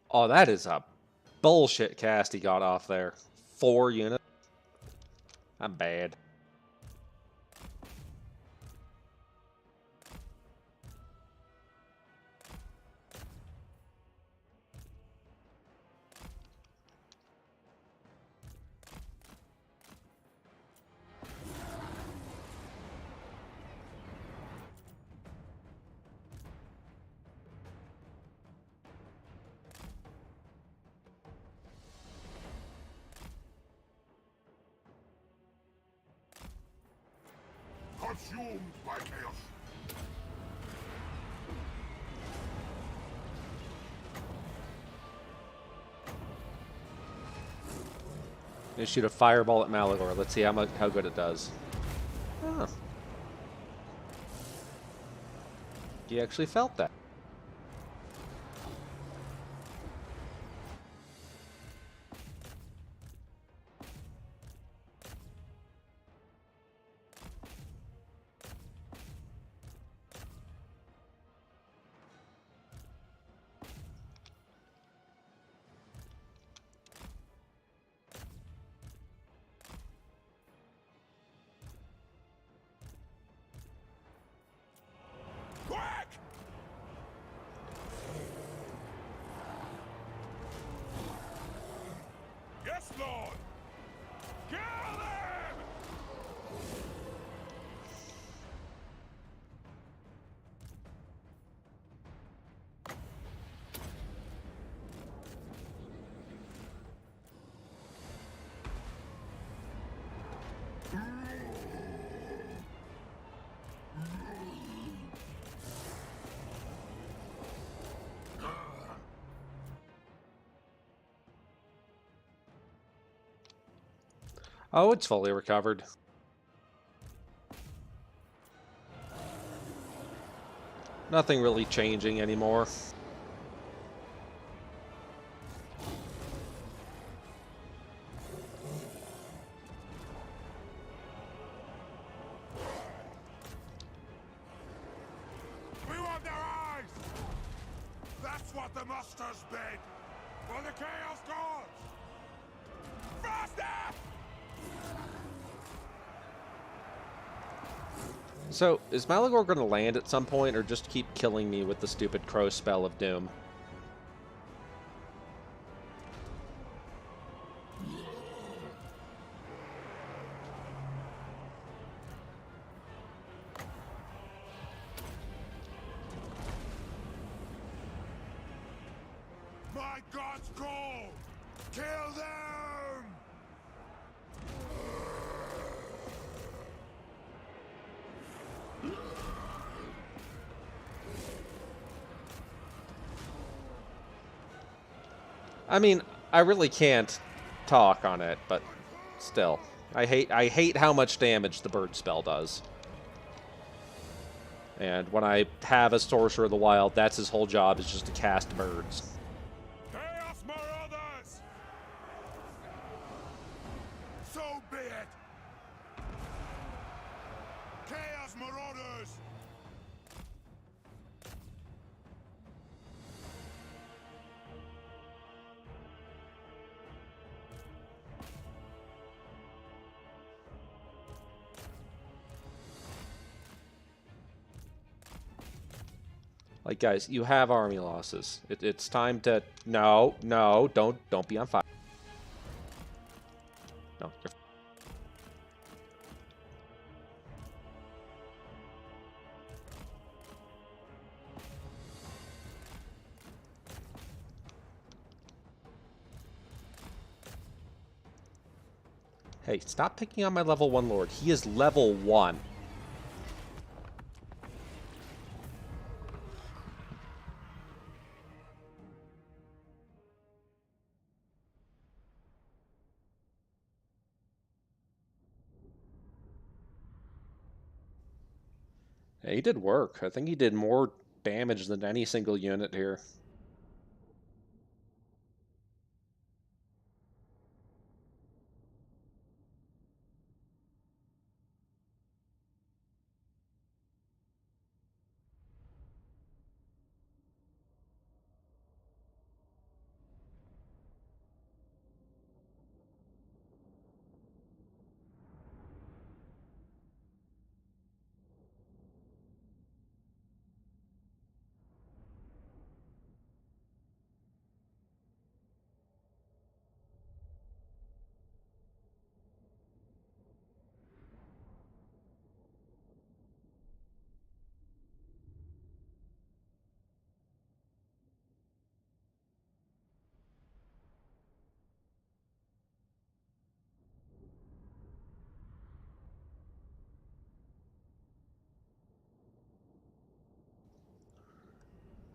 S1: Oh, that is a bullshit cast he got off there. 4 units? I'm bad.
S2: Consumed by chaos.
S1: You shoot a fireball at Malagor. Let's see how good it does. Oh. He actually felt that.
S2: Quick! Yes, Lord! Kill them!
S1: Oh, it's fully recovered. Nothing really changing anymore.
S2: We want their eyes! That's what the musters bid! For the Chaos Gods! Faster!
S1: So, is Malagor going to land at some point, or just keep killing me with the stupid crow spell of doom?
S2: My God's call! Kill them!
S1: I mean, I really can't talk on it, but still. I hate how much damage the bird spell does. And when I have a Sorcerer of the Wild, that's his whole job, is just to cast birds.
S2: Chaos Marauders! So be it! Chaos Marauders!
S1: Like, guys, you have army losses. It's time to... No, no, don't be on fire. No, you're... Hey, stop picking on my level 1 lord. He is level 1. Yeah, he did work. I think he did more damage than any single unit here.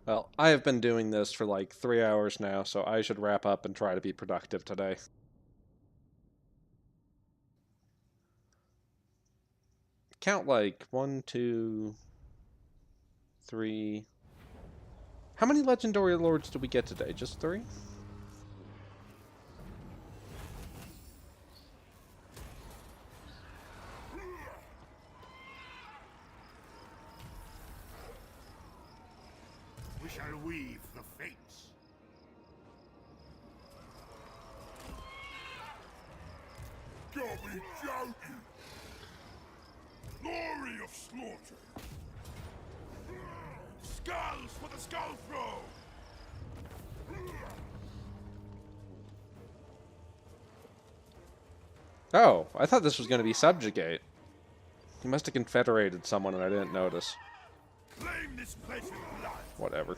S1: Well, I have been doing this for like 3 hours now, so I should wrap up and try to be productive today. Count like 1, 2, 3... How many Legendary Lords did we get today? Just 3?
S4: We shall weave the fates.
S2: Don't be joking! Glory of slaughter! Skulls for the skull throw!
S1: Oh, I thought this was going to be Subjugate. He must have confederated someone and I didn't notice.
S2: Claim this place with blood!
S1: Whatever.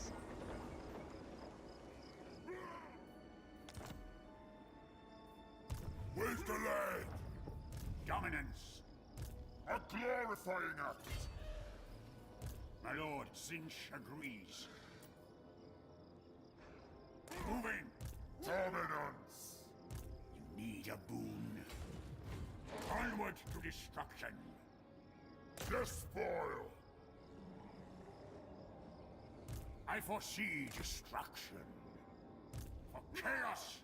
S2: Where's the land?
S4: Dominance.
S2: A glorifying act!
S4: My lord Zinch agrees. Moving.
S2: Dominance!
S4: You need a boon. Onward to destruction.
S2: Despoil!
S4: I foresee destruction. For chaos.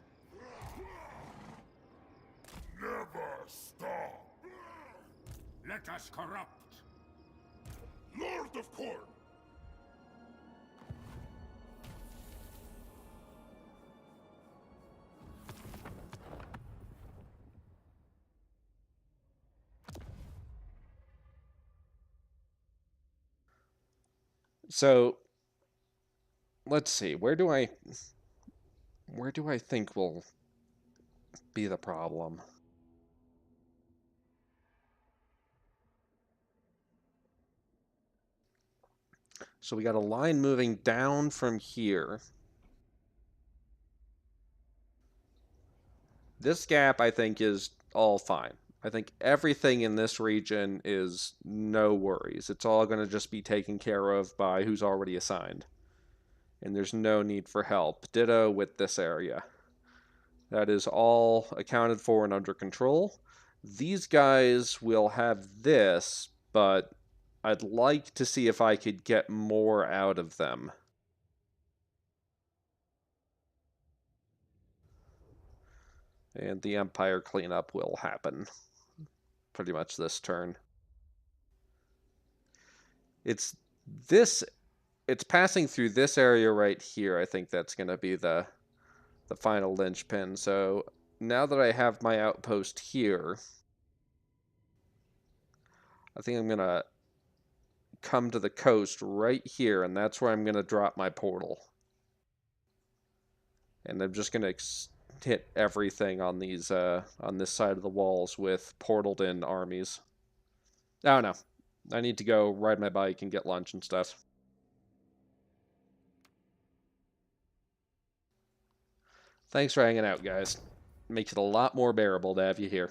S2: Never stop!
S4: Let us corrupt.
S2: Lord of Corn!
S1: So, let's see. Where do I think will be the problem? So we got a line moving down from here. This gap, I think, is all fine. I think everything in this region is no worries. It's all going to just be taken care of by who's already assigned. And there's no need for help. Ditto with this area. That is all accounted for and under control. These guys will have this, but I'd like to see if I could get more out of them. And the Empire cleanup will happen pretty much this turn. It's this, it's passing through this area right here. I think that's going to be the final linchpin. So now that I have my outpost here, I think I'm going to come to the coast right here, and that's where I'm going to drop my portal. And I'm just going to hit everything on these on this side of the walls with portaled in armies. Oh no, I need to go ride my bike and get lunch and stuff. Thanks for hanging out, guys. Makes it a lot more bearable to have you here.